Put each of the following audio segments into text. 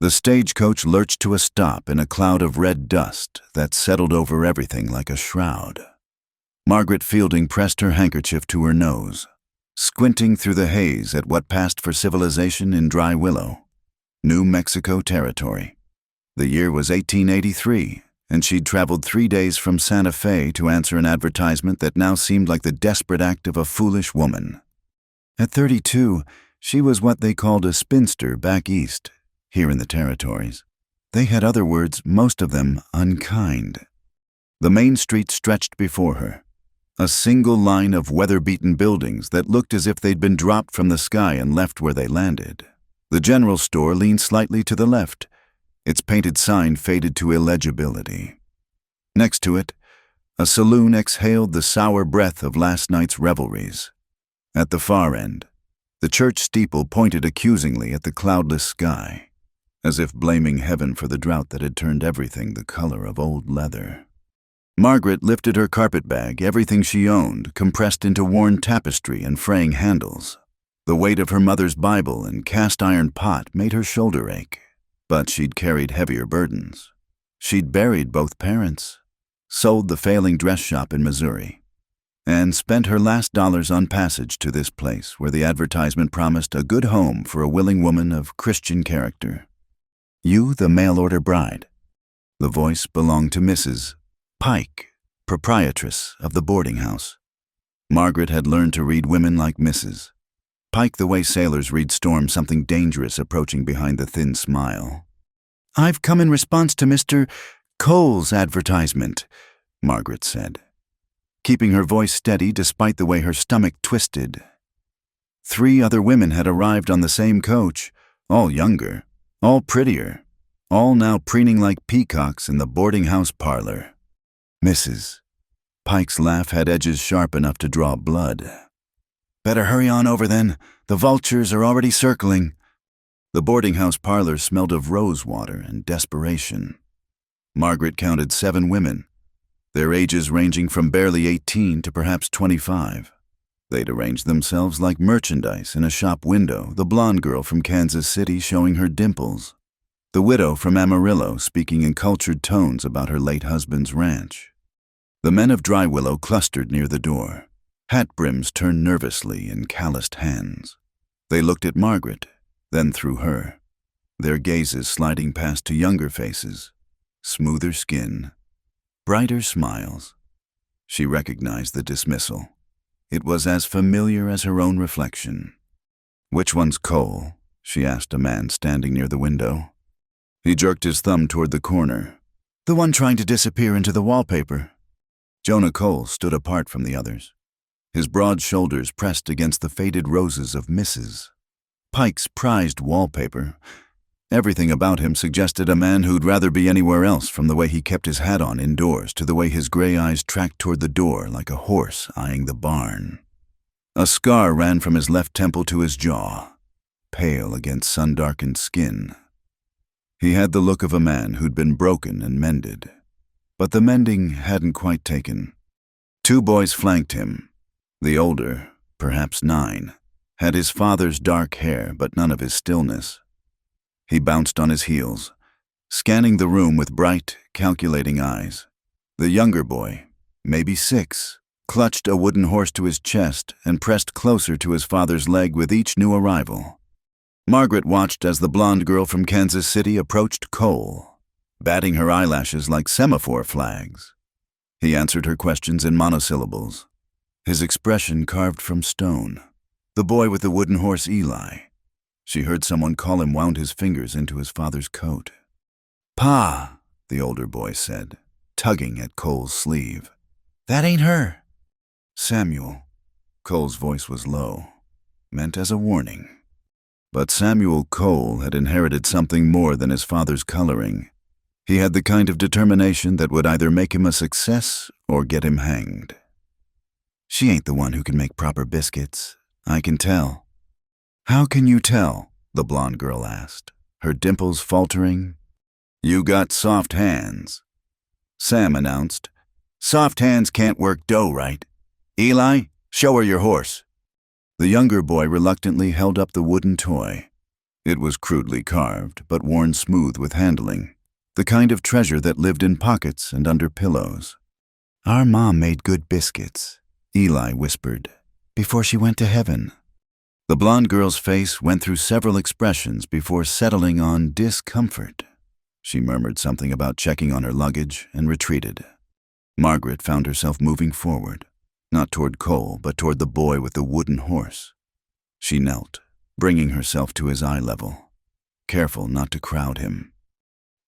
The stagecoach lurched to a stop in a cloud of red dust that settled over everything like a shroud. Margaret Fielding pressed her handkerchief to her nose, squinting through the haze at what passed for civilization in Dry Willow, New Mexico territory. The year was 1883, and she'd traveled 3 days from Santa Fe to answer an advertisement that now seemed like the desperate act of a foolish woman. At 32, she was what they called a spinster back east. Here in the territories, they had other words, most of them unkind. The main street stretched before her, a single line of weather-beaten buildings that looked as if they'd been dropped from the sky and left where they landed. The general store leaned slightly to the left, its painted sign faded to illegibility. Next to it, a saloon exhaled the sour breath of last night's revelries. At the far end, the church steeple pointed accusingly at the cloudless sky, as if blaming heaven for the drought that had turned everything the color of old leather. Margaret lifted her carpetbag, everything she owned, compressed into worn tapestry and fraying handles. The weight of her mother's Bible and cast-iron pot made her shoulder ache, but she'd carried heavier burdens. She'd buried both parents, sold the failing dress shop in Missouri, and spent her last dollars on passage to this place where the advertisement promised a good home for a willing woman of Christian character. You, the mail-order bride. The voice belonged to Mrs. Pike, proprietress of the boarding house. Margaret had learned to read women like Mrs. Pike the way sailors read storms, something dangerous approaching behind the thin smile. "I've come in response to Mr. Cole's advertisement," Margaret said, keeping her voice steady despite the way her stomach twisted. 3 other women had arrived on the same coach, all younger, all prettier, all now preening like peacocks in the boarding house parlor. Mrs. Pike's laugh had edges sharp enough to draw blood. "Better hurry on over then. The vultures are already circling." The boarding house parlor smelled of rose water and desperation. Margaret counted 7 women, their ages ranging from barely 18 to perhaps 25. They'd arranged themselves like merchandise in a shop window, the blonde girl from Kansas City showing her dimples, the widow from Amarillo speaking in cultured tones about her late husband's ranch. The men of Dry Willow clustered near the door, hat brims turned nervously in calloused hands. They looked at Margaret, then through her, their gazes sliding past to younger faces, smoother skin, brighter smiles. She recognized the dismissal. It was as familiar as her own reflection. "Which one's Cole?" she asked a man standing near the window. He jerked his thumb toward the corner. "The one trying to disappear into the wallpaper." Jonah Cole stood apart from the others, his broad shoulders pressed against the faded roses of Mrs. Pike's prized wallpaper. Everything about him suggested a man who'd rather be anywhere else, from the way he kept his hat on indoors to the way his gray eyes tracked toward the door like a horse eyeing the barn. A scar ran from his left temple to his jaw, pale against sun-darkened skin. He had the look of a man who'd been broken and mended, but the mending hadn't quite taken. 2 boys flanked him. The older, perhaps 9, had his father's dark hair but none of his stillness. He bounced on his heels, scanning the room with bright, calculating eyes. The younger boy, maybe 6, clutched a wooden horse to his chest and pressed closer to his father's leg with each new arrival. Margaret watched as the blonde girl from Kansas City approached Cole, batting her eyelashes like semaphore flags. He answered her questions in monosyllables, his expression carved from stone. The boy with the wooden horse, Eli. She heard someone call him, wound his fingers into his father's coat. "Pa," the older boy said, tugging at Cole's sleeve. "That ain't her." "Samuel." Cole's voice was low, meant as a warning. But Samuel Cole had inherited something more than his father's coloring. He had the kind of determination that would either make him a success or get him hanged. "She ain't the one who can make proper biscuits. I can tell." "How can you tell?" the blonde girl asked, her dimples faltering. "You got soft hands," Sam announced. "Soft hands can't work dough right. Eli, show her your horse." The younger boy reluctantly held up the wooden toy. It was crudely carved, but worn smooth with handling, the kind of treasure that lived in pockets and under pillows. "Our mom made good biscuits," Eli whispered, "before she went to heaven." The blonde girl's face went through several expressions before settling on discomfort. She murmured something about checking on her luggage and retreated. Margaret found herself moving forward, not toward Cole, but toward the boy with the wooden horse. She knelt, bringing herself to his eye level, careful not to crowd him.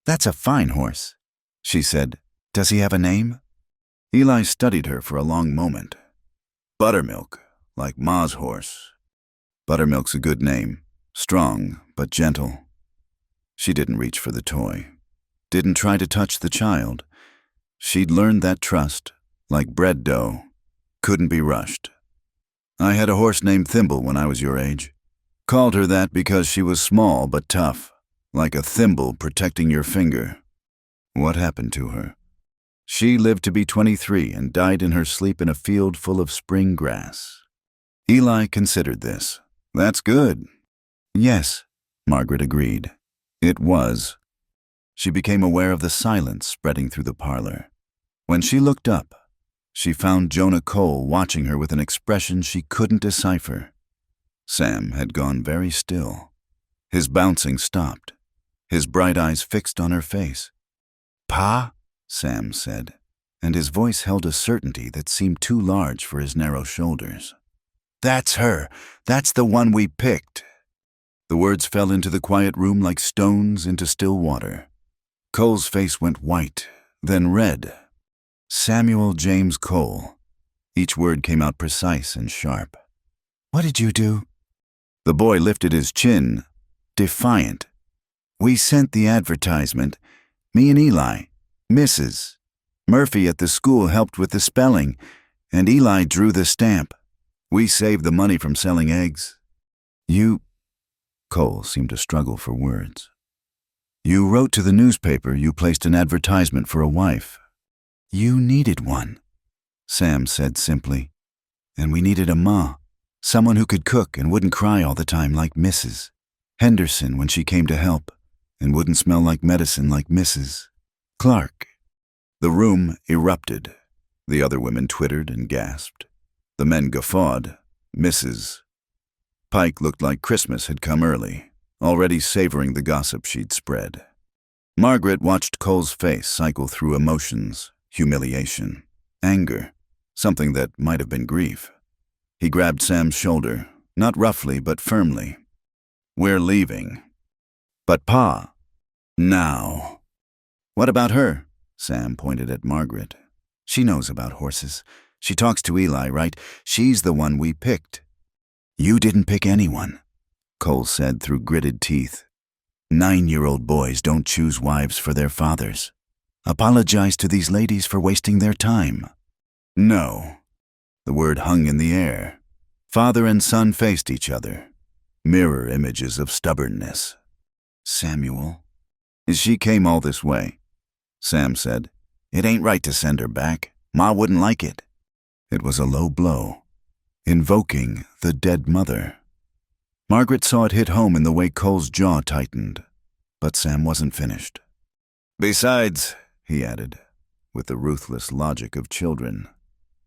"That's a fine horse," she said. "Does he have a name?" Eli studied her for a long moment. "Buttermilk, like Ma's horse." "Buttermilk's a good name, strong but gentle." She didn't reach for the toy, didn't try to touch the child. She'd learned that trust, like bread dough, couldn't be rushed. "I had a horse named Thimble when I was your age. Called her that because she was small but tough, like a thimble protecting your finger." "What happened to her?" "She lived to be 23 and died in her sleep in a field full of spring grass." Eli considered this. "That's good." "Yes," Margaret agreed. It was. She became aware of the silence spreading through the parlor. When she looked up, she found Jonah Cole watching her with an expression she couldn't decipher. Sam had gone very still. His bouncing stopped, his bright eyes fixed on her face. "Pa?" Sam said, and his voice held a certainty that seemed too large for his narrow shoulders. "That's her. That's the one we picked." The words fell into the quiet room like stones into still water. Cole's face went white, then red. "Samuel James Cole." Each word came out precise and sharp. "What did you do?" The boy lifted his chin, defiant. "We sent the advertisement. Me and Eli. Mrs. Murphy at the school helped with the spelling, and Eli drew the stamp. We saved the money from selling eggs." "You—" Cole seemed to struggle for words. "You wrote to the newspaper you placed an advertisement for a wife." "You needed one," Sam said simply. "And we needed a ma, someone who could cook and wouldn't cry all the time like Mrs. Henderson when she came to help, and wouldn't smell like medicine like Mrs. Clark." The room erupted. The other women twittered and gasped. The men guffawed. Mrs. Pike looked like Christmas had come early, already savoring the gossip she'd spread. Margaret watched Cole's face cycle through emotions, humiliation, anger, something that might have been grief. He grabbed Sam's shoulder, not roughly but firmly. "We're leaving." "But Pa." "Now." "What about her?" Sam pointed at Margaret. "She knows about horses. She talks to Eli, right? She's the one we picked." "You didn't pick anyone," Cole said through gritted teeth. 9-year-old boys don't choose wives for their fathers. Apologize to these ladies for wasting their time." "No." The word hung in the air. Father and son faced each other, mirror images of stubbornness. "Samuel." "She came all this way," Sam said. "It ain't right to send her back. Ma wouldn't like it." It was a low blow, invoking the dead mother. Margaret saw it hit home in the way Cole's jaw tightened, but Sam wasn't finished. "Besides," he added, with the ruthless logic of children,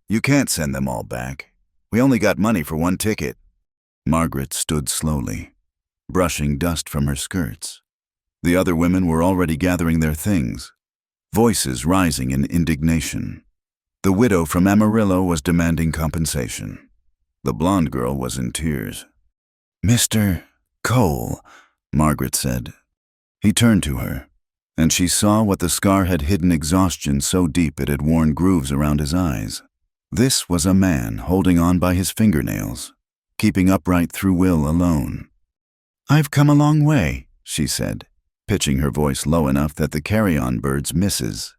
"you can't send them all back. We only got money for one ticket." Margaret stood slowly, brushing dust from her skirts. The other women were already gathering their things, voices rising in indignation. The widow from Amarillo was demanding compensation. The blonde girl was in tears. "Mr. Cole," Margaret said. He turned to her, and she saw what the scar had hidden exhaustion so deep it had worn grooves around his eyes. This was a man holding on by his fingernails, keeping upright through will alone. "I've come a long way," she said, pitching her voice low enough that the carry-on bird's Mrs.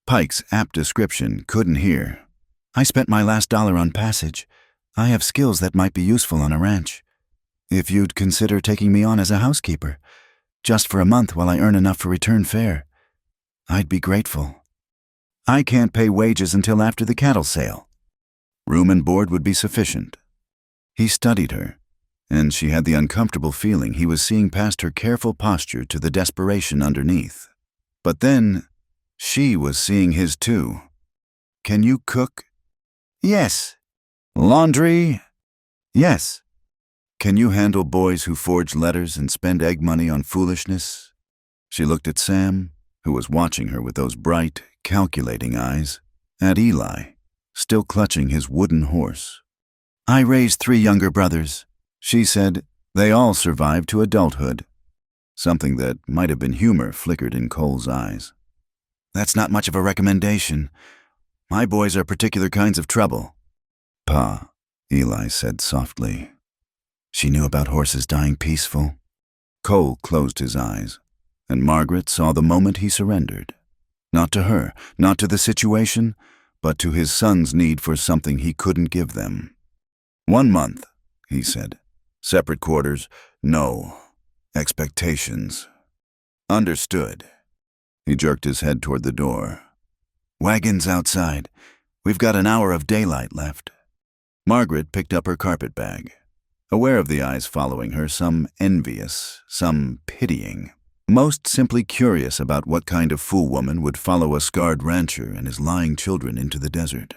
Pike's apt description couldn't hear. "I spent my last dollar on passage. I have skills that might be useful on a ranch. If you'd consider taking me on as a housekeeper, just for a month while I earn enough for return fare, I'd be grateful. I can't pay wages until after the cattle sale. Room and board would be sufficient." He studied her, and she had the uncomfortable feeling he was seeing past her careful posture to the desperation underneath. But then, she was seeing his too. "Can you cook?" "Yes." "Laundry?" "Yes." "Can you handle boys who forge letters and spend egg money on foolishness?" She looked at Sam, who was watching her with those bright, calculating eyes, at Eli, still clutching his wooden horse. "I raised 3 younger brothers," she said. "They all survived to adulthood." Something that might have been humor flickered in Cole's eyes. "That's not much of a recommendation. My boys are particular kinds of trouble." "Pa," Eli said softly. She knew about horses dying peaceful. Cole closed his eyes, and Margaret saw the moment he surrendered. Not to her, not to the situation, but to his son's need for something he couldn't give them. "1 month," he said. "Separate quarters, no expectations." "Understood." He jerked his head toward the door. "Wagon's outside. We've got an hour of daylight left." Margaret picked up her carpet bag, aware of the eyes following her, some envious, some pitying, most simply curious about what kind of fool woman would follow a scarred rancher and his lying children into the desert.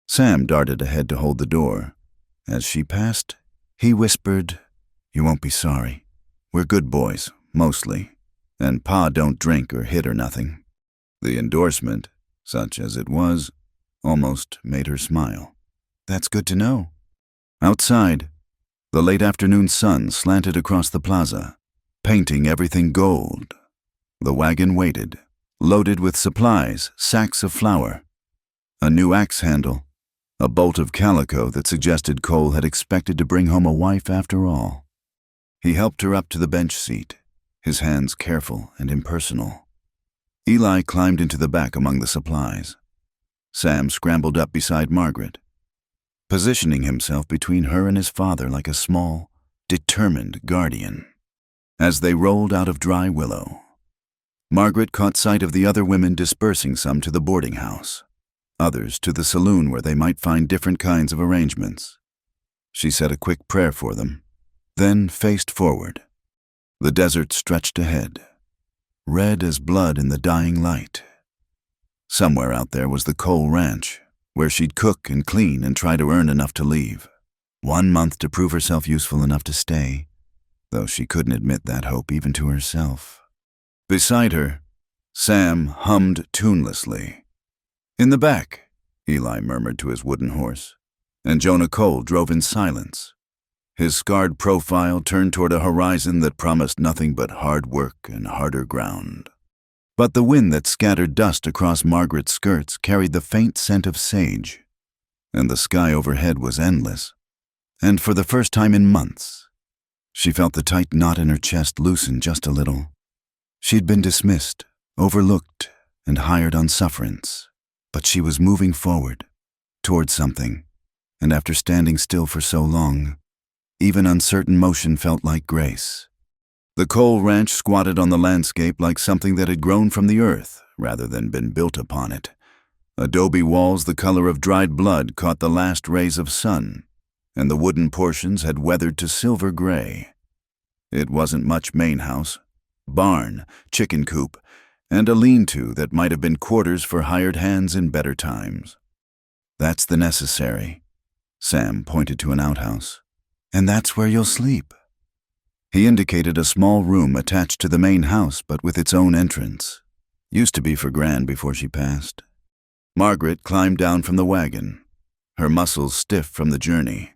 Sam darted ahead to hold the door. As she passed, he whispered, "You won't be sorry. We're good boys, mostly, and Pa don't drink or hit or nothing." The endorsement, such as it was, almost made her smile. "That's good to know." Outside, the late afternoon sun slanted across the plaza, painting everything gold. The wagon waited, loaded with supplies, sacks of flour, a new axe handle, a bolt of calico that suggested Cole had expected to bring home a wife after all. He helped her up to the bench seat, his hands careful and impersonal. Eli climbed into the back among the supplies. Sam scrambled up beside Margaret, positioning himself between her and his father like a small, determined guardian. As they rolled out of Dry Willow, Margaret caught sight of the other women dispersing, some to the boarding house, others to the saloon where they might find different kinds of arrangements. She said a quick prayer for them, then faced forward. The desert stretched ahead, red as blood in the dying light. Somewhere out there was the Cole Ranch, where she'd cook and clean and try to earn enough to leave. 1 month to prove herself useful enough to stay, though she couldn't admit that hope even to herself. Beside her, Sam hummed tunelessly. "In the back," Eli murmured to his wooden horse, and Jonah Cole drove in silence, his scarred profile turned toward a horizon that promised nothing but hard work and harder ground. But the wind that scattered dust across Margaret's skirts carried the faint scent of sage, and the sky overhead was endless. And for the first time in months, she felt the tight knot in her chest loosen just a little. She'd been dismissed, overlooked, and hired on sufferance, but she was moving forward, toward something, and after standing still for so long, even uncertain motion felt like grace. The Cole Ranch squatted on the landscape like something that had grown from the earth rather than been built upon it. Adobe walls the color of dried blood caught the last rays of sun, and the wooden portions had weathered to silver gray. It wasn't much main house, barn, chicken coop, and a lean-to that might have been quarters for hired hands in better times. "That's the necessary." Sam pointed to an outhouse. "And that's where you'll sleep." He indicated a small room attached to the main house but with its own entrance. Used to be for Gran before she passed. Margaret climbed down from the wagon, her muscles stiff from the journey.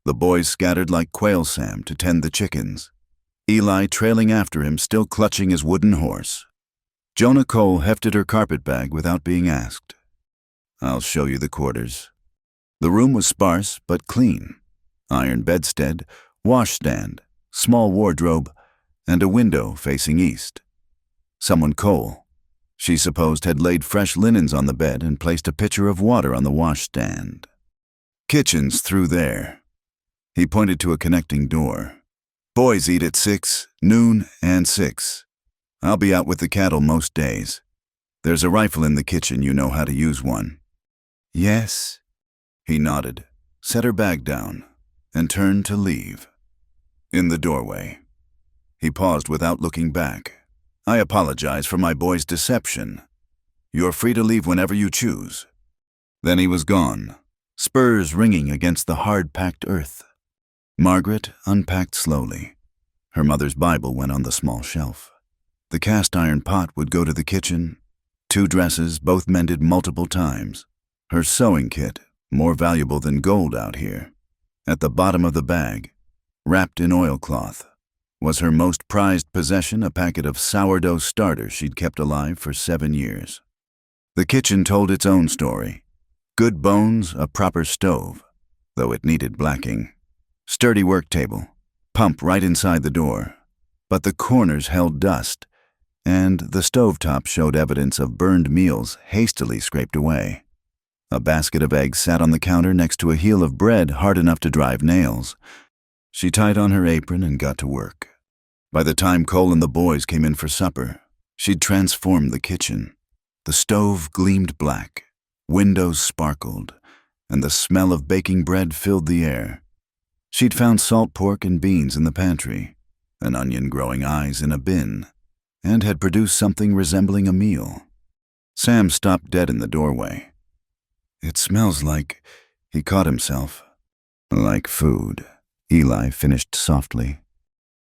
The boys scattered like quail Sam to tend the chickens, Eli trailing after him, still clutching his wooden horse. Jonah Cole hefted her carpet bag without being asked. "I'll show you the quarters." The room was sparse but clean. Iron bedstead, washstand, small wardrobe, and a window facing east. Someone Cole, she supposed, had laid fresh linens on the bed and placed a pitcher of water on the washstand. "Kitchen's through there." He pointed to a connecting door. "Boys eat at 6, noon, and 6. I'll be out with the cattle most days. There's a rifle in the kitchen, you know how to use one." "Yes." He nodded, set her bag down, and turned to leave. In the doorway. He paused without looking back. I apologize for my boy's deception. You're free to leave whenever you choose. Then he was gone, spurs ringing against the hard-packed earth. Margaret unpacked slowly. Her mother's Bible went on the small shelf. The cast-iron pot would go to the kitchen. 2 dresses, both mended multiple times. Her sewing kit, more valuable than gold out here. At the bottom of the bag, wrapped in oilcloth, was her most prized possession, a packet of sourdough starter she'd kept alive for 7 years. The kitchen told its own story. Good bones, a proper stove, though it needed blacking. Sturdy work table, pump right inside the door. But the corners held dust, and the stovetop showed evidence of burned meals hastily scraped away. A basket of eggs sat on the counter next to a heel of bread hard enough to drive nails. She tied on her apron and got to work. By the time Cole and the boys came in for supper, she'd transformed the kitchen. The stove gleamed black, windows sparkled, and the smell of baking bread filled the air. She'd found salt pork and beans in the pantry, an onion growing eyes in a bin, and had produced something resembling a meal. Sam stopped dead in the doorway. It smells like, he caught himself. Like food, Eli finished softly.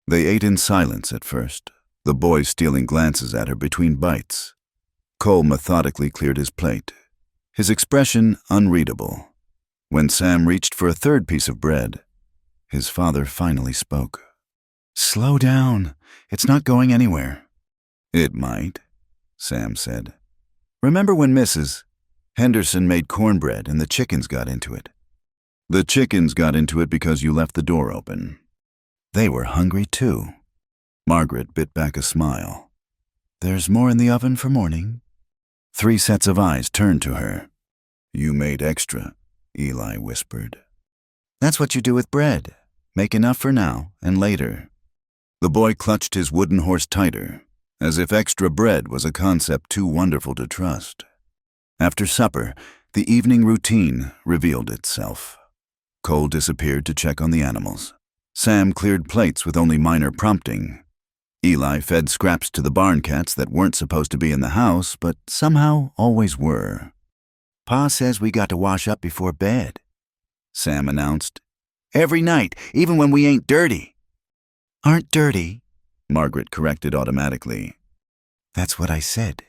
They ate in silence at first, the boys stealing glances at her between bites. Cole methodically cleared his plate, his expression unreadable. When Sam reached for a 3rd piece of bread, his father finally spoke. "Slow down. It's not going anywhere." "It might," Sam said. "Remember when Mrs. Henderson made cornbread and the chickens got into it?" "The chickens got into it because you left the door open." "They were hungry too." Margaret bit back a smile. "There's more in the oven for morning." 3 sets of eyes turned to her. "You made extra," Eli whispered. "That's what you do with bread. Make enough for now and later." The boy clutched his wooden horse tighter, as if extra bread was a concept too wonderful to trust. After supper, the evening routine revealed itself. Cole disappeared to check on the animals. Sam cleared plates with only minor prompting. Eli fed scraps to the barn cats that weren't supposed to be in the house, but somehow always were. "Pa says we got to wash up before bed," Sam announced. "Every night, even when we ain't dirty." "Aren't dirty," Margaret corrected automatically. "That's what I said."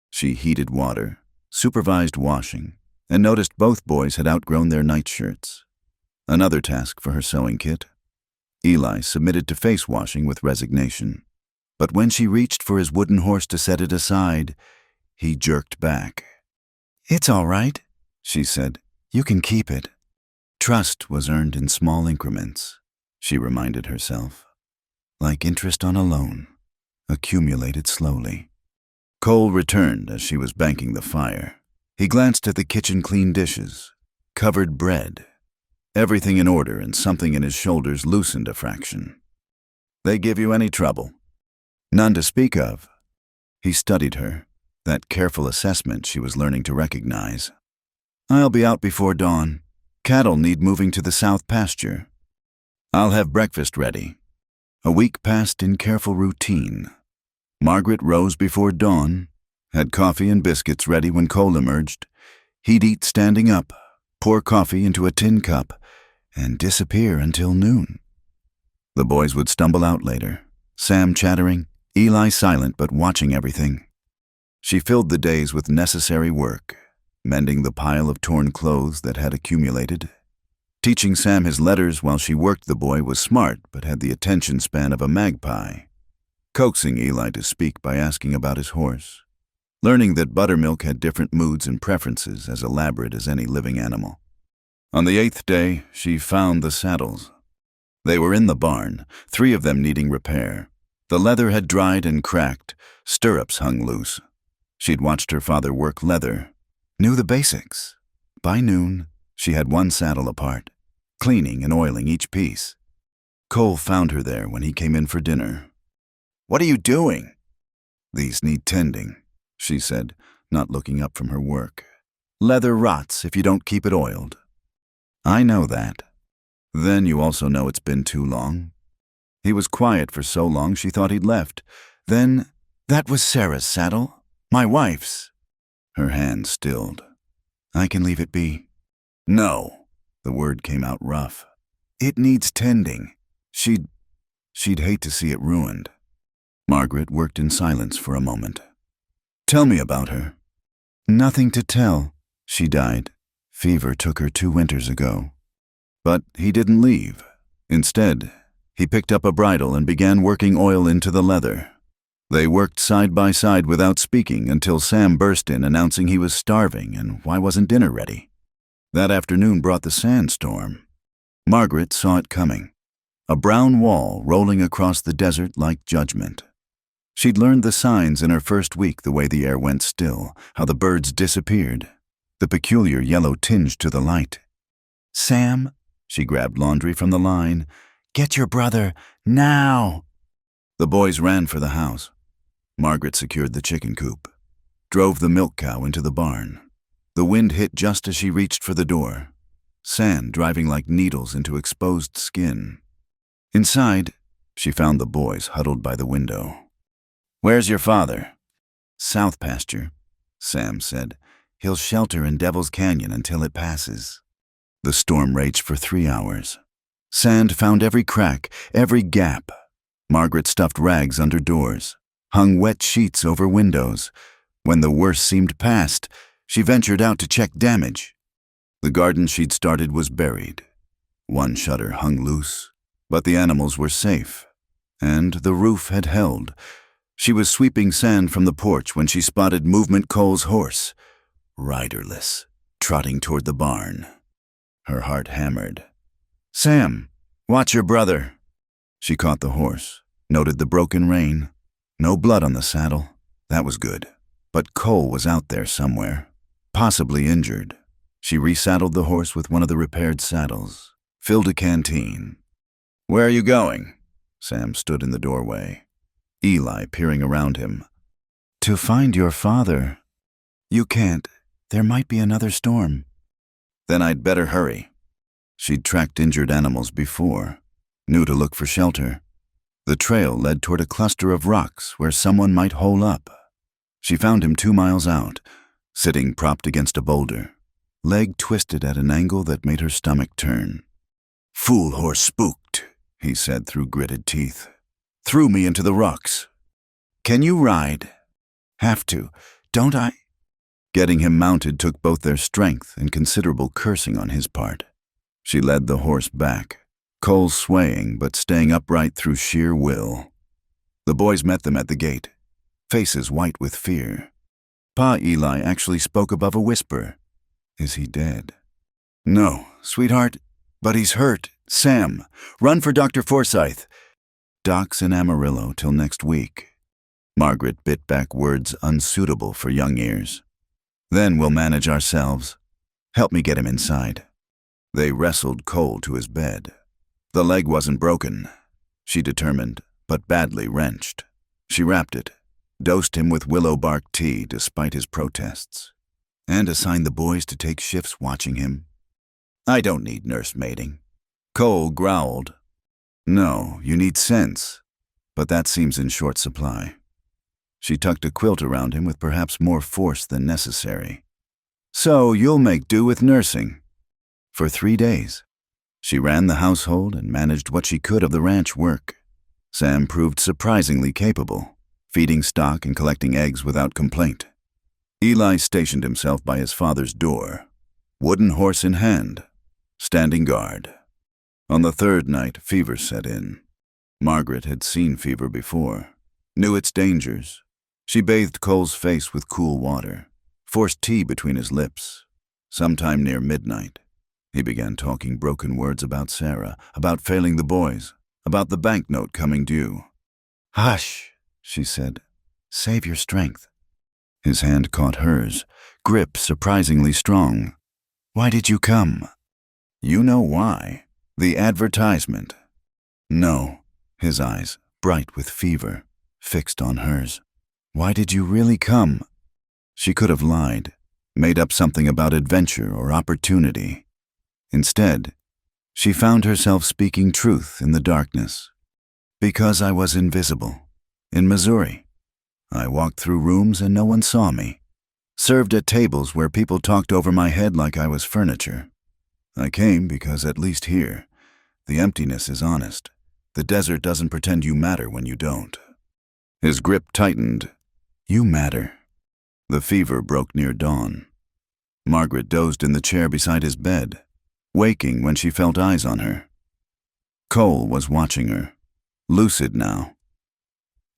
She heated water, supervised washing, and noticed both boys had outgrown their nightshirts. Another task for her sewing kit. Eli submitted to face washing with resignation. But when she reached for his wooden horse to set it aside, he jerked back. "It's all right," she said. "You can keep it." Trust was earned in small increments, she reminded herself. Like interest on a loan, accumulated slowly. Cole returned as she was banking the fire. He glanced at the kitchen clean dishes, covered bread, everything in order, and something in his shoulders loosened a fraction. "They give you any trouble?" "None to speak of." He studied her, that careful assessment she was learning to recognize. "I'll be out before dawn. Cattle need moving to the south pasture. I'll have breakfast ready." A week passed in careful routine. Margaret rose before dawn, had coffee and biscuits ready when Cole emerged. He'd eat standing up, pour coffee into a tin cup, and disappear until noon. The boys would stumble out later, Sam chattering, Eli silent but watching everything. She filled the days with necessary work, mending the pile of torn clothes that had accumulated. Teaching Sam his letters while she worked the boy was smart but had the attention span of a magpie. Coaxing Eli to speak by asking about his horse. Learning that buttermilk had different moods and preferences as elaborate as any living animal. On the 8th day, she found the saddles. They were in the barn, 3 of them needing repair. The leather had dried and cracked, stirrups hung loose. She'd watched her father work leather, knew the basics. By noon, she had 1 saddle apart, cleaning and oiling each piece. Cole found her there when he came in for dinner. "What are you doing?" "These need tending," she said, not looking up from her work. "Leather rots if you don't keep it oiled." "I know that." "Then you also know it's been too long?" He was quiet for so long she thought he'd left. Then, "That was Sarah's saddle. My wife's." Her hand stilled. "I can leave it be." "No." The word came out rough. "It needs tending. She'd hate to see it ruined." Margaret worked in silence for a moment. "Tell me about her." "Nothing to tell. She died. Fever took her 2 winters ago." But he didn't leave. Instead, he picked up a bridle and began working oil into the leather. They worked side by side without speaking until Sam burst in announcing he was starving and why wasn't dinner ready. That afternoon brought the sandstorm. Margaret saw it coming. A brown wall rolling across the desert like judgment. She'd learned the signs in her first week, the way the air went still, how the birds disappeared, the peculiar yellow tinge to the light. "Sam," she grabbed laundry from the line, "get your brother, now!" The boys ran for the house. Margaret secured the chicken coop, drove the milk cow into the barn. The wind hit just as she reached for the door, sand driving like needles into exposed skin. Inside, she found the boys huddled by the window. "Where's your father?" "South pasture," Sam said. "He'll shelter in Devil's Canyon until it passes." The storm raged for 3 hours. Sand found every crack, every gap. Margaret stuffed rags under doors, hung wet sheets over windows. When the worst seemed past, she ventured out to check damage. The garden she'd started was buried. One shutter hung loose, but the animals were safe, and the roof had held. She was sweeping sand from the porch when she spotted Movement Cole's horse, riderless, trotting toward the barn. Her heart hammered. "Sam, watch your brother." She caught the horse, noted the broken rein. No blood on the saddle. That was good. But Cole was out there somewhere, possibly injured. She resaddled the horse with one of the repaired saddles, filled a canteen. "Where are you going?" Sam stood in the doorway, Eli peering around him. "To find your father." "You can't. There might be another storm." "Then I'd better hurry." She'd tracked injured animals before, knew to look for shelter. The trail led toward a cluster of rocks where someone might hole up. She found him 2 miles out, sitting propped against a boulder, leg twisted at an angle that made her stomach turn. "Fool horse spooked," he said through gritted teeth. "Threw me into the rocks." "Can you ride?" "Have to. Don't I?" Getting him mounted took both their strength and considerable cursing on his part. She led the horse back, Cole swaying but staying upright through sheer will. The boys met them at the gate, faces white with fear. Pa Eli actually spoke above a whisper. "Is he dead?" "No, sweetheart, but he's hurt. Sam, run for Dr. Forsyth." "Doc's in Amarillo till next week." Margaret bit back words unsuitable for young ears. "Then we'll manage ourselves. Help me get him inside." They wrestled Cole to his bed. The leg wasn't broken, she determined, but badly wrenched. She wrapped it, dosed him with willow bark tea despite his protests, and assigned the boys to take shifts watching him. "I don't need nursemaiding." Cole growled. "No, you need sense, but that seems in short supply." She tucked a quilt around him with perhaps more force than necessary. "So you'll make do with nursing." For 3 days, she ran the household and managed what she could of the ranch work. Sam proved surprisingly capable, feeding stock and collecting eggs without complaint. Eli stationed himself by his father's door, wooden horse in hand, standing guard. On the 3rd night, fever set in. Margaret had seen fever before, knew its dangers. She bathed Cole's face with cool water, forced tea between his lips. Sometime near midnight, he began talking broken words about Sarah, about failing the boys, about the banknote coming due. "Hush," she said. "Save your strength." His hand caught hers, grip surprisingly strong. "Why did you come?" "You know why. The advertisement." "No." His eyes, bright with fever, fixed on hers. "Why did you really come?" She could have lied, made up something about adventure or opportunity. Instead, she found herself speaking truth in the darkness. Because I was invisible. In Missouri. I walked through rooms and no one saw me. Served at tables where people talked over my head like I was furniture. I came because at least here, the emptiness is honest. The desert doesn't pretend you matter when you don't. His grip tightened. You matter. The fever broke near dawn. Margaret dozed in the chair beside his bed, waking when she felt eyes on her. Cole was watching her, lucid now.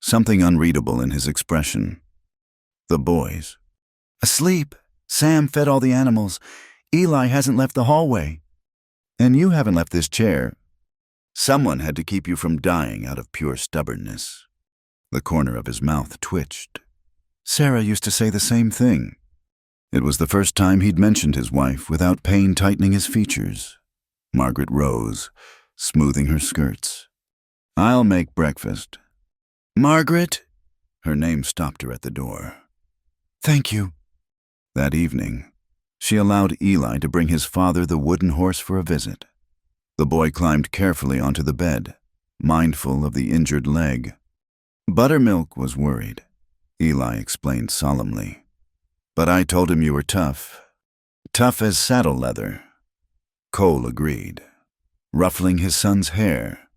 Something unreadable in his expression. The boys. Asleep. Sam fed all the animals. Eli hasn't left the hallway. And you haven't left this chair. Someone had to keep you from dying out of pure stubbornness. The corner of his mouth twitched. Sarah used to say the same thing. It was the first time he'd mentioned his wife without pain tightening his features. Margaret rose, smoothing her skirts. I'll make breakfast. Margaret? Her name stopped her at the door. Thank you. That evening, she allowed Eli to bring his father the wooden horse for a visit. The boy climbed carefully onto the bed, mindful of the injured leg. Buttermilk was worried, Eli explained solemnly. But I told him you were tough. Tough as saddle leather. Cole agreed, ruffling his son's hair.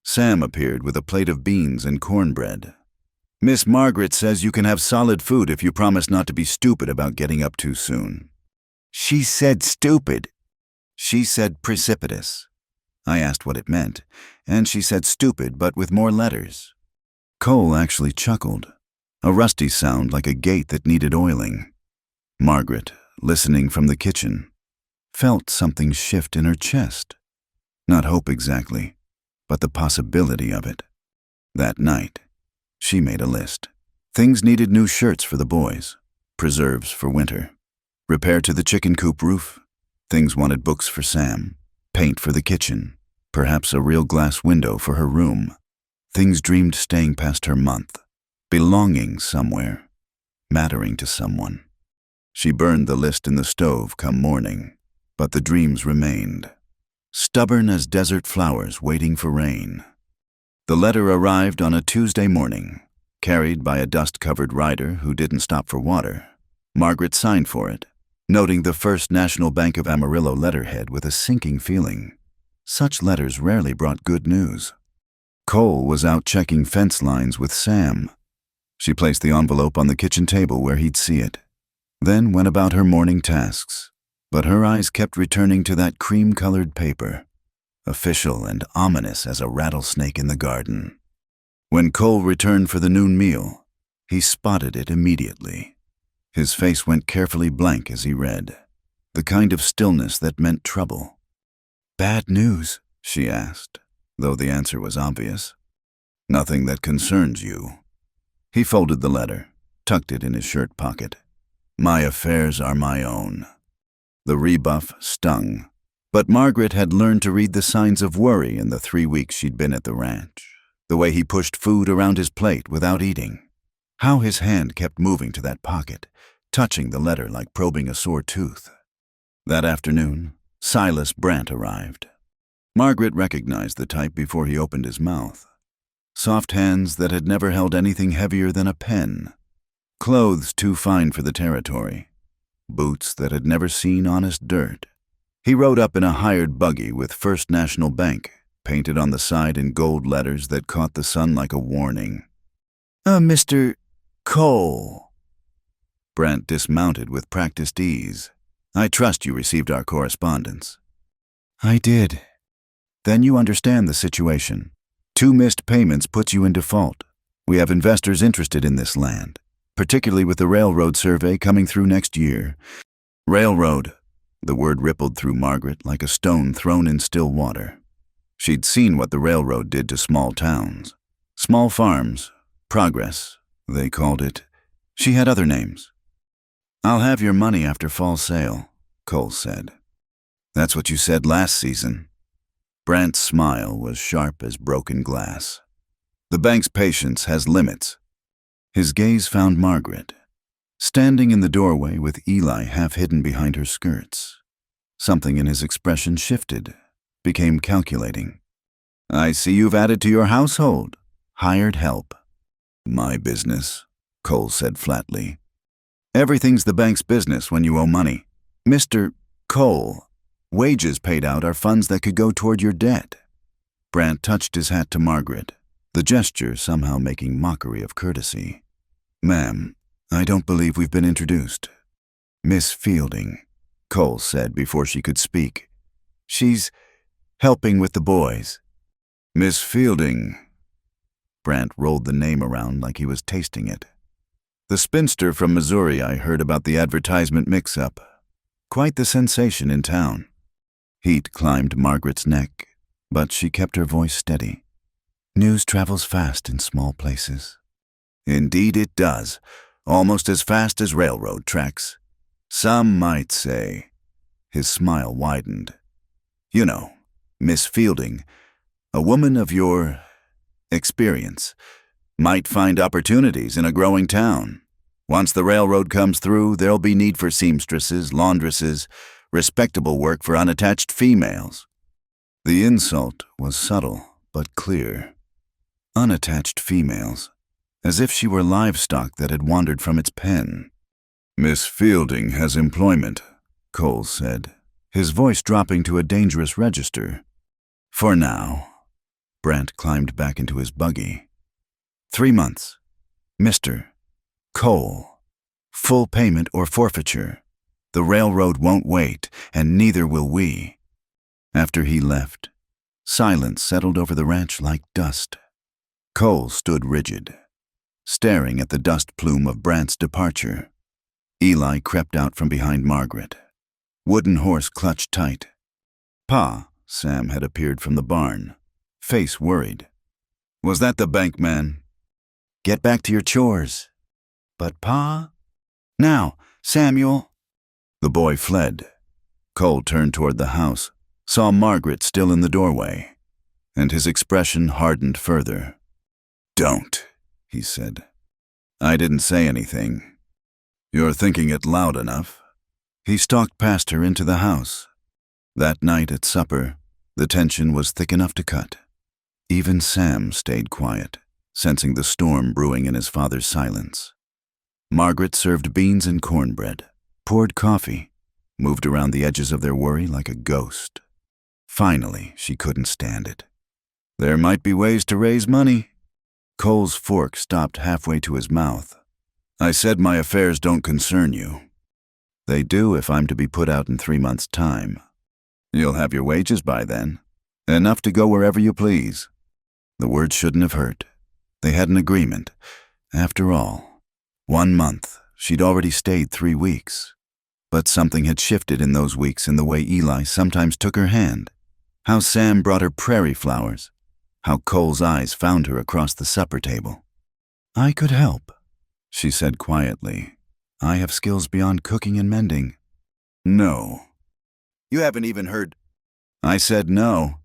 Sam appeared with a plate of beans and cornbread. Miss Margaret says you can have solid food if you promise not to be stupid about getting up too soon. She said stupid. She said precipitous. I asked what it meant, and she said stupid but with more letters. Cole actually chuckled, a rusty sound like a gate that needed oiling. Margaret, listening from the kitchen, felt something shift in her chest. Not hope exactly, but the possibility of it. That night, she made a list. Things needed new shirts for the boys, preserves for winter, repair to the chicken coop roof. Things wanted books for Sam, paint for the kitchen, perhaps a real glass window for her room. Things dreamed staying past her month, belonging somewhere, mattering to someone. She burned the list in the stove come morning, but the dreams remained, stubborn as desert flowers waiting for rain. The letter arrived on a Tuesday morning, carried by a dust-covered rider who didn't stop for water. Margaret signed for it, noting the First National Bank of Amarillo letterhead with a sinking feeling. Such letters rarely brought good news. Cole was out checking fence lines with Sam. She placed the envelope on the kitchen table where he'd see it, then went about her morning tasks. But her eyes kept returning to that cream-colored paper, official and ominous as a rattlesnake in the garden. When Cole returned for the noon meal, he spotted it immediately. His face went carefully blank as he read, the kind of stillness that meant trouble. Bad news? She asked, though the answer was obvious. Nothing that concerns you. He folded the letter, tucked it in his shirt pocket. My affairs are my own. The rebuff stung, but Margaret had learned to read the signs of worry in the 3 weeks she'd been at the ranch. The way he pushed food around his plate without eating. How his hand kept moving to that pocket, touching the letter like probing a sore tooth. That afternoon, Silas Brant arrived. Margaret recognized the type before he opened his mouth. Soft hands that had never held anything heavier than a pen. Clothes too fine for the territory. Boots that had never seen honest dirt. He rode up in a hired buggy with First National Bank, painted on the side in gold letters that caught the sun like a warning. Mr. Cole. Brant dismounted with practiced ease. I trust you received our correspondence. I did. Then you understand the situation. 2 missed payments puts you in default. We have investors interested in this land, particularly with the railroad survey coming through next year. Railroad. The word rippled through Margaret like a stone thrown in still water. She'd seen what the railroad did to small towns. Small farms. Progress, they called it. She had other names. I'll have your money after fall sale, Cole said. That's what you said last season. Brant's smile was sharp as broken glass. The bank's patience has limits. His gaze found Margaret, standing in the doorway with Eli half hidden behind her skirts. Something in his expression shifted, became calculating. I see you've added to your household. Hired help. My business, Cole said flatly. Everything's the bank's business when you owe money. Mr. Cole, wages paid out are funds that could go toward your debt. Brant touched his hat to Margaret, the gesture somehow making mockery of courtesy. Ma'am, I don't believe we've been introduced. Miss Fielding, Cole said before she could speak. She's helping with the boys. Miss Fielding. Brant rolled the name around like he was tasting it. The spinster from Missouri I heard about the advertisement mix-up. Quite the sensation in town. Heat climbed Margaret's neck, but she kept her voice steady. News travels fast in small places. Indeed it does, almost as fast as railroad tracks. Some might say. His smile widened. You know, Miss Fielding, a woman of your experience, might find opportunities in a growing town. Once the railroad comes through, there'll be need for seamstresses, laundresses, respectable work for unattached females. The insult was subtle but clear. Unattached females, as if she were livestock that had wandered from its pen. Miss Fielding has employment, Cole said, his voice dropping to a dangerous register. For now. Brant climbed back into his buggy. 3 months. Mr. Cole. Full payment or forfeiture. The railroad won't wait, and neither will we. After he left, silence settled over the ranch like dust. Cole stood rigid, staring at the dust plume of Brant's departure. Eli crept out from behind Margaret. Wooden horse clutched tight. Pa, Sam had appeared from the barn, face worried. Was that the bank man? Get back to your chores. But Pa? Now, Samuel. The boy fled. Cole turned toward the house, saw Margaret still in the doorway, and his expression hardened further. Don't, he said. I didn't say anything. You're thinking it loud enough. He stalked past her into the house. That night at supper, the tension was thick enough to cut. Even Sam stayed quiet, sensing the storm brewing in his father's silence. Margaret served beans and cornbread, poured coffee, moved around the edges of their worry like a ghost. Finally, she couldn't stand it. There might be ways to raise money. Cole's fork stopped halfway to his mouth. I said my affairs don't concern you. They do if I'm to be put out in 3 months' time. You'll have your wages by then. Enough to go wherever you please. The words shouldn't have hurt. They had an agreement. After all, 1 month. She'd already stayed 3 weeks. But something had shifted in those weeks in the way Eli sometimes took her hand. How Sam brought her prairie flowers. How Cole's eyes found her across the supper table. I could help, she said quietly. I have skills beyond cooking and mending. No. You haven't even heard. I said no.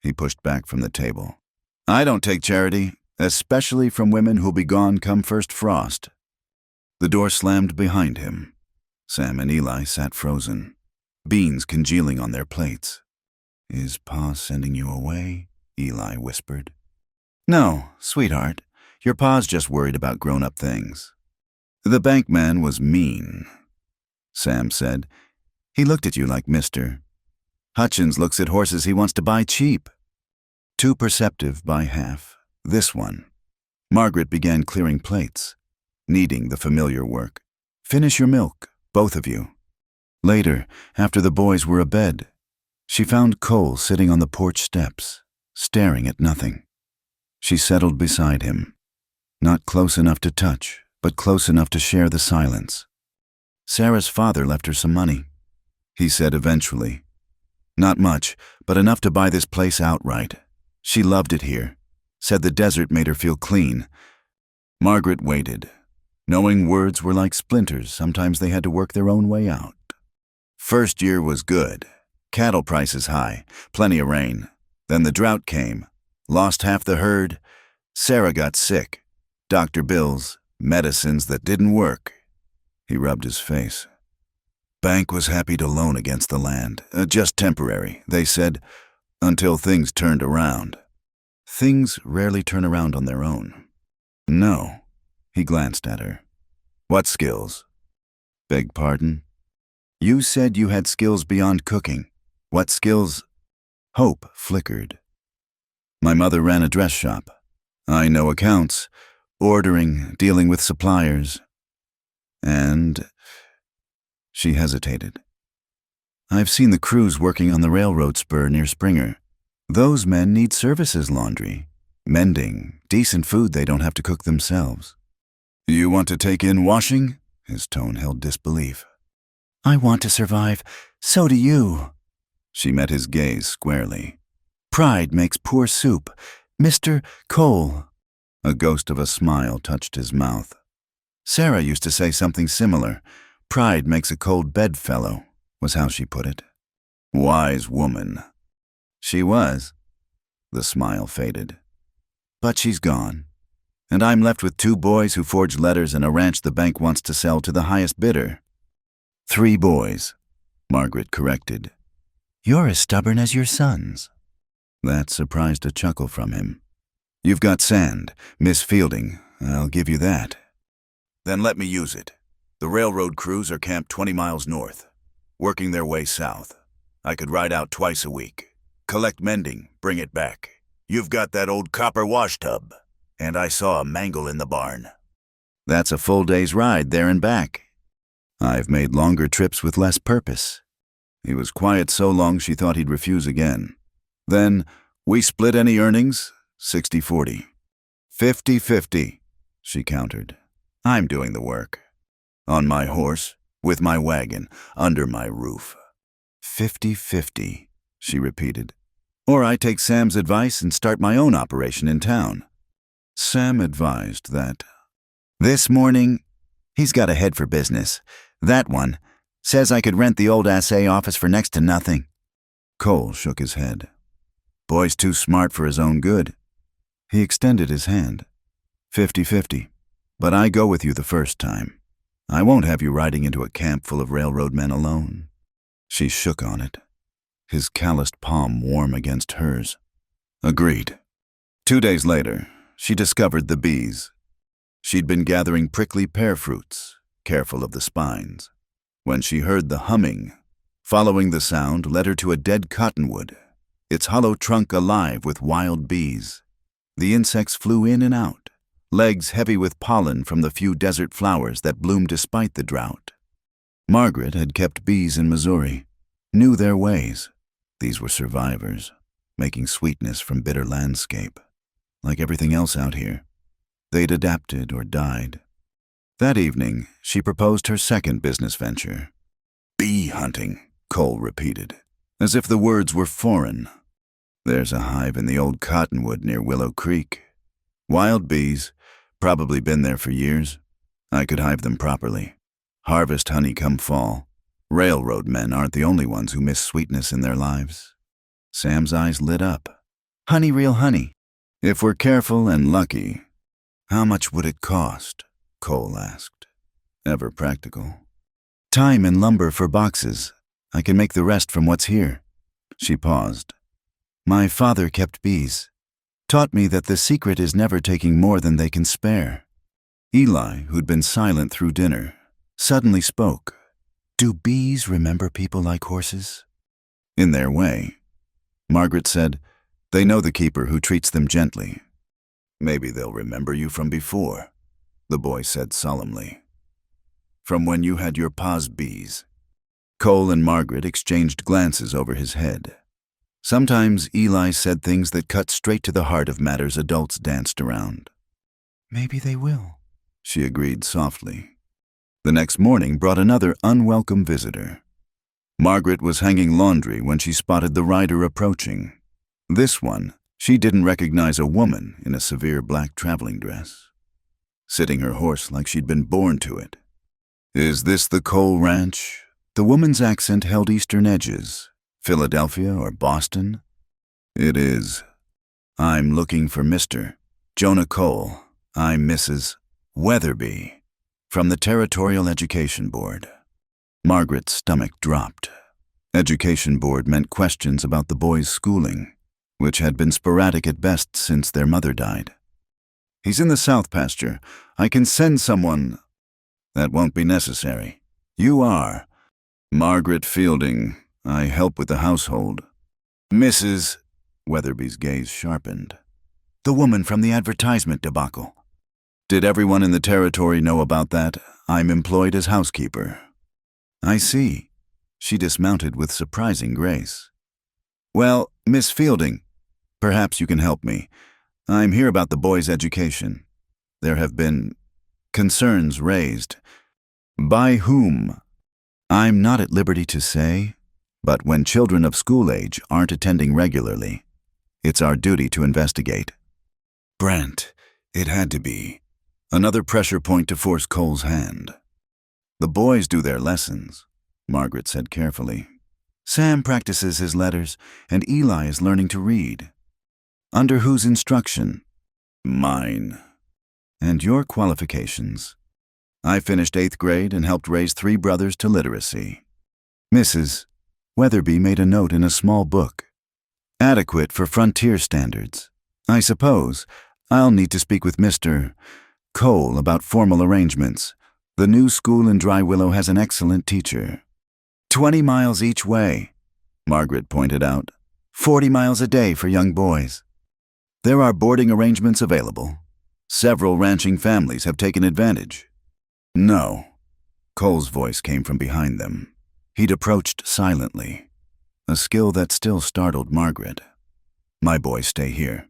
He pushed back from the table. I don't take charity, especially from women who'll be gone come first frost. The door slammed behind him. Sam and Eli sat frozen, beans congealing on their plates. Is Pa sending you away? Eli whispered. No, sweetheart. Your pa's just worried about grown-up things. The bank man was mean, Sam said. He looked at you like Mr. Hutchins looks at horses he wants to buy cheap. Too perceptive by half. This one. Margaret began clearing plates, kneading the familiar work. Finish your milk, both of you. Later, after the boys were abed, she found Cole sitting on the porch steps, staring at nothing. She settled beside him, not close enough to touch, but close enough to share the silence. Sarah's father left her some money, he said eventually. Not much, but enough to buy this place outright. She loved it here, said the desert made her feel clean. Margaret waited, knowing words were like splinters. Sometimes they had to work their own way out. First year was good. Cattle prices high, plenty of rain. Then the drought came. Lost half the herd. Sarah got sick. Doctor bills, medicines that didn't work. He rubbed his face. Bank was happy to loan against the land. Just temporary, they said, until things turned around. Things rarely turn around on their own. No. He glanced at her. What skills? Beg pardon? You said you had skills beyond cooking. What skills? Hope flickered. My mother ran a dress shop. I know accounts, ordering, dealing with suppliers. And she hesitated. I've seen the crews working on the railroad spur near Springer. Those men need services laundry, mending, decent food they don't have to cook themselves. You want to take in washing? His tone held disbelief. I want to survive. So do you. She met his gaze squarely. Pride makes poor soup. Mr. Cole. A ghost of a smile touched his mouth. Sarah used to say something similar. Pride makes a cold bedfellow, was how she put it. Wise woman. She was. The smile faded. But she's gone. And I'm left with 2 boys who forged letters and a ranch the bank wants to sell to the highest bidder. 3 boys, Margaret corrected. You're as stubborn as your sons. That surprised a chuckle from him. You've got sand, Miss Fielding, I'll give you that. Then let me use it. The railroad crews are camped 20 miles north, working their way south. I could ride out twice a week. Collect mending, bring it back. You've got that old copper wash tub. And I saw a mangle in the barn. That's a full day's ride there and back. I've made longer trips with less purpose. He was quiet so long she thought he'd refuse again. Then, we split any earnings, 60-40. 50-50, she countered. I'm doing the work. On my horse, with my wagon, under my roof. 50-50, she repeated. Or I take Sam's advice and start my own operation in town. Sam advised that. This morning, he's got a head for business. That one says I could rent the old assay office for next to nothing. Cole shook his head. Boy's too smart for his own good. He extended his hand. 50-50. But I go with you the first time. I won't have you riding into a camp full of railroad men alone. She shook on it, his calloused palm warm against hers. Agreed. 2 days later, she discovered the bees. She'd been gathering prickly pear fruits, careful of the spines, when she heard the humming. Following the sound led her to a dead cottonwood, its hollow trunk alive with wild bees. The insects flew in and out, legs heavy with pollen from the few desert flowers that bloomed despite the drought. Margaret had kept bees in Missouri, knew their ways. These were survivors, making sweetness from bitter landscape. Like everything else out here, they'd adapted or died. That evening, she proposed her second business venture. Bee hunting, Cole repeated, as if the words were foreign. There's a hive in the old cottonwood near Willow Creek. Wild bees, probably been there for years. I could hive them properly. Harvest honey come fall. Railroad men aren't the only ones who miss sweetness in their lives. Sam's eyes lit up. Honey, real honey. If we're careful and lucky. How much would it cost? Cole asked. Ever practical. Time and lumber for boxes. I can make the rest from what's here. She paused. My father kept bees. Taught me that the secret is never taking more than they can spare. Eli, who'd been silent through dinner, suddenly spoke. Do bees remember people like horses? In their way. Margaret said, they know the keeper who treats them gently. Maybe they'll remember you from before, the boy said solemnly. From when you had your pa's bees. Cole and Margaret exchanged glances over his head. Sometimes Eli said things that cut straight to the heart of matters adults danced around. Maybe they will, she agreed softly. The next morning brought another unwelcome visitor. Margaret was hanging laundry when she spotted the rider approaching. This one, she didn't recognize a woman in a severe black traveling dress, sitting her horse like she'd been born to it. Is this the Cole Ranch? The woman's accent held eastern edges. Philadelphia or Boston? It is. I'm looking for Mr. Jonah Cole. I'm Mrs. Weatherby, from the Territorial Education Board. Margaret's stomach dropped. Education Board meant questions about the boy's schooling. which had been sporadic at best since their mother died. "He's in the south pasture. I can send someone." "That won't be necessary. You are." "Margaret Fielding. I help with the household." "Mrs. Weatherby's gaze sharpened. "The woman from the advertisement debacle." "Did everyone in the territory know about that? I'm employed as housekeeper." "I see." She dismounted with surprising grace. "Well, Miss Fielding, perhaps you can help me. I'm here about the boys' education. There have been concerns raised." "By whom?" "I'm not at liberty to say, but when children of school age aren't attending regularly, it's our duty to investigate." Brent, it had to be. Another pressure point to force Cole's hand. "The boys do their lessons," Margaret said carefully. "Sam practices his letters, and Eli is learning to read." "Under whose instruction?" "Mine." "And your qualifications?" "I finished 8th grade and helped raise 3 brothers to literacy." Mrs. Weatherby made a note in a small book. "Adequate for frontier standards. I suppose I'll need to speak with Mr. Cole about formal arrangements. The new school in Dry Willow has an excellent teacher." 20 miles each way," Margaret pointed out. 40 miles a day for young boys. "There are boarding arrangements available. Several ranching families have taken advantage." "No." Cole's voice came from behind them. He'd approached silently, a skill that still startled Margaret. "My boys stay here."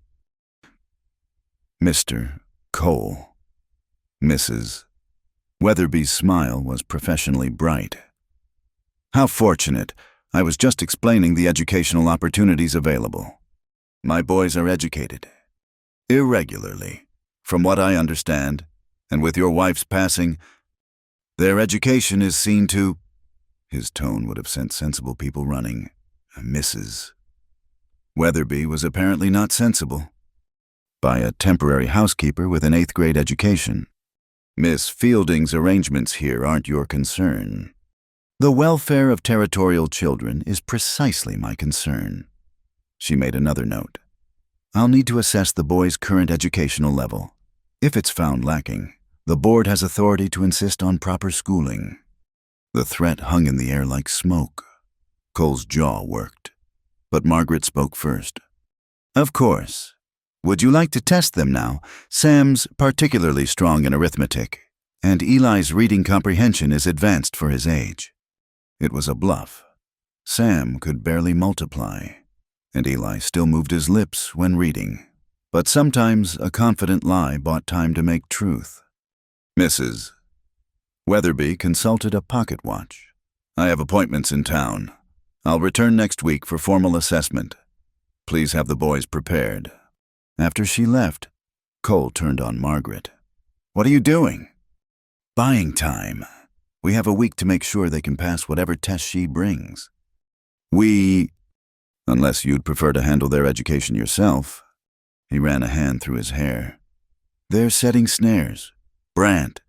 "Mr. Cole." Mrs. Weatherby's smile was professionally bright. "How fortunate. I was just explaining the educational opportunities available. My boys are educated. Irregularly, from what I understand, and with your wife's passing, their education is seen to—" His tone would have sent sensible people running. Mrs. Weatherby was apparently not sensible. "By a temporary housekeeper with an 8th grade education. Miss Fielding's arrangements here aren't your concern." "The welfare of territorial children is precisely my concern." She made another note. "I'll need to assess the boys' current educational level. If it's found lacking, the board has authority to insist on proper schooling." The threat hung in the air like smoke. Cole's jaw worked. But Margaret spoke first. "Of course. Would you like to test them now? Sam's particularly strong in arithmetic, and Eli's reading comprehension is advanced for his age." It was a bluff. Sam could barely multiply, and Eli still moved his lips when reading. But sometimes a confident lie bought time to make truth. Mrs. Weatherby consulted a pocket watch. "I have appointments in town. I'll return next week for formal assessment. Please have the boys prepared." After she left, Cole turned on Margaret. "What are you doing?" "Buying time. We have a week to make sure they can pass whatever test she brings." Unless you'd prefer to handle their education yourself." He ran a hand through his hair. "They're setting snares. Brant.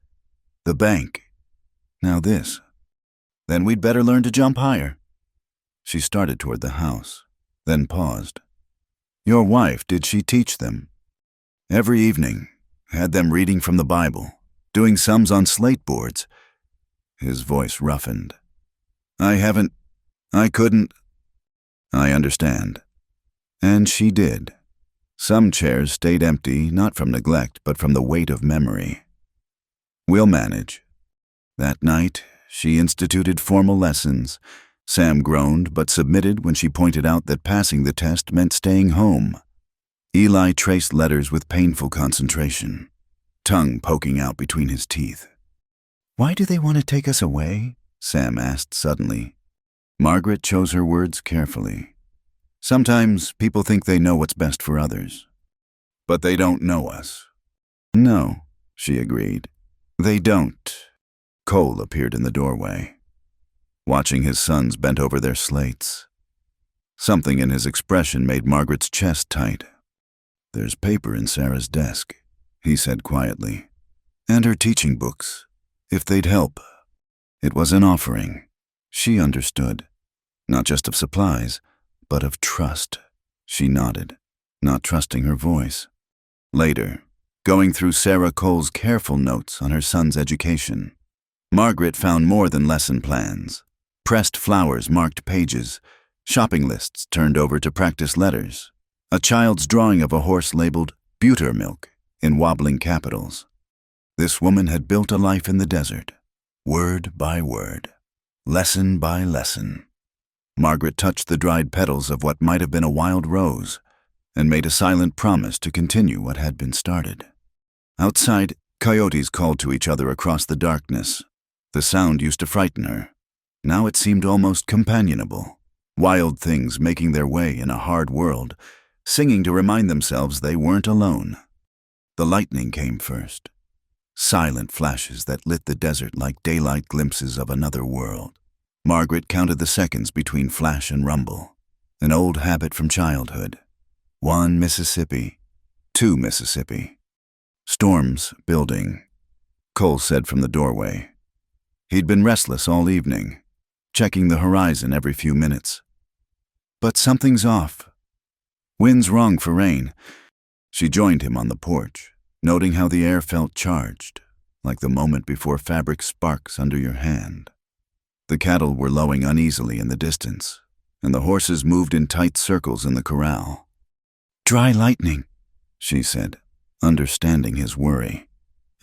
The bank. Now this. Then we'd better learn to jump higher." She started toward the house, then paused. "Your wife, did she teach them?" "Every evening. Had them reading from the Bible, doing sums on slate boards." His voice roughened. I couldn't." "I understand." And she did. Some chairs stayed empty, not from neglect, but from the weight of memory. "We'll manage." That night, she instituted formal lessons. Sam groaned, but submitted when she pointed out that passing the test meant staying home. Eli traced letters with painful concentration, tongue poking out between his teeth. "Why do they want to take us away?" Sam asked suddenly. Margaret chose her words carefully. "Sometimes people think they know what's best for others. But they don't know us." "No," she agreed. "They don't." Cole appeared in the doorway, watching his sons bent over their slates. Something in his expression made Margaret's chest tight. "There's paper in Sarah's desk," he said quietly. "And her teaching books, if they'd help." It was an offering. She understood, not just of supplies, but of trust. She nodded, not trusting her voice. Later, going through Sarah Cole's careful notes on her son's education, Margaret found more than lesson plans. Pressed flowers marked pages, shopping lists turned over to practice letters, a child's drawing of a horse labeled Buttermilk in wobbling capitals. This woman had built a life in the desert, word by word, lesson by lesson. Margaret touched the dried petals of what might have been a wild rose and made a silent promise to continue what had been started. Outside, coyotes called to each other across the darkness. The sound used to frighten her. Now it seemed almost companionable. Wild things making their way in a hard world, singing to remind themselves they weren't alone. The lightning came first. Silent flashes that lit the desert like daylight glimpses of another world. Margaret counted the seconds between flash and rumble, an old habit from childhood. 1 Mississippi, 2 Mississippi. Storms building, Cole said from the doorway. He'd been restless all evening, checking the horizon every few minutes. But something's off. Wind's wrong for rain. She joined him on the porch, noting how the air felt charged, like the moment before fabric sparks under your hand. The cattle were lowing uneasily in the distance, and the horses moved in tight circles in the corral. Dry lightning, she said, understanding his worry.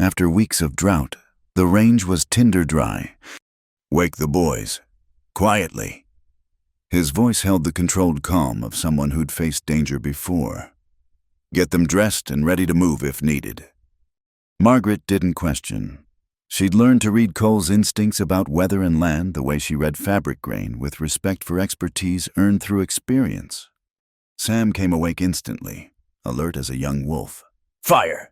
After weeks of drought, the range was tinder dry. Wake the boys, quietly. His voice held the controlled calm of someone who'd faced danger before. Get them dressed and ready to move if needed. Margaret didn't question. She'd learned to read Cole's instincts about weather and land the way she read fabric grain, with respect for expertise earned through experience. Sam came awake instantly, alert as a young wolf. Fire!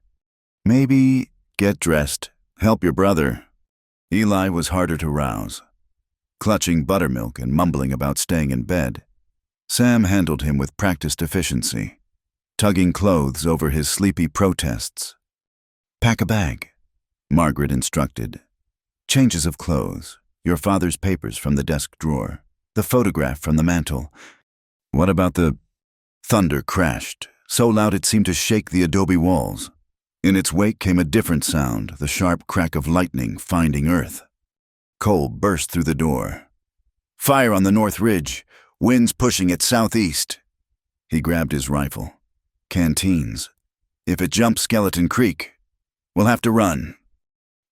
Maybe get dressed. Help your brother. Eli was harder to rouse. Clutching buttermilk and mumbling about staying in bed, Sam handled him with practiced efficiency, tugging clothes over his sleepy protests. Pack a bag, Margaret instructed. Changes of clothes, your father's papers from the desk drawer, the photograph from the mantel. What about the... Thunder crashed, so loud it seemed to shake the adobe walls. In its wake came a different sound, the sharp crack of lightning finding earth. Cole burst through the door. Fire on the north ridge, winds pushing it southeast. He grabbed his rifle. Canteens. If it jumps Skeleton Creek, we'll have to run.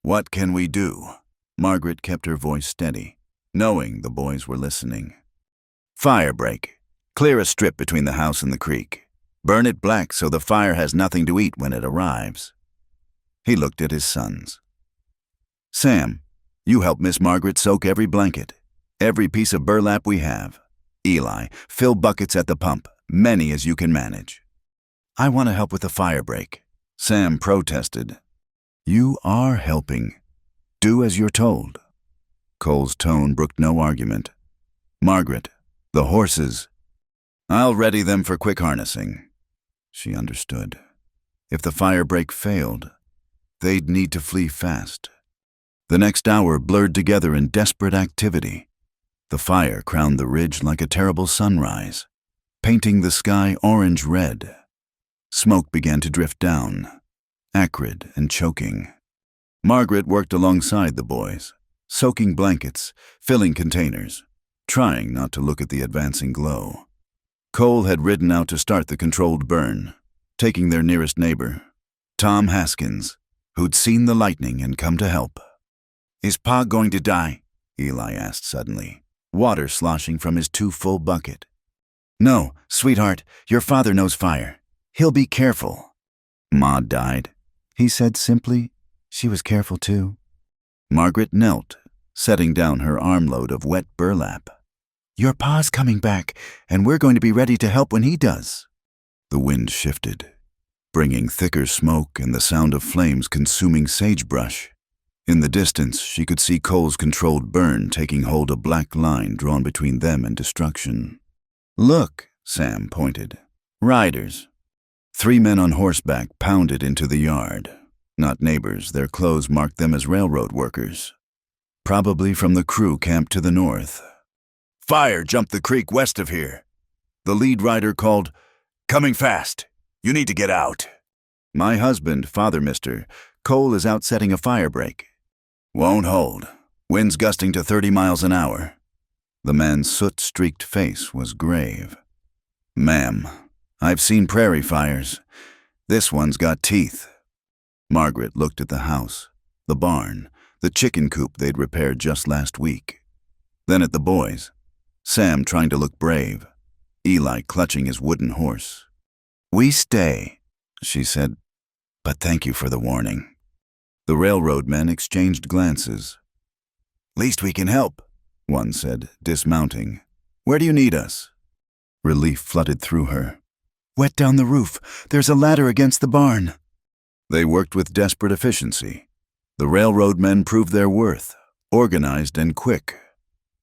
What can we do? Margaret kept her voice steady, knowing the boys were listening. Fire break. Clear a strip between the house and the creek. Burn it black so the fire has nothing to eat when it arrives. He looked at his sons. Sam, you help Miss Margaret soak every blanket, every piece of burlap we have. Eli, fill buckets at the pump, many as you can manage. I want to help with the fire break. Sam protested. You are helping. Do as you're told. Cole's tone brooked no argument. Margaret, the horses. I'll ready them for quick harnessing. She understood. If the fire break failed, they'd need to flee fast. The next hour blurred together in desperate activity. The fire crowned the ridge like a terrible sunrise, painting the sky orange-red. Smoke began to drift down, acrid and choking. Margaret worked alongside the boys, soaking blankets, filling containers, trying not to look at the advancing glow. Cole had ridden out to start the controlled burn, taking their nearest neighbor, Tom Haskins, who'd seen the lightning and come to help. Is Pa going to die? Eli asked suddenly, water sloshing from his too-full bucket. No, sweetheart, your father knows fire. He'll be careful. Ma died, he said simply. She was careful too. Margaret knelt, setting down her armload of wet burlap. Your pa's coming back, and we're going to be ready to help when he does. The wind shifted, bringing thicker smoke and the sound of flames consuming sagebrush. In the distance, she could see Cole's controlled burn taking hold, a black line drawn between them and destruction. Look, Sam pointed. Riders. 3 men on horseback pounded into the yard. Not neighbors, their clothes marked them as railroad workers. Probably from the crew camped to the north. Fire jumped the creek west of here. The lead rider called, Coming fast. You need to get out. My husband, Father Mister, Cole is out setting a fire break. Won't hold. Winds gusting to 30 miles an hour. The man's soot-streaked face was grave. Ma'am, I've seen prairie fires. This one's got teeth. Margaret looked at the house, the barn, the chicken coop they'd repaired just last week. Then at the boys, Sam trying to look brave, Eli clutching his wooden horse. We stay, she said, but thank you for the warning. The railroad men exchanged glances. Least we can help, one said, dismounting. Where do you need us? Relief flooded through her. Wet down the roof. There's a ladder against the barn. They worked with desperate efficiency. The railroad men proved their worth, organized and quick.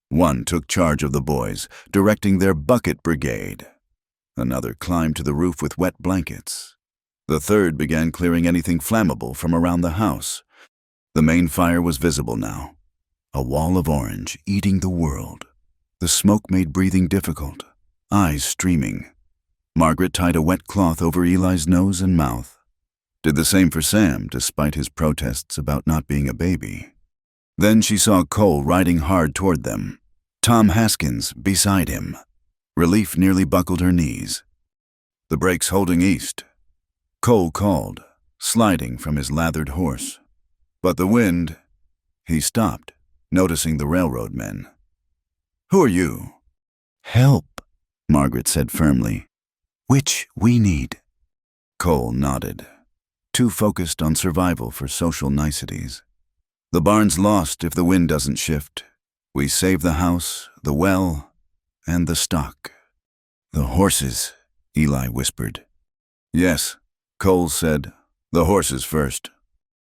One took charge of the boys, directing their bucket brigade. Another climbed to the roof with wet blankets. The third began clearing anything flammable from around the house. The main fire was visible now. A wall of orange eating the world. The smoke made breathing difficult, eyes streaming. Margaret tied a wet cloth over Eli's nose and mouth. Did the same for Sam, despite his protests about not being a baby. Then she saw Cole riding hard toward them, Tom Haskins beside him. Relief nearly buckled her knees. The brake's holding east. Cole called, sliding from his lathered horse. But the wind... He stopped, noticing the railroad men. Who are you? Help, Margaret said firmly. Which we need. Cole nodded, too focused on survival for social niceties. The barn's lost if the wind doesn't shift. We save the house, the well, and the stock. The horses, Eli whispered. Yes, Cole said. The horses first.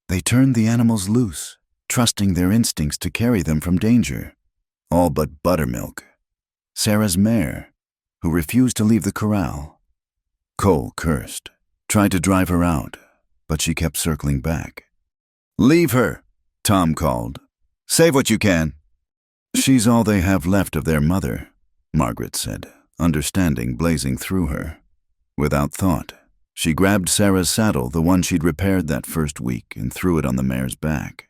They turned the animals loose, trusting their instincts to carry them from danger. All but Buttermilk, Sarah's mare, who refused to leave the corral. Cole cursed, tried to drive her out, but she kept circling back. Leave her, Tom called. Save what you can. She's all they have left of their mother, Margaret said, understanding blazing through her. Without thought, she grabbed Sarah's saddle, the one she'd repaired that first week, and threw it on the mare's back.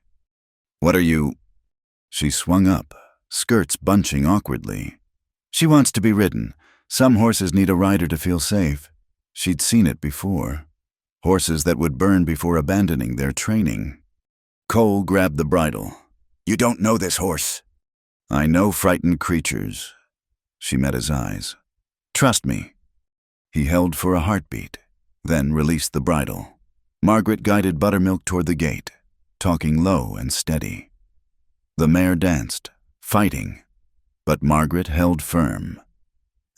What are you... She swung up, skirts bunching awkwardly. She wants to be ridden. Some horses need a rider to feel safe. She'd seen it before. Horses that would burn before abandoning their training. Cole grabbed the bridle. You don't know this horse. I know frightened creatures. She met his eyes. Trust me. He held for a heartbeat, then released the bridle. Margaret guided Buttermilk toward the gate, talking low and steady. The mare danced, fighting, but Margaret held firm.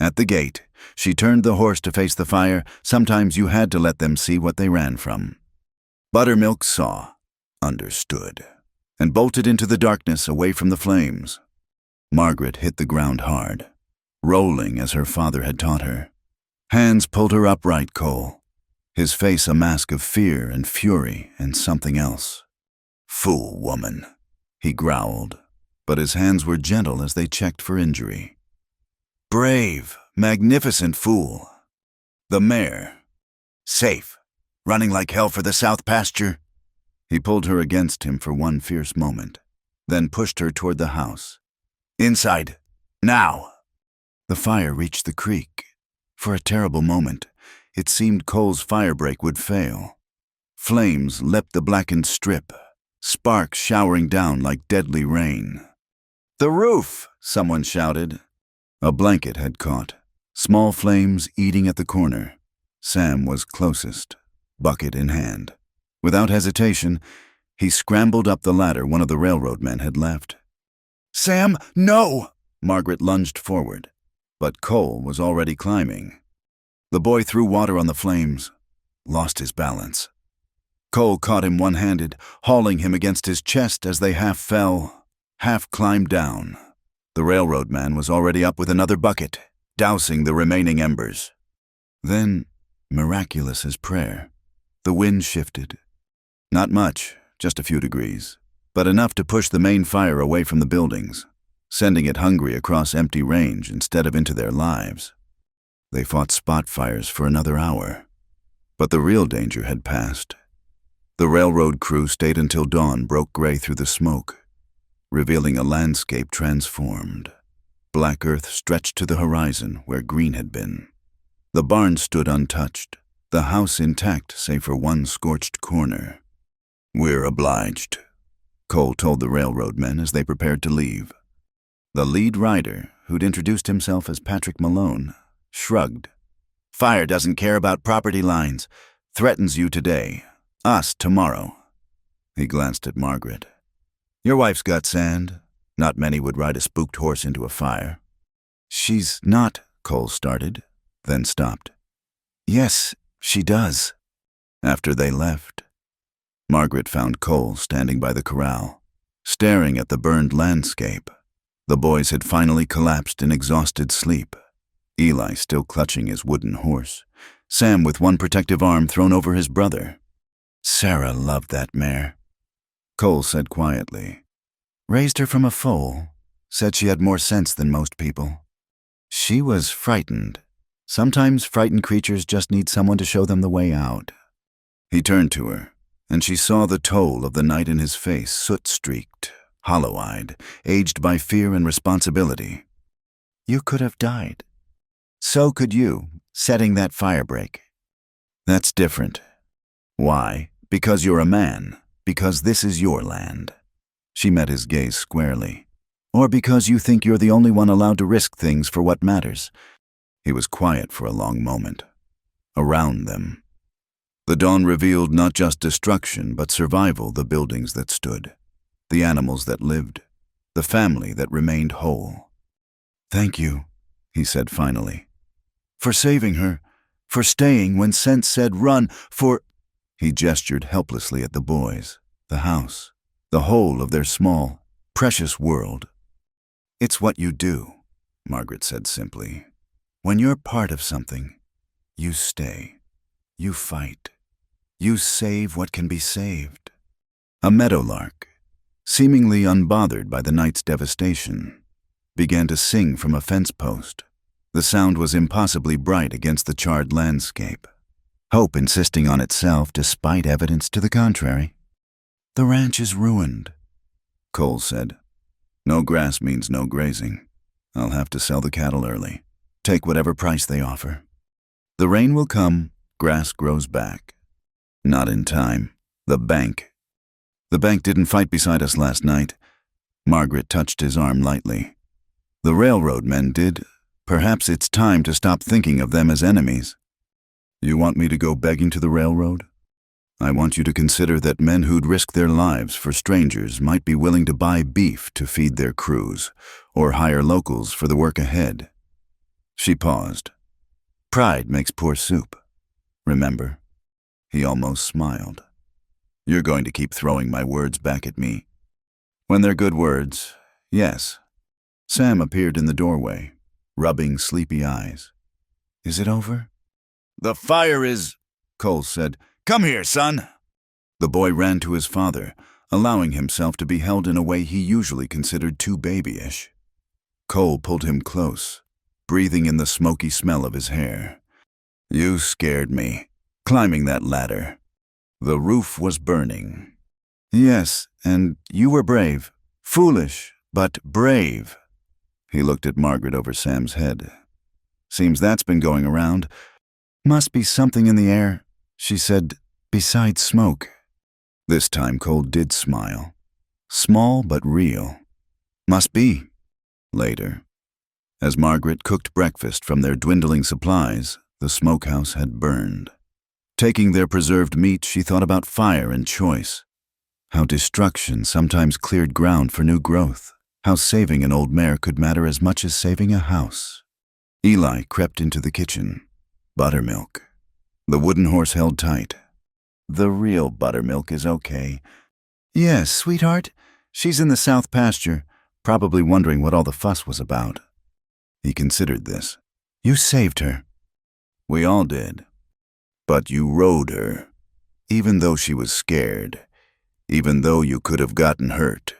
At the gate, she turned the horse to face the fire. Sometimes you had to let them see what they ran from. Buttermilk saw, understood, and bolted into the darkness away from the flames. Margaret hit the ground hard, rolling as her father had taught her. Hands pulled her upright, Cole, his face a mask of fear and fury and something else. Fool woman, he growled, but his hands were gentle as they checked for injury. Brave, magnificent fool. The mare. Safe, running like hell for the south pasture. He pulled her against him for one fierce moment, then pushed her toward the house. Inside, now. The fire reached the creek. For a terrible moment, it seemed Cole's firebreak would fail. Flames leapt the blackened strip, sparks showering down like deadly rain. The roof, someone shouted. A blanket had caught, small flames eating at the corner. Sam was closest, bucket in hand. Without hesitation, he scrambled up the ladder one of the railroad men had left. Sam, no! Margaret lunged forward, but Cole was already climbing. The boy threw water on the flames, lost his balance. Cole caught him one-handed, hauling him against his chest as they half fell, half climbed down. The railroad man was already up with another bucket, dousing the remaining embers. Then, miraculous as prayer, the wind shifted. Not much, just a few degrees, but enough to push the main fire away from the buildings, sending it hungry across empty range instead of into their lives. They fought spot fires for another hour. But the real danger had passed. The railroad crew stayed until dawn broke gray through the smoke, revealing a landscape transformed. Black earth stretched to the horizon where green had been. The barn stood untouched, the house intact save for one scorched corner. "We're obliged," Cole told the railroad men as they prepared to leave. The lead rider, who'd introduced himself as Patrick Malone, shrugged. "Fire doesn't care about property lines. Threatens you today. Us tomorrow." He glanced at Margaret. "Your wife's got sand. Not many would ride a spooked horse into a fire." "She's not," Cole started, then stopped. "Yes, she does." After they left, Margaret found Cole standing by the corral, staring at the burned landscape. The boys had finally collapsed in exhausted sleep. Eli still clutching his wooden horse, Sam with one protective arm thrown over his brother. "Sarah loved that mare," Cole said quietly. "Raised her from a foal. Said she had more sense than most people. She was frightened. Sometimes frightened creatures just need someone to show them the way out." He turned to her, and she saw the toll of the night in his face, soot-streaked, hollow-eyed, aged by fear and responsibility. "You could have died. So could you, setting that fire break. That's different. Why? Because you're a man. Because this is your land." She met his gaze squarely. "Or because you think you're the only one allowed to risk things for what matters." He was quiet for a long moment. Around them, the dawn revealed not just destruction but survival, the buildings that stood, the animals that lived, the family that remained whole. "Thank you," he said finally. "For saving her, for staying when sense said run, for—" He gestured helplessly at the boys, the house, the whole of their small, precious world. "It's what you do," Margaret said simply. "When you're part of something, you stay, you fight, you save what can be saved." A meadowlark, seemingly unbothered by the night's devastation, began to sing from a fence post. The sound was impossibly bright against the charred landscape, hope insisting on itself despite evidence to the contrary. "The ranch is ruined," Cole said. "No grass means no grazing. I'll have to sell the cattle early. Take whatever price they offer. The rain will come, grass grows back." "Not in time. The bank." "The bank didn't fight beside us last night." Margaret touched his arm lightly. "The railroad men did. Perhaps it's time to stop thinking of them as enemies." "You want me to go begging to the railroad?" "I want you to consider that men who'd risk their lives for strangers might be willing to buy beef to feed their crews, or hire locals for the work ahead." She paused. "Pride makes poor soup. Remember?" He almost smiled. "You're going to keep throwing my words back at me?" "When they're good words, yes." Sam appeared in the doorway, rubbing sleepy eyes. "Is it over?" "The fire is—" Cole said. "Come here, son." The boy ran to his father, allowing himself to be held in a way he usually considered too babyish. Cole pulled him close, breathing in the smoky smell of his hair. "You scared me, climbing that ladder." The roof was burning. "Yes, and you were brave. Foolish, but brave." He looked at Margaret over Sam's head. "Seems that's been going around." "Must be something in the air," she said, "besides smoke." This time Cole did smile. Small but real. "Must be." Later, as Margaret cooked breakfast from their dwindling supplies, the smokehouse had burned. Taking their preserved meat, she thought about fire and choice. How destruction sometimes cleared ground for new growth. How saving an old mare could matter as much as saving a house. Eli crept into the kitchen. Buttermilk. The wooden horse held tight. "The real buttermilk is okay." "Yes, sweetheart. She's in the south pasture, probably wondering what all the fuss was about." He considered this. "You saved her." "We all did. But you rode her, even though she was scared, even though you could have gotten hurt."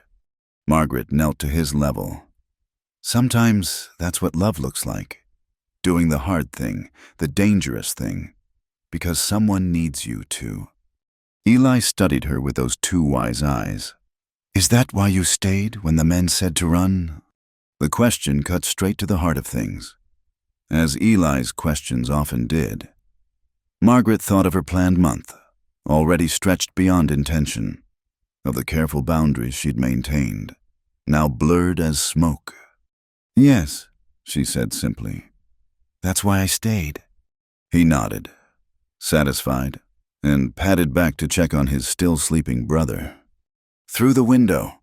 Margaret knelt to his level. "Sometimes that's what love looks like. doing the hard thing, the dangerous thing, because someone needs you to. Eli studied her with those two wise eyes. Is that why you stayed when the men said to run? The question cut straight to the heart of things, as Eli's questions often did. Margaret thought of her planned month, already stretched beyond intention, of the careful boundaries she'd maintained, now blurred as smoke. Yes, she said simply. That's why I stayed. He nodded, satisfied, and padded back to check on his still sleeping brother. Through the window,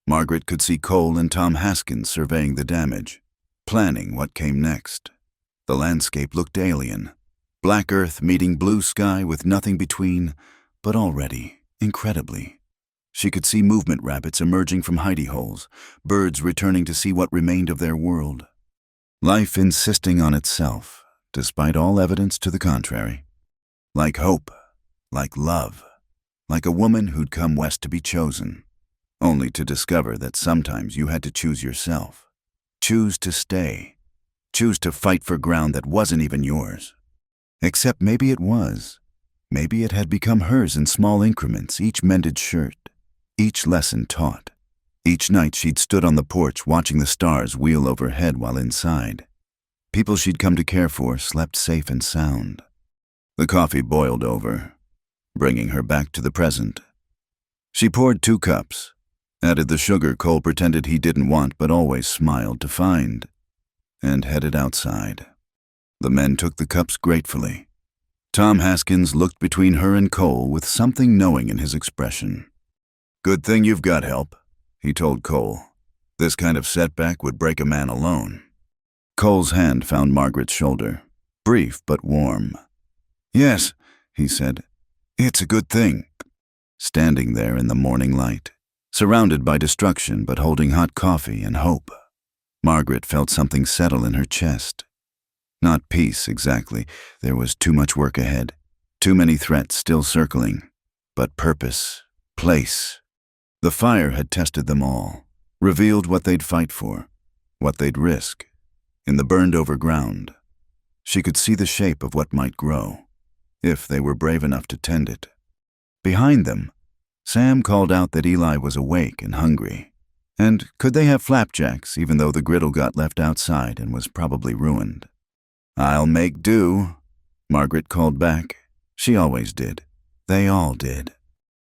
Margaret could see Cole and Tom Haskins surveying the damage, planning what came next. The landscape looked alien, black earth meeting blue sky with nothing between, but already, incredibly. She could see movement rabbits emerging from hidey holes, birds returning to see what remained of their world. Life insisting on itself, despite all evidence to the contrary. Like hope, like love, like a woman who'd come west to be chosen, only to discover that sometimes you had to choose yourself. Choose to stay. Choose to fight for ground that wasn't even yours. Except maybe it was. Maybe it had become hers in small increments, each mended shirt, each lesson taught. Each night she'd stood on the porch watching the stars wheel overhead while inside. People she'd come to care for slept safe and sound. The coffee boiled over, bringing her back to the present. She poured 2 cups, added the sugar Cole pretended he didn't want but always smiled to find, and headed outside. The men took the cups gratefully. Tom Haskins looked between her and Cole with something knowing in his expression. Good thing you've got help, he told Cole. This kind of setback would break a man alone. Cole's hand found Margaret's shoulder, brief but warm. Yes, he said. It's a good thing. Standing there in the morning light, surrounded by destruction but holding hot coffee and hope, Margaret felt something settle in her chest. Not peace, exactly. There was too much work ahead, too many threats still circling, but purpose, place. The fire had tested them all, revealed what they'd fight for, what they'd risk. In the burned-over ground, she could see the shape of what might grow, if they were brave enough to tend it. Behind them, Sam called out that Eli was awake and hungry, and could they have flapjacks even though the griddle got left outside and was probably ruined. I'll make do, Margaret called back. She always did. They all did.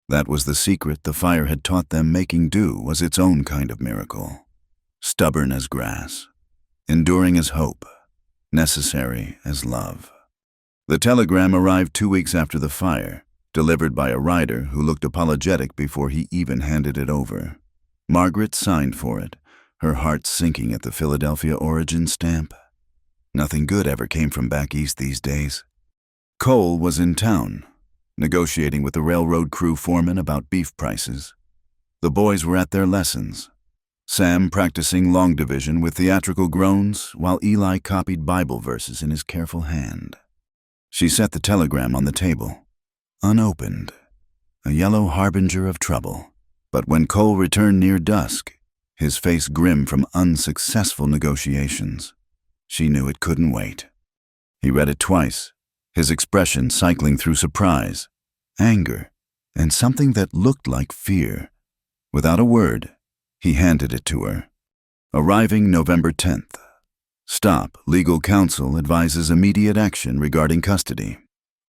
That was the secret the fire had taught them. Making do was its own kind of miracle. Stubborn as grass, enduring as hope, necessary as love. The telegram arrived 2 weeks after the fire, delivered by a rider who looked apologetic before he even handed it over. Margaret signed for it, her heart sinking at the Philadelphia origin stamp. Nothing good ever came from back east these days. Cole was in town, negotiating with the railroad crew foreman about beef prices. The boys were at their lessons, Sam practicing long division with theatrical groans while Eli copied Bible verses in his careful hand. She set the telegram on the table, unopened, a yellow harbinger of trouble. But when Cole returned near dusk, his face grim from unsuccessful negotiations, she knew it couldn't wait. He read it twice, his expression cycling through surprise, anger, and something that looked like fear. Without a word, he handed it to her. Arriving November 10th. Stop. Legal counsel advises immediate action regarding custody.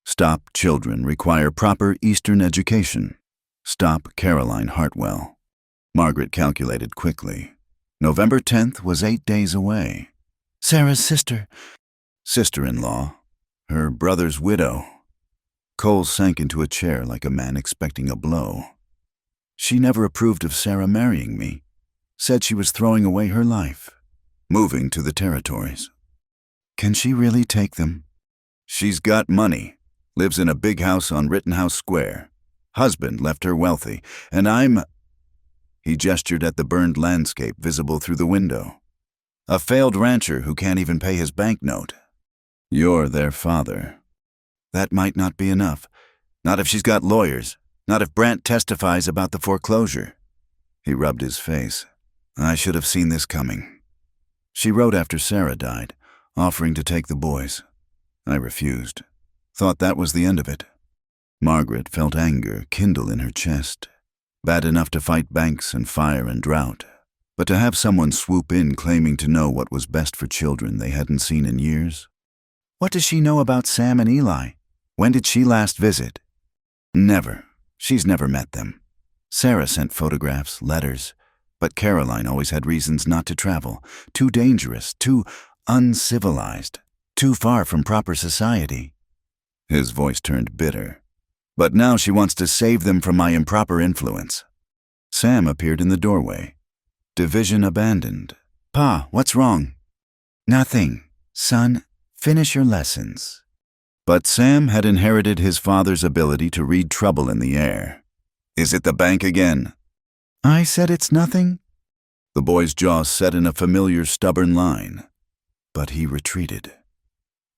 Stop. Children require proper Eastern education. Stop. Caroline Hartwell. Margaret calculated quickly. November 10th was 8 days away. Sarah's sister. Sister-in-law. Her brother's widow. Cole sank into a chair like a man expecting a blow. She never approved of Sarah marrying me. Said she was throwing away her life, moving to the territories. Can she really take them? She's got money, lives in a big house on Rittenhouse Square. Husband left her wealthy, and I'm... He gestured at the burned landscape visible through the window. A failed rancher who can't even pay his banknote. You're their father. That might not be enough. Not if she's got lawyers. Not if Brandt testifies about the foreclosure. He rubbed his face. I should have seen this coming. She wrote after Sarah died, offering to take the boys. I refused. Thought that was the end of it. Margaret felt anger kindle in her chest. Bad enough to fight banks and fire and drought, but to have someone swoop in claiming to know what was best for children they hadn't seen in years. What does she know about Sam and Eli? When did she last visit? Never. She's never met them. Sarah sent photographs, letters, but Caroline always had reasons not to travel. Too dangerous, too uncivilized, too far from proper society. His voice turned bitter. But now she wants to save them from my improper influence. Sam appeared in the doorway. Division abandoned. Pa, what's wrong? Nothing. Son, finish your lessons. But Sam had inherited his father's ability to read trouble in the air. Is it the bank again? I said it's nothing. The boy's jaw set in a familiar stubborn line. But he retreated.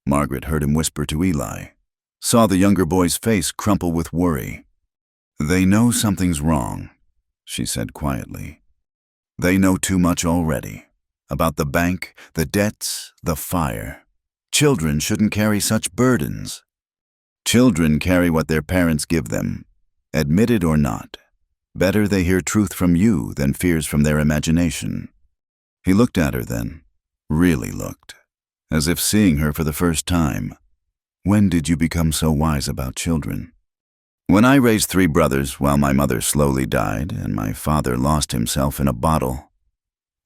Margaret heard him whisper to Eli. Saw the younger boy's face crumple with worry. They know something's wrong, she said quietly. They know too much already. About the bank, the debts, the fire. Children shouldn't carry such burdens. Children carry what their parents give them, admit it or not. Better they hear truth from you than fears from their imagination. He looked at her then, really looked, as if seeing her for the first time. When did you become so wise about children? When I raised 3 brothers while my mother slowly died and my father lost himself in a bottle.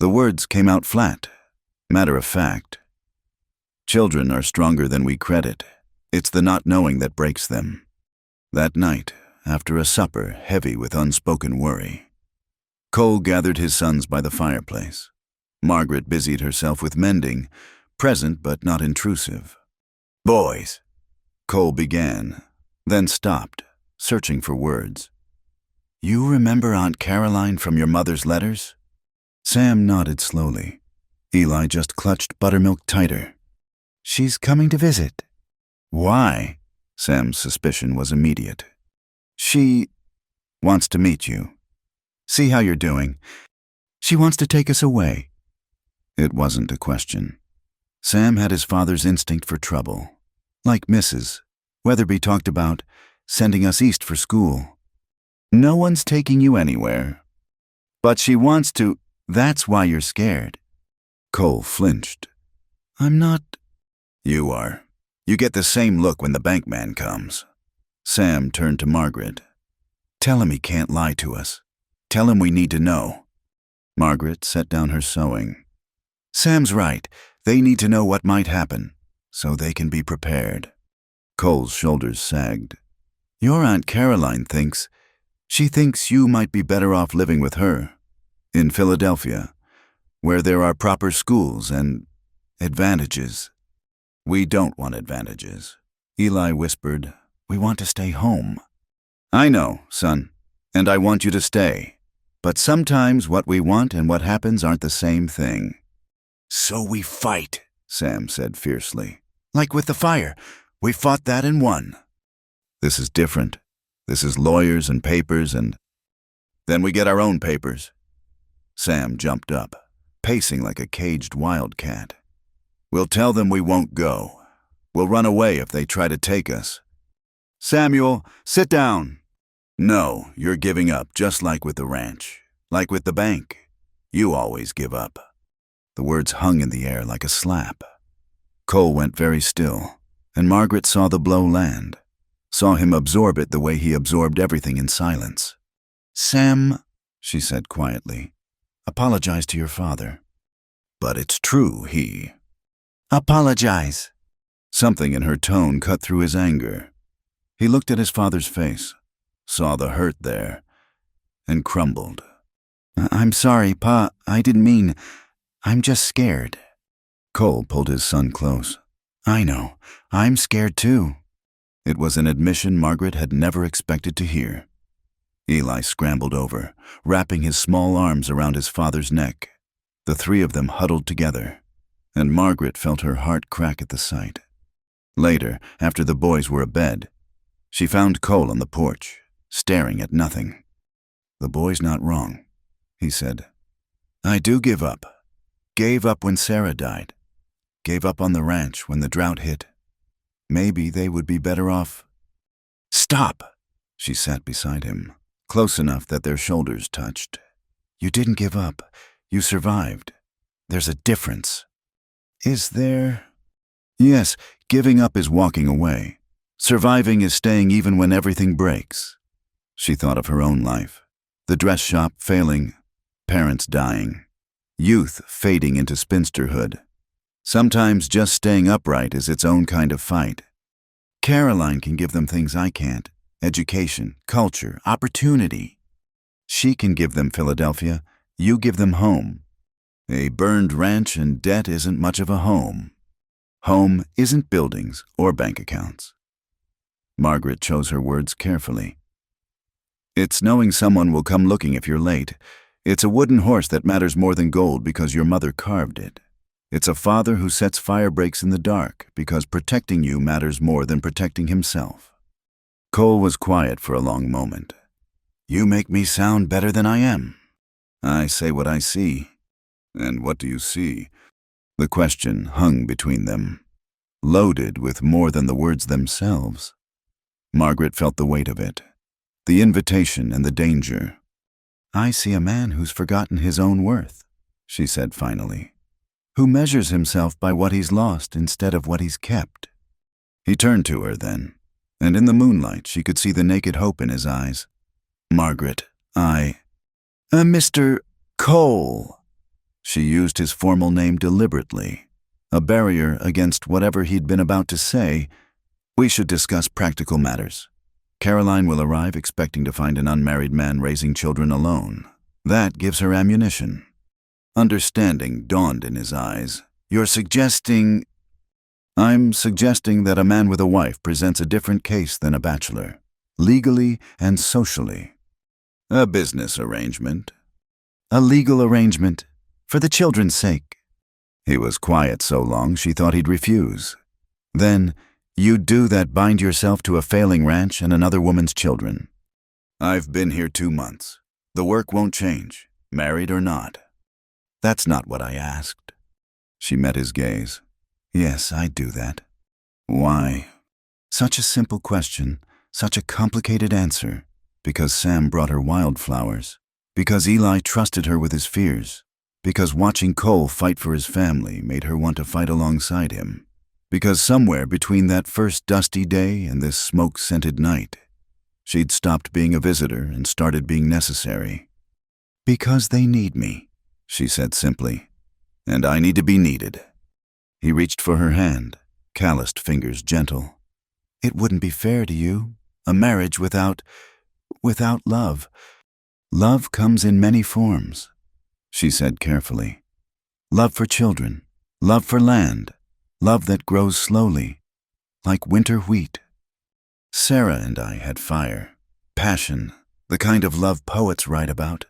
The words came out flat, matter of fact. Children are stronger than we credit. It's the not knowing that breaks them. That night, after a supper heavy with unspoken worry, Cole gathered his sons by the fireplace. Margaret busied herself with mending, present but not intrusive. Boys, Cole began, then stopped, searching for words. You remember Aunt Caroline from your mother's letters? Sam nodded slowly. Eli just clutched buttermilk tighter. She's coming to visit. Why? Sam's suspicion was immediate. She wants to meet you. See how you're doing. She wants to take us away. It wasn't a question. Sam had his father's instinct for trouble. Like Mrs. Weatherby talked about sending us east for school. No one's taking you anywhere. But she wants to. That's why you're scared. Cole flinched. I'm not. You are. You get the same look when the bank man comes. Sam turned to Margaret. Tell him he can't lie to us. Tell him we need to know. Margaret set down her sewing. Sam's right. They need to know what might happen, so they can be prepared. Cole's shoulders sagged. Your Aunt Caroline thinks you might be better off living with her. In Philadelphia, where there are proper schools and advantages. We don't want advantages. Eli whispered, we want to stay home. I know, son, and I want you to stay. But sometimes what we want and what happens aren't the same thing. So we fight, Sam said fiercely. Like with the fire. We fought that and won. This is different. This is lawyers and papers and... Then we get our own papers. Sam jumped up, pacing like a caged wildcat. We'll tell them we won't go. We'll run away if they try to take us. Samuel, sit down. No, you're giving up, just like with the ranch. Like with the bank. You always give up. The words hung in the air like a slap. Cole went very still, and Margaret saw the blow land. Saw him absorb it the way he absorbed everything in silence. Sam, she said quietly, apologize to your father. But it's true, he... Apologize. Something in her tone cut through his anger. He looked at his father's face, saw the hurt there, and crumbled. I'm sorry, Pa. I didn't mean... I'm just scared. Cole pulled his son close. I know. I'm scared too. It was an admission Margaret had never expected to hear. Eli scrambled over, wrapping his small arms around his father's neck. The 3 of them huddled together, and Margaret felt her heart crack at the sight. Later, after the boys were abed, she found Cole on the porch, staring at nothing. The boy's not wrong, he said. I do give up. Gave up when Sarah died. gave up on the ranch when the drought hit. Maybe they would be better off. Stop! She sat beside him, close enough that their shoulders touched. You didn't give up. You survived. There's a difference. Is there? Yes, giving up is walking away. Surviving is staying even when everything breaks. She thought of her own life. The dress shop failing, parents dying, youth fading into spinsterhood. Sometimes just staying upright is its own kind of fight. Caroline can give them things I can't. Education, culture, opportunity. She can give them Philadelphia. You give them home. A burned ranch and debt isn't much of a home. Home isn't buildings or bank accounts. Margaret chose her words carefully. It's knowing someone will come looking if you're late. It's a wooden horse that matters more than gold because your mother carved it. It's a father who sets fire breaks in the dark because protecting you matters more than protecting himself. Cole was quiet for a long moment. You make me sound better than I am. I say what I see. And what do you see? The question hung between them, loaded with more than the words themselves. Margaret felt the weight of it, the invitation and the danger. I see a man who's forgotten his own worth, she said finally, who measures himself by what he's lost instead of what he's kept. He turned to her then, and in the moonlight she could see the naked hope in his eyes. Margaret, Mr. Cole. She used his formal name deliberately, a barrier against whatever he'd been about to say. We should discuss practical matters. Caroline will arrive expecting to find an unmarried man raising children alone. That gives her ammunition. Understanding dawned in his eyes. You're suggesting... I'm suggesting that a man with a wife presents a different case than a bachelor, legally and socially. A business arrangement. A legal arrangement, for the children's sake. He was quiet so long she thought he'd refuse. Then, you'd do that bind yourself to a failing ranch and another woman's children. I've been here 2 months. The work won't change, married or not. That's not what I asked. She met his gaze. Yes, I'd do that. Why? Such a simple question, such a complicated answer. Because Sam brought her wildflowers. Because Eli trusted her with his fears. Because watching Cole fight for his family made her want to fight alongside him. Because somewhere between that first dusty day and this smoke-scented night, she'd stopped being a visitor and started being necessary. Because they need me, she said simply. And I need to be needed. He reached for her hand, calloused fingers gentle. It wouldn't be fair to you, a marriage without love. Love comes in many forms, she said carefully. Love for children, love for land, love that grows slowly, like winter wheat. Sarah and I had fire, passion, the kind of love poets write about.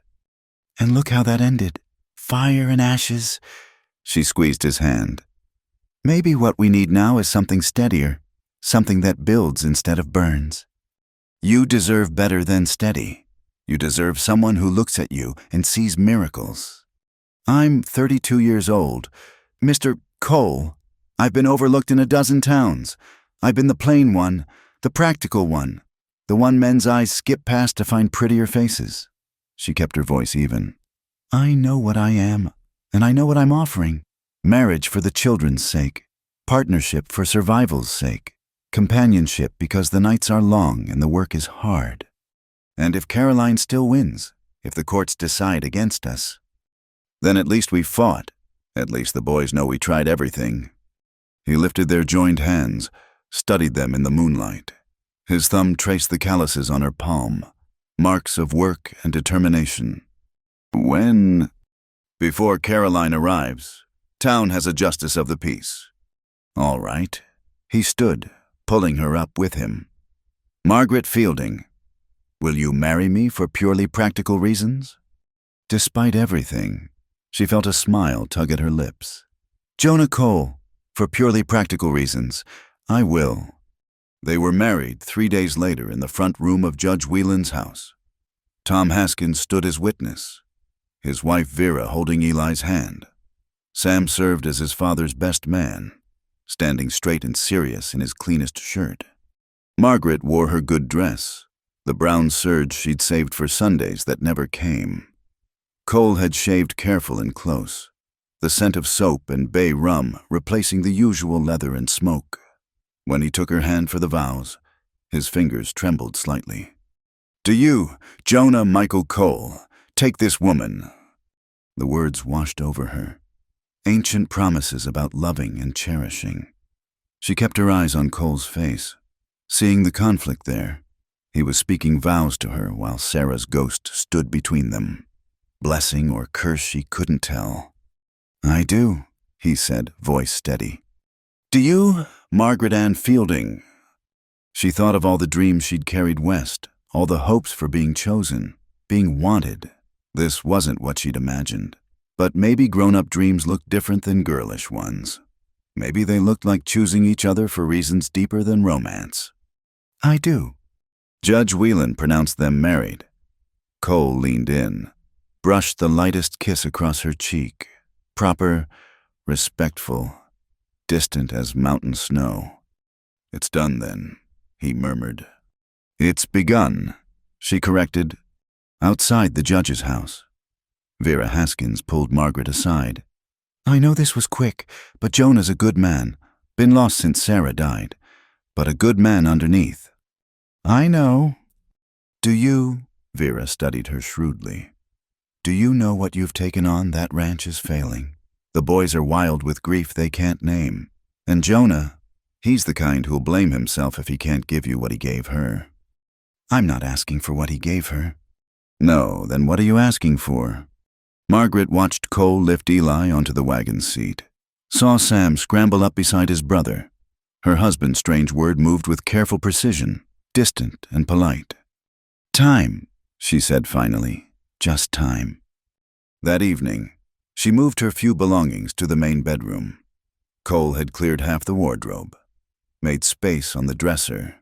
And look how that ended. Fire and ashes. She squeezed his hand. Maybe what we need now is something steadier, something that builds instead of burns. You deserve better than steady. You deserve someone who looks at you and sees miracles. I'm 32 years old. Mr. Cole, I've been overlooked in a dozen towns. I've been the plain one, the practical one, the one men's eyes skip past to find prettier faces. She kept her voice even. I know what I am, and I know what I'm offering. Marriage for the children's sake, partnership for survival's sake, companionship because the nights are long and the work is hard. And if Caroline still wins, if the courts decide against us, then at least we fought. At least the boys know we tried everything. He lifted their joined hands, studied them in the moonlight. His thumb traced the calluses on her palm, marks of work and determination. When? Before Caroline arrives. Town has a justice of the peace. All right. He stood, pulling her up with him. Margaret Fielding, will you marry me for purely practical reasons? Despite everything, she felt a smile tug at her lips. Jonah Cole, for purely practical reasons, I will. They were married 3 days later in the front room of Judge Whelan's house. Tom Haskins stood as witness, his wife Vera holding Eli's hand. Sam served as his father's best man, standing straight and serious in his cleanest shirt. Margaret wore her good dress, the brown serge she'd saved for Sundays that never came. Cole had shaved careful and close, the scent of soap and bay rum replacing the usual leather and smoke. When he took her hand for the vows, his fingers trembled slightly. "Do you, Jonah Michael Cole, take this woman?" The words washed over her. Ancient promises about loving and cherishing. She kept her eyes on Cole's face, seeing the conflict there. He was speaking vows to her while Sarah's ghost stood between them. Blessing or curse she couldn't tell. "I do," he said, voice steady. "Do you, Margaret Ann Fielding?" She thought of all the dreams she'd carried west, all the hopes for being chosen, being wanted. This wasn't what she'd imagined. But maybe grown-up dreams looked different than girlish ones. Maybe they looked like choosing each other for reasons deeper than romance. "I do." Judge Whelan pronounced them married. Cole leaned in, brushed the lightest kiss across her cheek. Proper, respectful, distant as mountain snow. "It's done then," he murmured. "It's begun," she corrected. Outside the judge's house, Vera Haskins pulled Margaret aside. "I know this was quick, but Jonah's a good man. Been lost since Sarah died, but a good man underneath." "I know." "Do you," Vera studied her shrewdly, "do you know what you've taken on? That ranch is failing. The boys are wild with grief they can't name. And Jonah, he's the kind who'll blame himself if he can't give you what he gave her." "I'm not asking for what he gave her." "No, then what are you asking for?" Margaret watched Cole lift Eli onto the wagon seat, saw Sam scramble up beside his brother. Her husband's strange word moved with careful precision, distant and polite. "Time," she said finally, "just time." That evening, she moved her few belongings to the main bedroom. Cole had cleared half the wardrobe, made space on the dresser.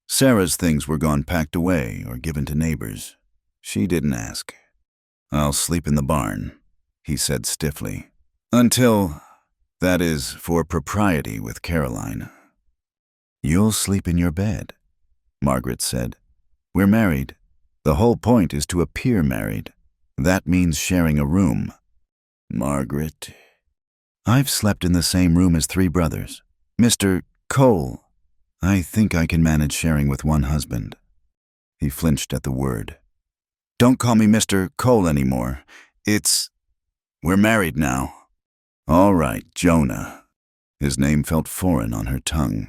Sarah's things were gone packed away or given to neighbors. She didn't ask. "I'll sleep in the barn," he said stiffly. That is, for propriety with Caroline." "You'll sleep in your bed," Margaret said. "We're married. The whole point is to appear married. That means sharing a room." "Margaret." "I've slept in the same room as 3 brothers. Mr. Cole, I think I can manage sharing with one husband." He flinched at the word. "Don't call me Mr. Cole anymore. We're married now." "All right, Jonah." His name felt foreign on her tongue,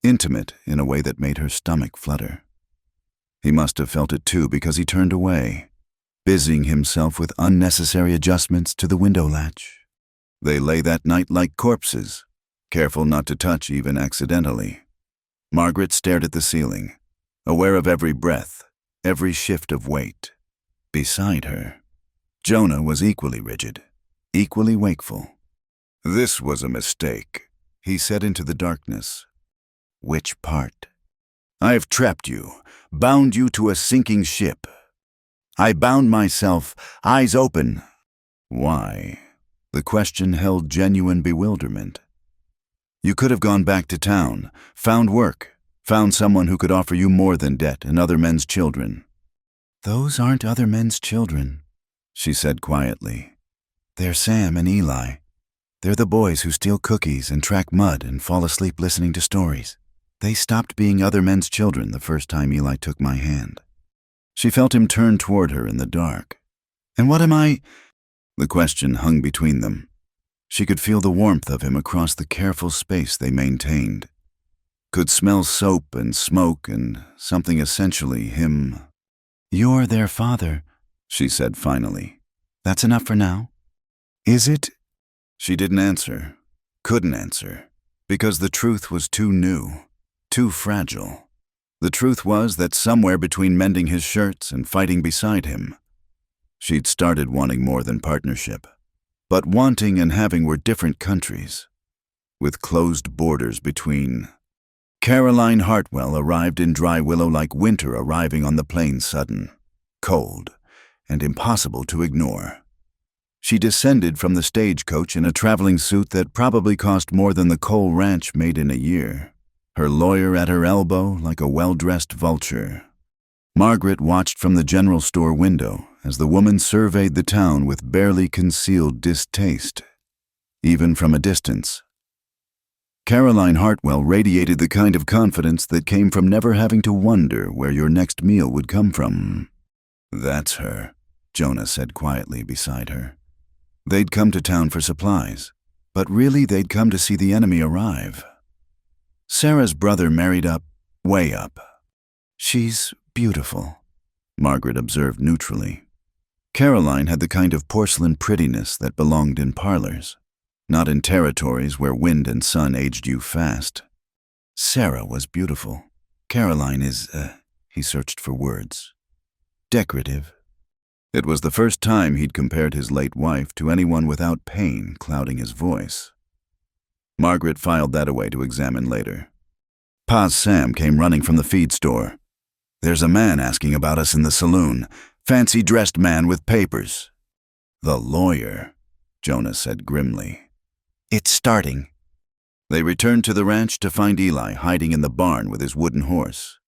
intimate in a way that made her stomach flutter. He must have felt it too because he turned away, busying himself with unnecessary adjustments to the window latch. They lay that night like corpses, careful not to touch even accidentally. Margaret stared at the ceiling, aware of every breath, every shift of weight. Beside her, Jonah was equally rigid, equally wakeful. "This was a mistake," he said into the darkness. "Which part?" "I've trapped you, bound you to a sinking ship. I bound myself, eyes open." "Why?" The question held genuine bewilderment. "You could have gone back to town, found work, found someone who could offer you more than debt and other men's children." "Those aren't other men's children," she said quietly. "They're Sam and Eli. They're the boys who steal cookies and track mud and fall asleep listening to stories. They stopped being other men's children the first time Eli took my hand." She felt him turn toward her in the dark. "And what am I?" The question hung between them. She could feel the warmth of him across the careful space they maintained. Could smell soap and smoke and something essentially him. "You're their father," she said finally. "That's enough for now." "Is it?" She didn't answer, couldn't answer, because the truth was too new, too fragile. The truth was that somewhere between mending his shirts and fighting beside him, she'd started wanting more than partnership. But wanting and having were different countries, with closed borders between. Caroline Hartwell arrived in Dry Willow like winter arriving on the plains sudden, cold, and impossible to ignore. She descended from the stagecoach in a traveling suit that probably cost more than the Cole Ranch made in a year, her lawyer at her elbow like a well-dressed vulture. Margaret watched from the general store window as the woman surveyed the town with barely concealed distaste, even from a distance. Caroline Hartwell radiated the kind of confidence that came from never having to wonder where your next meal would come from. "That's her," Jonah said quietly beside her. They'd come to town for supplies, but really they'd come to see the enemy arrive. Sarah's brother married up, way up. "She's beautiful," Margaret observed neutrally. Caroline had the kind of porcelain prettiness that belonged in parlors, not in territories where wind and sun aged you fast. Sarah was beautiful. Caroline is, he searched for words, decorative. It was the first time he'd compared his late wife to anyone without pain clouding his voice. Margaret filed that away to examine later. Pa Sam came running from the feed store. "There's a man asking about us in the saloon, fancy-dressed man with papers." "The lawyer," Jonah said grimly. "It's starting." They returned to the ranch to find Eli hiding in the barn with his wooden horse.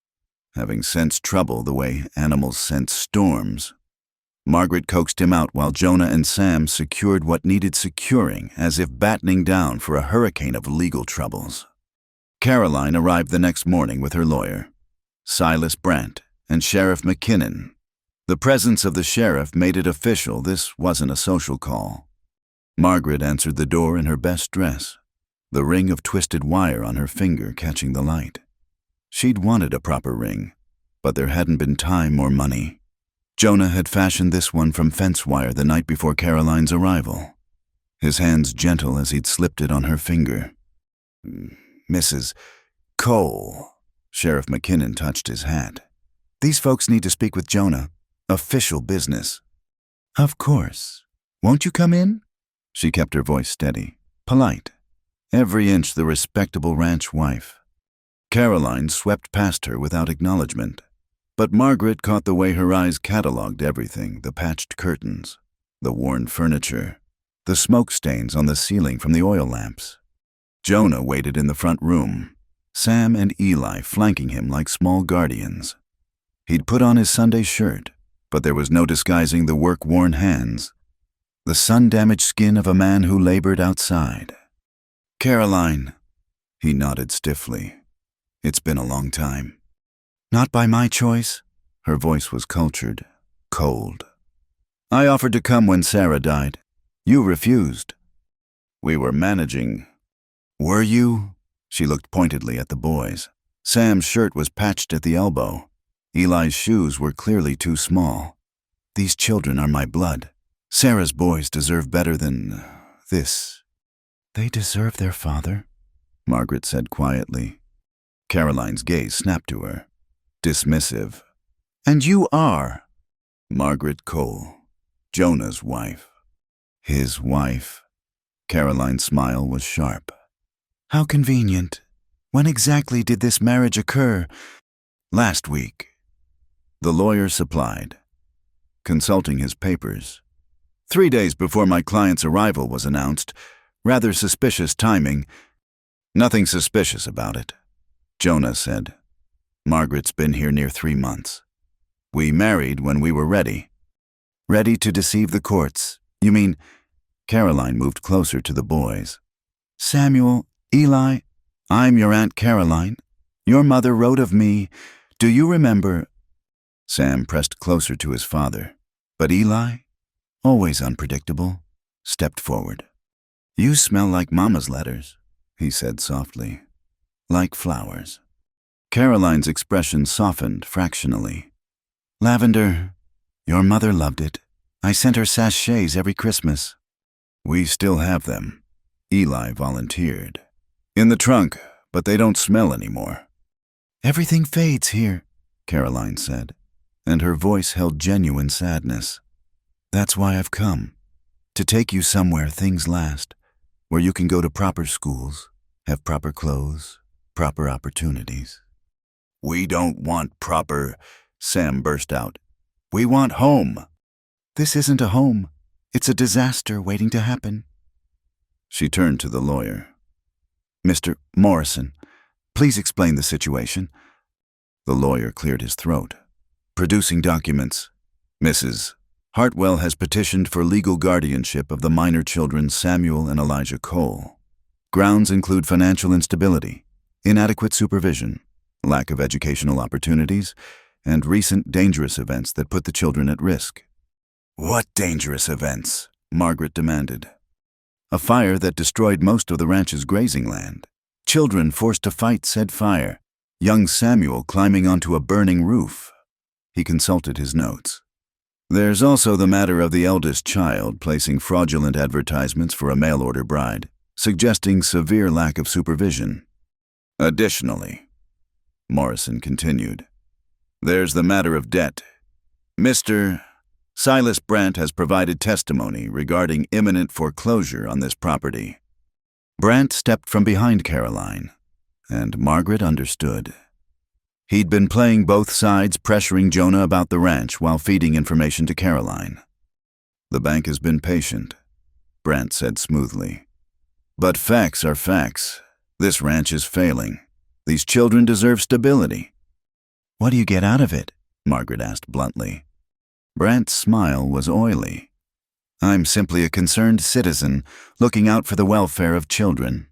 Having sensed trouble the way animals sense storms, Margaret coaxed him out while Jonah and Sam secured what needed securing, as if battening down for a hurricane of legal troubles. Caroline arrived the next morning with her lawyer, Silas Brandt, and Sheriff McKinnon. The presence of the sheriff made it official this wasn't a social call. Margaret answered the door in her best dress, the ring of twisted wire on her finger catching the light. She'd wanted a proper ring, but there hadn't been time or money. Jonah had fashioned this one from fence wire the night before Caroline's arrival, his hands gentle as he'd slipped it on her finger. "Mrs. Cole," Sheriff McKinnon touched his hat. "These folks need to speak with Jonah. Official business." "Of course. Won't you come in?" She kept her voice steady, polite, every inch the respectable ranch wife. Caroline swept past her without acknowledgement, but Margaret caught the way her eyes catalogued everything, the patched curtains, the worn furniture, the smoke stains on the ceiling from the oil lamps. Jonah waited in the front room, Sam and Eli flanking him like small guardians. He'd put on his Sunday shirt, but there was no disguising the work-worn hands, the sun-damaged skin of a man who labored outside. "Caroline," he nodded stiffly. "It's been a long time." "Not by my choice." Her voice was cultured, cold. "I offered to come when Sarah died. You refused." "We were managing." "Were you?" She looked pointedly at the boys. Sam's shirt was patched at the elbow. Eli's shoes were clearly too small. "These children are my blood. Sarah's boys deserve better than this." "They deserve their father," Margaret said quietly. Caroline's gaze snapped to her, dismissive. "And you are?" Margaret Cole, Jonah's wife. His wife. Caroline's smile was sharp. "How convenient. When exactly did this marriage occur?" "Last week." The lawyer supplied, consulting his papers. 3 days before my client's arrival was announced. Rather suspicious timing." "Nothing suspicious about it," Jonah said. "Margaret's been here near 3 months. We married when we were ready." "Ready to deceive the courts, you mean?" Caroline moved closer to the boys. "Samuel, Eli, I'm your Aunt Caroline. Your mother wrote of me. Do you remember?" Sam pressed closer to his father, but Eli, always unpredictable, stepped forward. "You smell like Mama's letters," he said softly. "Like flowers." Caroline's expression softened fractionally. "Lavender, your mother loved it. I sent her sachets every Christmas." "We still have them," Eli volunteered. "In the trunk, but they don't smell anymore." "Everything fades here," Caroline said, and her voice held genuine sadness. "That's why I've come, to take you somewhere things last, where you can go to proper schools, have proper clothes, proper opportunities." "We don't want proper," Sam burst out. "We want home." "This isn't a home," It's a disaster waiting to happen. She turned to the lawyer. Mr. Morrison, please explain the situation. The lawyer cleared his throat. Producing documents. Mrs. Hartwell has petitioned for legal guardianship of the minor children Samuel and Elijah Cole. Grounds include financial instability, inadequate supervision, lack of educational opportunities, and recent dangerous events that put the children at risk. What dangerous events? Margaret demanded. A fire that destroyed most of the ranch's grazing land. Children forced to fight said fire. Young Samuel climbing onto a burning roof. He consulted his notes. There's also the matter of the eldest child placing fraudulent advertisements for a mail-order bride, suggesting severe lack of supervision. Additionally, Morrison continued, there's the matter of debt. Mr. Silas Brandt has provided testimony regarding imminent foreclosure on this property. Brandt stepped from behind Caroline, and Margaret understood. He'd been playing both sides, pressuring Jonah about the ranch while feeding information to Caroline. The bank has been patient, Brandt said smoothly. But facts are facts. This ranch is failing. These children deserve stability. What do you get out of it? Margaret asked bluntly. Brandt's smile was oily. I'm simply a concerned citizen looking out for the welfare of children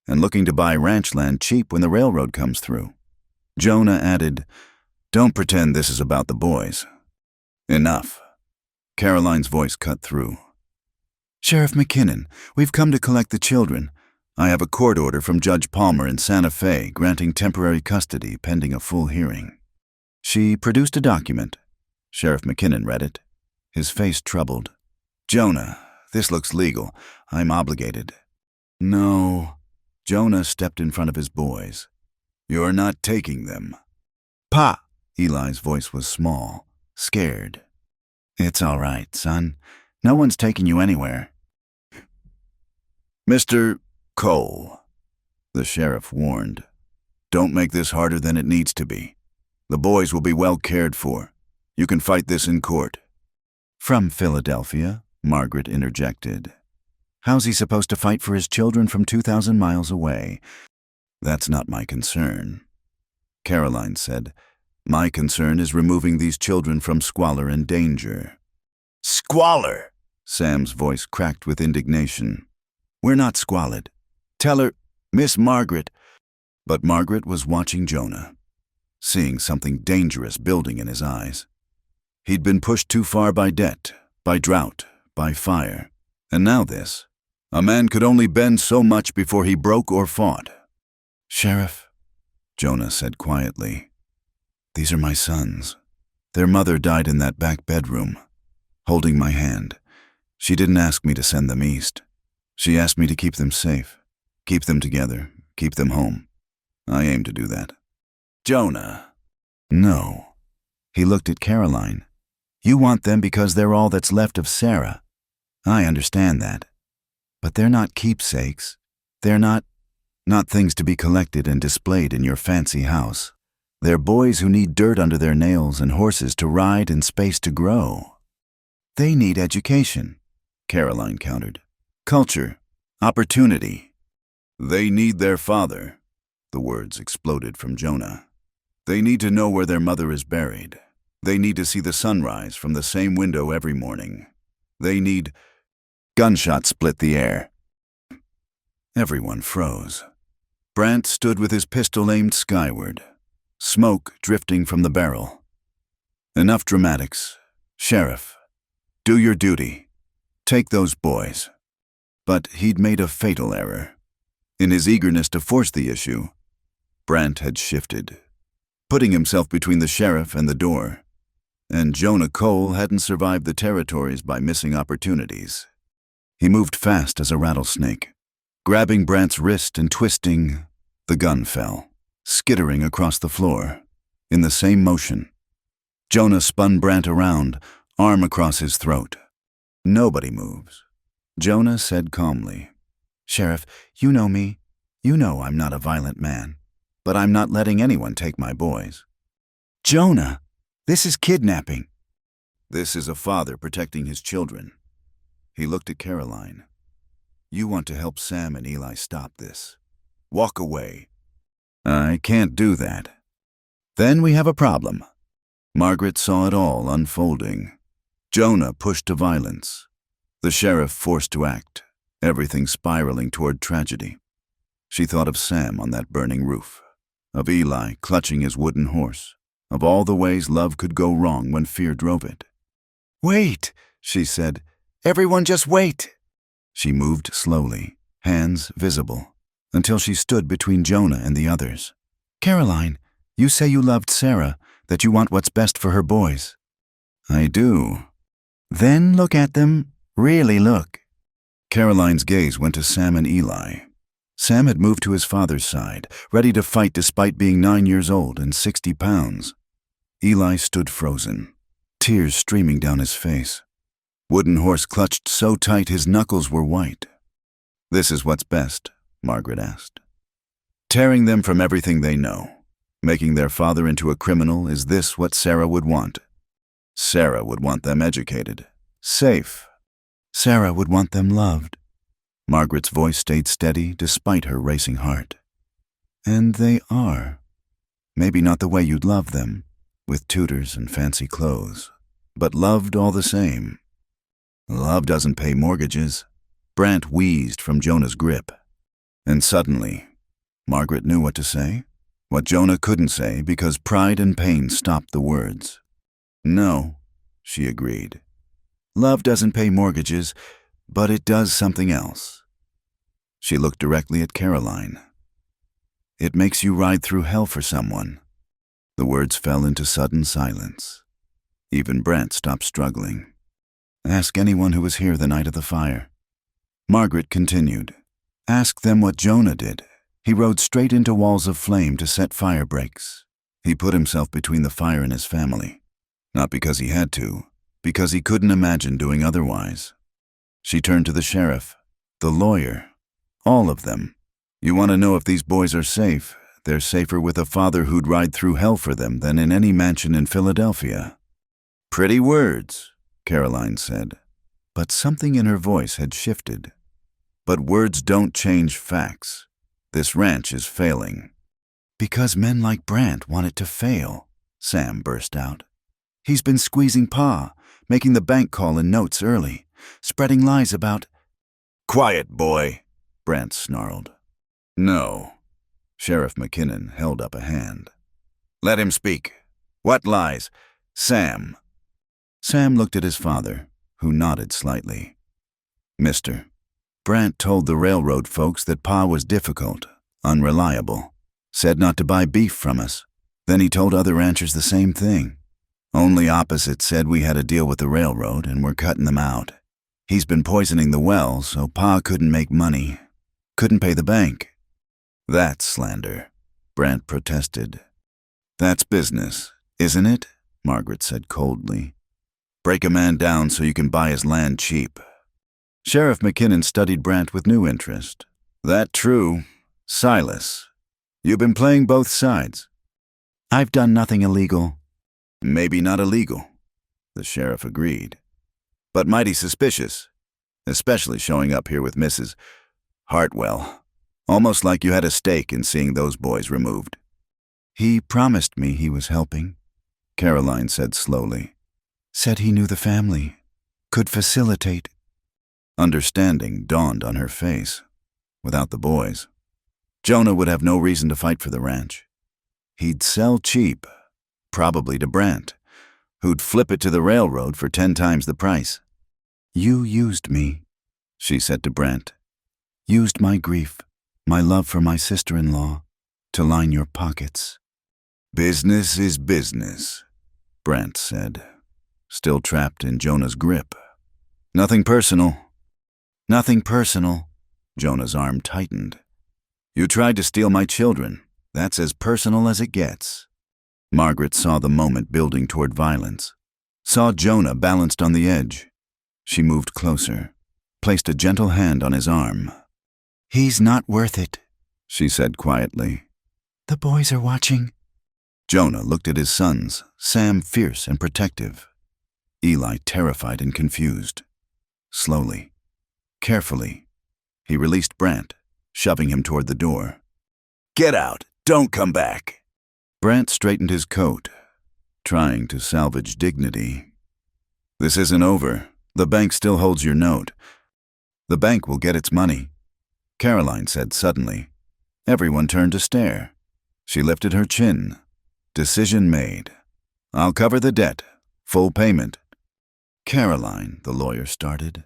and looking to buy ranch land cheap when the railroad comes through. Jonah added, don't pretend this is about the boys. Enough. Caroline's voice cut through. Sheriff McKinnon, we've come to collect the children. I have a court order from Judge Palmer in Santa Fe granting temporary custody pending a full hearing. She produced a document. Sheriff McKinnon read it. His face troubled. Jonah, this looks legal. I'm obligated. No. Jonah stepped in front of his boys. You're not taking them. Pa! Eli's voice was small, scared. It's all right, son. No one's taking you anywhere. Mr. Cole, the sheriff warned. Don't make this harder than it needs to be. The boys will be well cared for. You can fight this in court. From Philadelphia, Margaret interjected. How's he supposed to fight for his children from 2,000 miles away? That's not my concern. Caroline said, my concern is removing these children from squalor and danger. Squalor! Sam's voice cracked with indignation. We're not squalid. Tell her, Miss Margaret. But Margaret was watching Jonah, seeing something dangerous building in his eyes. He'd been pushed too far by debt, by drought, by fire. And now this. A man could only bend so much before he broke or fought. Sheriff, Jonah said quietly, these are my sons. Their mother died in that back bedroom, holding my hand. She didn't ask me to send them east. She asked me to keep them safe, keep them together, keep them home. I aim to do that. Jonah. No. He looked at Caroline. You want them because they're all that's left of Sarah. I understand that. But they're not keepsakes. They're not things to be collected and displayed in your fancy house. They're boys who need dirt under their nails and horses to ride and space to grow. They need education, Caroline countered. Culture, opportunity. They need their father. The words exploded from Jonah. They need to know where their mother is buried. They need to see the sunrise from the same window every morning. They need... Gunshot split the air. Everyone froze. Brandt stood with his pistol aimed skyward, smoke drifting from the barrel. Enough dramatics. Sheriff, do your duty. Take those boys. But he'd made a fatal error. In his eagerness to force the issue, Brandt had shifted, putting himself between the sheriff and the door. And Jonah Cole hadn't survived the territories by missing opportunities. He moved fast as a rattlesnake. Grabbing Brandt's wrist and twisting, the gun fell, skittering across the floor, in the same motion. Jonah spun Brandt around, arm across his throat. Nobody moves. Jonah said calmly, Sheriff, you know me. You know I'm not a violent man, but I'm not letting anyone take my boys. Jonah, this is kidnapping. This is a father protecting his children. He looked at Caroline. "You want to help Sam and Eli stop this. Walk away." "I can't do that." "Then we have a problem." Margaret saw it all unfolding. Jonah pushed to violence. The sheriff forced to act, everything spiraling toward tragedy. She thought of Sam on that burning roof, of Eli clutching his wooden horse, of all the ways love could go wrong when fear drove it. "Wait," she said. "Everyone just wait." She moved slowly, hands visible, until she stood between Jonah and the others. "Caroline, you say you loved Sarah, that you want what's best for her boys." "I do." "Then look at them. Really look." Caroline's gaze went to Sam and Eli. Sam had moved to his father's side, ready to fight despite being 9 years old and 60 pounds. Eli stood frozen, tears streaming down his face. Wooden horse clutched so tight his knuckles were white. "This is what's best?" Margaret asked. "Tearing them from everything they know, making their father into a criminal, is this what Sarah would want?" "Sarah would want them educated, safe." "Sarah would want them loved." Margaret's voice stayed steady despite her racing heart. "And they are. Maybe not the way you'd love them, with tutors and fancy clothes, but loved all the same." "Love doesn't pay mortgages." Brant wheezed from Jonah's grip. And suddenly, Margaret knew what to say, what Jonah couldn't say because pride and pain stopped the words. "No," she agreed. "Love doesn't pay mortgages, but it does something else." She looked directly at Caroline. "It makes you ride through hell for someone." The words fell into sudden silence. Even Brant stopped struggling. "Ask anyone who was here the night of the fire." Margaret continued. "Ask them what Jonah did. He rode straight into walls of flame to set fire breaks. He put himself between the fire and his family. Not because he had to, because he couldn't imagine doing otherwise." She turned to the sheriff, the lawyer, all of them. "You want to know if these boys are safe? They're safer with a father who'd ride through hell for them than in any mansion in Philadelphia." "Pretty words," Caroline said, but something in her voice had shifted. "But words don't change facts. This ranch is failing." "Because men like Brant want it to fail," Sam burst out. "He's been squeezing Pa, making the bank call in notes early, spreading lies about—" "Quiet, boy," Brant snarled. "No." Sheriff McKinnon held up a hand. "Let him speak. What lies? Sam." Sam looked at his father, who nodded slightly. "Mister, Brant told the railroad folks that Pa was difficult, unreliable, said not to buy beef from us. Then he told other ranchers the same thing. Only opposite said we had a deal with the railroad and we're cutting them out. He's been poisoning the well, so Pa couldn't make money, couldn't pay the bank." "That's slander," Brant protested. "That's business, isn't it?" Margaret said coldly. "Break a man down so you can buy his land cheap." Sheriff McKinnon studied Brant with new interest. "That true. Silas, you've been playing both sides." "I've done nothing illegal." "Maybe not illegal," the sheriff agreed, "but mighty suspicious, especially showing up here with Mrs. Hartwell, almost like you had a stake in seeing those boys removed." "He promised me he was helping," Caroline said slowly. "Said he knew the family, could facilitate." Understanding dawned on her face. Without the boys, Jonah would have no reason to fight for the ranch. He'd sell cheap, probably to Brant, who'd flip it to the railroad for 10 times the price. "You used me," she said to Brant. "Used my grief, my love for my sister-in-law, to line your pockets." "Business is business," Brant said, still trapped in Jonah's grip. "Nothing personal." "Nothing personal." Jonah's arm tightened. "You tried to steal my children. That's as personal as it gets." Margaret saw the moment building toward violence, saw Jonah balanced on the edge. She moved closer, placed a gentle hand on his arm. "He's not worth it," she said quietly. "The boys are watching." Jonah looked at his sons, Sam fierce and protective, Eli terrified and confused. Slowly, carefully, he released Brant, shoving him toward the door. "Get out! Don't come back!" Brant straightened his coat, trying to salvage dignity. "This isn't over. The bank still holds your note. The bank will get its money," Caroline said suddenly. Everyone turned to stare. She lifted her chin. "Decision made. I'll cover the debt. Full payment." "Caroline," the lawyer started.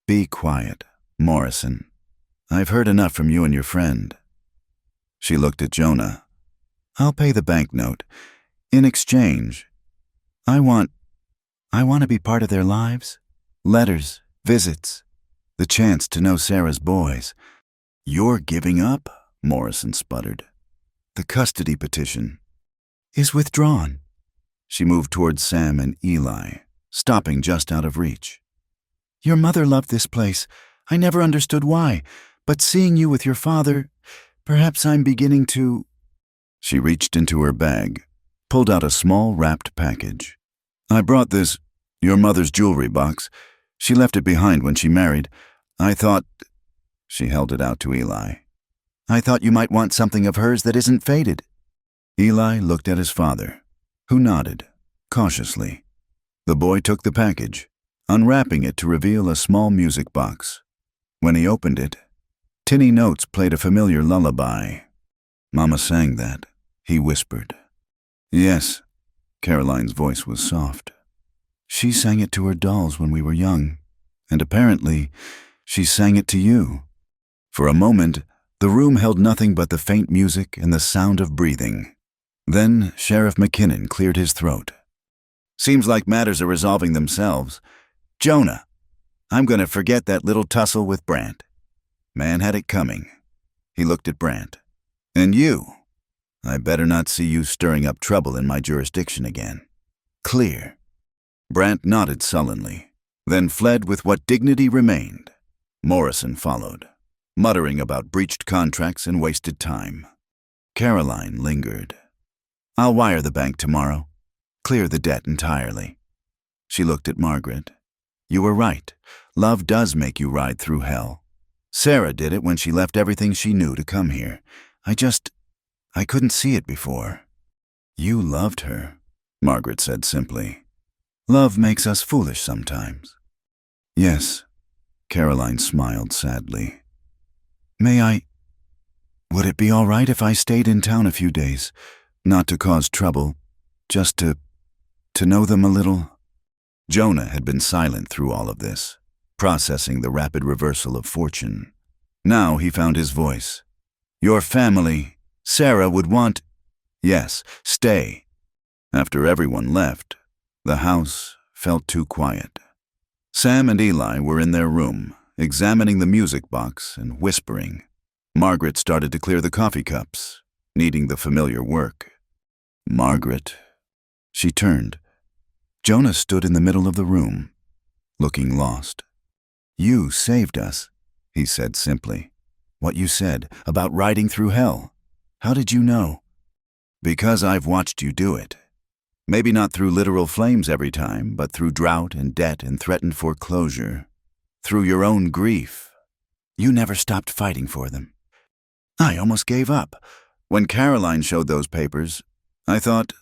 "Be quiet, Morrison. I've heard enough from you and your friend." She looked at Jonah. "I'll pay the banknote. In exchange, I want to be part of their lives. Letters, visits, the chance to know Sarah's boys." "You're giving up?" Morrison sputtered. "The custody petition is withdrawn." She moved towards Sam and Eli, stopping just out of reach. "Your mother loved this place. I never understood why, but seeing you with your father, perhaps I'm beginning to—" She reached into her bag, pulled out a small wrapped package. "I brought this, your mother's jewelry box. She left it behind when she married. I thought—" She held it out to Eli. "I thought you might want something of hers that isn't faded." Eli looked at his father, who nodded, cautiously. The boy took the package, unwrapping it to reveal a small music box. When he opened it, tinny notes played a familiar lullaby. "Mama sang that," he whispered. "Yes," Caroline's voice was soft. "She sang it to her dolls when we were young, and apparently she sang it to you." For a moment, the room held nothing but the faint music and the sound of breathing. Then Sheriff McKinnon cleared his throat. "Seems like matters are resolving themselves. Jonah, I'm going to forget that little tussle with Brant. Man had it coming." He looked at Brant. "And you, I better not see you stirring up trouble in my jurisdiction again. Clear." Brant nodded sullenly, then fled with what dignity remained. Morrison followed, muttering about breached contracts and wasted time. Caroline lingered. "I'll wire the bank tomorrow. Clear the debt entirely." She looked at Margaret. "You were right. Love does make you ride through hell. Sarah did it when she left everything she knew to come here. I couldn't see it before." "You loved her," Margaret said simply. "Love makes us foolish sometimes." "Yes," Caroline smiled sadly. Would it be all right if I stayed in town a few days? Not to cause trouble, just to know them a little?" Jonah had been silent through all of this, processing the rapid reversal of fortune. Now he found his voice. "Your family, Sarah would want—" "Yes, stay." After everyone left, the house felt too quiet. Sam and Eli were in their room, examining the music box and whispering. Margaret started to clear the coffee cups, needing the familiar work. "Margaret." She turned. Jonah stood in the middle of the room, looking lost. "You saved us," he said simply. "What you said about riding through hell. How did you know?" "Because I've watched you do it. Maybe not through literal flames every time, but through drought and debt and threatened foreclosure. Through your own grief. You never stopped fighting for them. I almost gave up. When Caroline showed those papers, I thought—"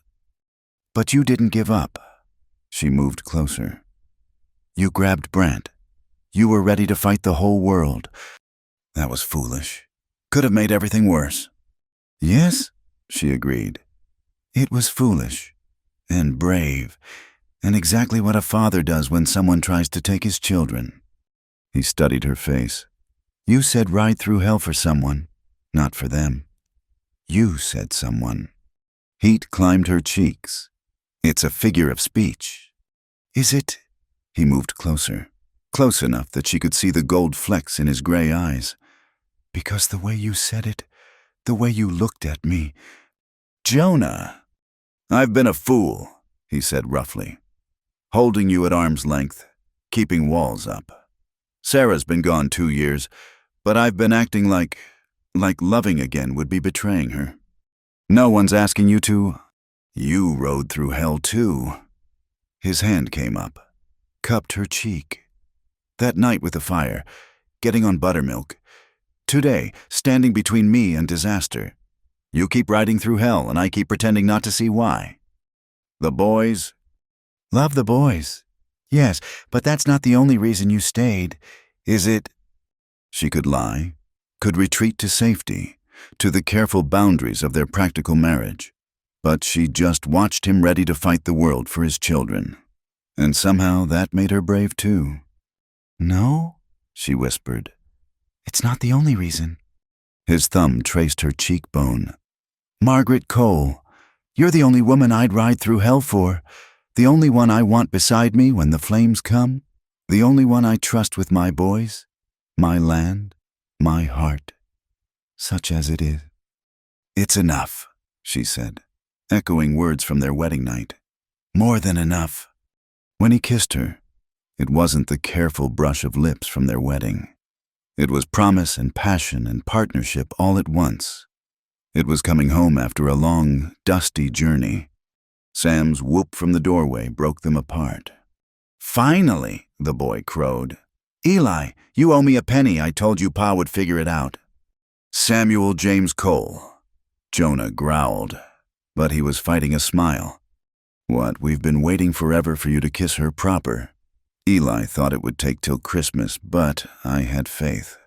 "But you didn't give up." She moved closer. "You grabbed Brant. You were ready to fight the whole world. That was foolish. Could have made everything worse." "Yes," she agreed. "It was foolish. And brave. And exactly what a father does when someone tries to take his children." He studied her face. "You said ride through hell for someone, not for them. You said someone." Heat climbed her cheeks. "It's a figure of speech." "Is it?" He moved closer, close enough that she could see the gold flecks in his gray eyes. "Because the way you said it, the way you looked at me—" "Jonah, I've been a fool," he said roughly. "Holding you at arm's length, keeping walls up. Sarah's been gone 2 years, but I've been acting like loving again would be betraying her. No one's asking you to. You rode through hell too." His hand came up, cupped her cheek. That night with the fire, getting on buttermilk. Today, standing between me and disaster. You keep riding through hell, and I keep pretending not to see why. The boys? Love the boys. Yes, but that's not the only reason you stayed, is it? She could lie, could retreat to safety, to the careful boundaries of their practical marriage. But she just watched him ready to fight the world for his children. And somehow that made her brave too. No, she whispered. It's not the only reason. His thumb traced her cheekbone. Margaret Cole, you're the only woman I'd ride through hell for, the only one I want beside me when the flames come, the only one I trust with my boys, my land, my heart, such as it is. It's enough, she said, echoing words from their wedding night. More than enough. When he kissed her, it wasn't the careful brush of lips from their wedding. It was promise and passion and partnership all at once. It was coming home after a long, dusty journey. Sam's whoop from the doorway broke them apart. Finally, the boy crowed. Eli, you owe me a penny. I told you Pa would figure it out. Samuel James Cole. Jonah growled, but he was fighting a smile. What, we've been waiting forever for you to kiss her proper. Eli thought it would take till Christmas, but I had faith.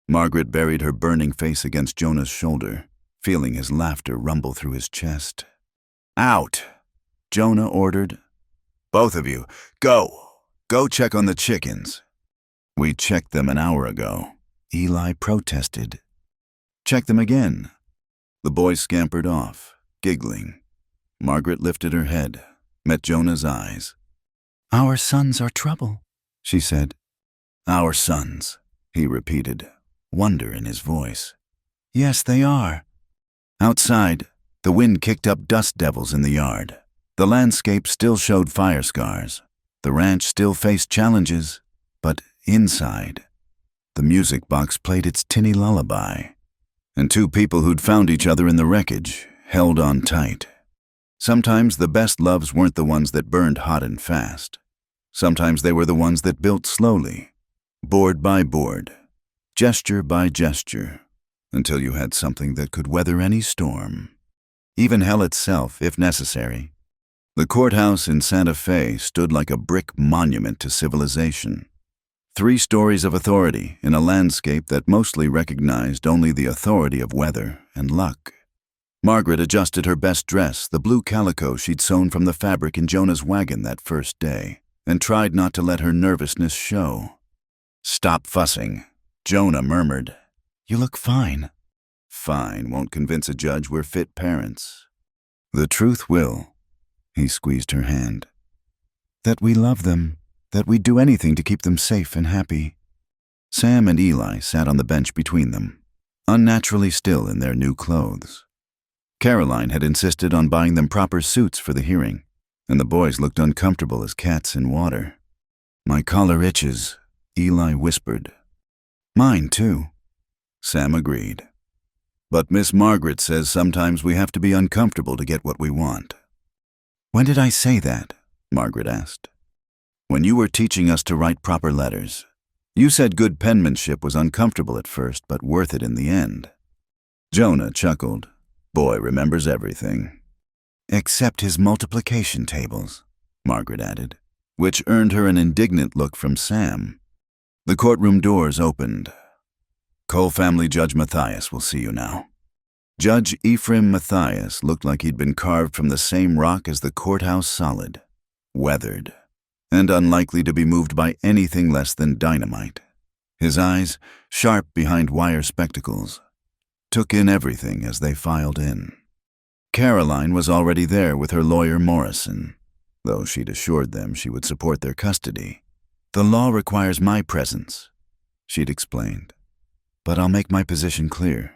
Margaret buried her burning face against Jonah's shoulder, feeling his laughter rumble through his chest. Out, Jonah ordered. Both of you, go. Go check on the chickens. We checked them an hour ago, Eli protested. Check them again. The boys scampered off, giggling. Margaret lifted her head, met Jonah's eyes. Our sons are trouble, she said. Our sons, he repeated, wonder in his voice. Yes, they are. Outside, the wind kicked up dust devils in the yard. The landscape still showed fire scars. The ranch still faced challenges, but inside, the music box played its tinny lullaby. And two people who'd found each other in the wreckage held on tight. Sometimes the best loves weren't the ones that burned hot and fast. Sometimes they were the ones that built slowly, board by board, gesture by gesture, until you had something that could weather any storm. Even hell itself, if necessary. The courthouse in Santa Fe stood like a brick monument to civilization. 3 stories of authority in a landscape that mostly recognized only the authority of weather and luck. Margaret adjusted her best dress, the blue calico she'd sewn from the fabric in Jonah's wagon that first day, and tried not to let her nervousness show. Stop fussing, Jonah murmured. You look fine. Fine won't convince a judge we're fit parents. The truth will, he squeezed her hand. That we love them, that we'd do anything to keep them safe and happy. Sam and Eli sat on the bench between them, unnaturally still in their new clothes. Caroline had insisted on buying them proper suits for the hearing, and the boys looked uncomfortable as cats in water. My collar itches, Eli whispered. Mine too, Sam agreed. But Miss Margaret says sometimes we have to be uncomfortable to get what we want. When did I say that? Margaret asked. When you were teaching us to write proper letters. You said good penmanship was uncomfortable at first, but worth it in the end. Jonah chuckled. Boy remembers everything. Except his multiplication tables, Margaret added, which earned her an indignant look from Sam. The courtroom doors opened. Cole family Judge Matthias will see you now. Judge Ephraim Matthias looked like he'd been carved from the same rock as the courthouse solid, weathered, and unlikely to be moved by anything less than dynamite. His eyes, sharp behind wire spectacles, took in everything as they filed in. Caroline was already there with her lawyer Morrison, though she'd assured them she would support their custody. The law requires my presence, she'd explained, but I'll make my position clear.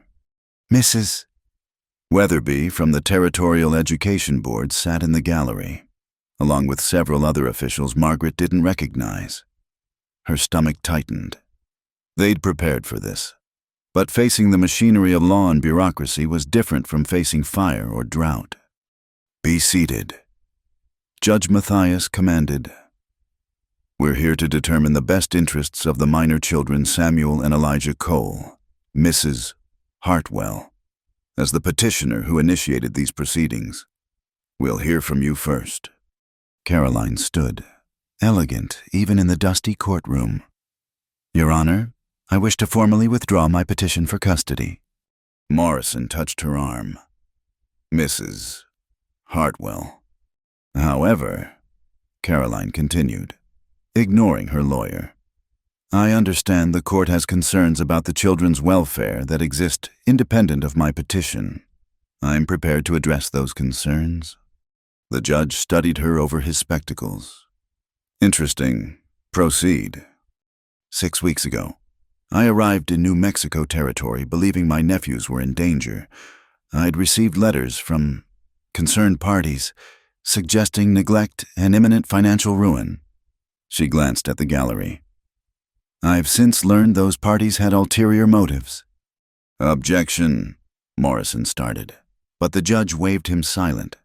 Mrs. Weatherby from the Territorial Education Board sat in the gallery, along with several other officials Margaret didn't recognize. Her stomach tightened. They'd prepared for this. But facing the machinery of law and bureaucracy was different from facing fire or drought. Be seated, Judge Matthias commanded. We're here to determine the best interests of the minor children Samuel and Elijah Cole, Mrs. Hartwell. As the petitioner who initiated these proceedings, we'll hear from you first. Caroline stood, elegant even in the dusty courtroom. Your Honor, I wish to formally withdraw my petition for custody. Morrison touched her arm. Mrs. Hartwell. However, Caroline continued, ignoring her lawyer, I understand the court has concerns about the children's welfare that exist independent of my petition. I'm prepared to address those concerns. The judge studied her over his spectacles. Interesting. Proceed. 6 weeks ago, I arrived in New Mexico territory believing my nephews were in danger. I'd received letters from concerned parties suggesting neglect and imminent financial ruin. She glanced at the gallery. I've since learned those parties had ulterior motives. Objection, Morrison started, but the judge waved him silent.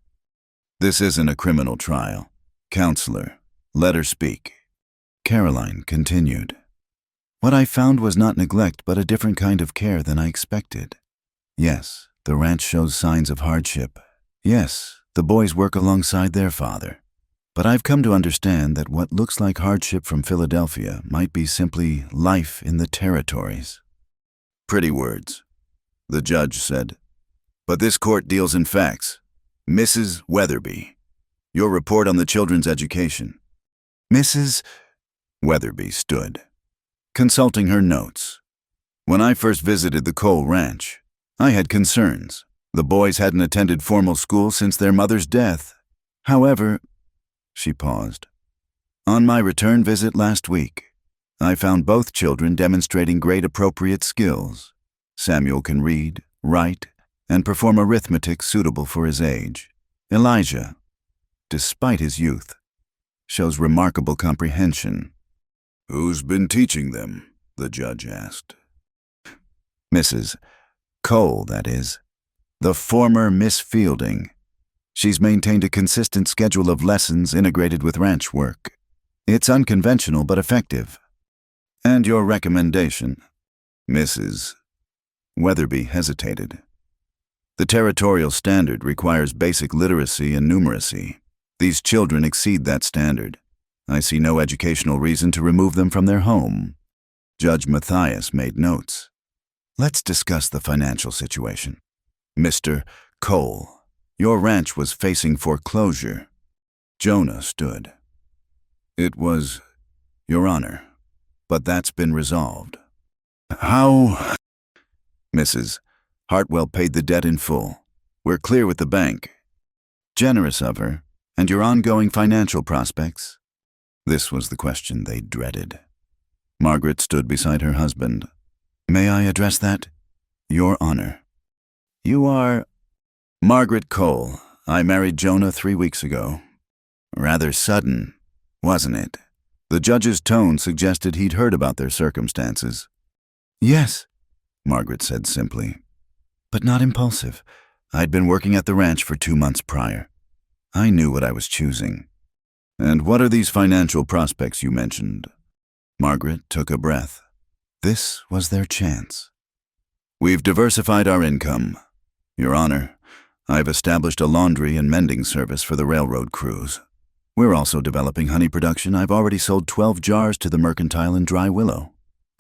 This isn't a criminal trial. Counselor, let her speak. Caroline continued. What I found was not neglect, but a different kind of care than I expected. Yes, the ranch shows signs of hardship. Yes, the boys work alongside their father. But I've come to understand that what looks like hardship from Philadelphia might be simply life in the territories. Pretty words, the judge said. But this court deals in facts. Mrs. Weatherby, your report on the children's education. Mrs. Weatherby stood, consulting her notes. When I first visited the Cole Ranch, I had concerns. The boys hadn't attended formal school since their mother's death. However, she paused. On my return visit last week, I found both children demonstrating great appropriate skills. Samuel can read, write, and perform arithmetic suitable for his age. Elijah, despite his youth, shows remarkable comprehension. Who's been teaching them? The judge asked. Mrs. Cole, that is. The former Miss Fielding. She's maintained a consistent schedule of lessons integrated with ranch work. It's unconventional but effective. And your recommendation? Mrs. Weatherby hesitated. The territorial standard requires basic literacy and numeracy. These children exceed that standard. I see no educational reason to remove them from their home. Judge Matthias made notes. Let's discuss the financial situation. Mr. Cole, your ranch was facing foreclosure. Jonah stood. It was, Your Honor, but that's been resolved. How? Mrs. Hartwell paid the debt in full. We're clear with the bank. Generous of her, and your ongoing financial prospects? This was the question they dreaded. Margaret stood beside her husband. May I address that? Your Honor. You are... Margaret Cole. I married Jonah 3 weeks ago. Rather sudden, wasn't it? The judge's tone suggested he'd heard about their circumstances. Yes, Margaret said simply, but not impulsive. I'd been working at the ranch for 2 months prior. I knew what I was choosing. And what are these financial prospects you mentioned? Margaret took a breath. This was their chance. We've diversified our income. Your Honor, I've established a laundry and mending service for the railroad crews. We're also developing honey production. I've already sold 12 jars to the mercantile in Dry Willow.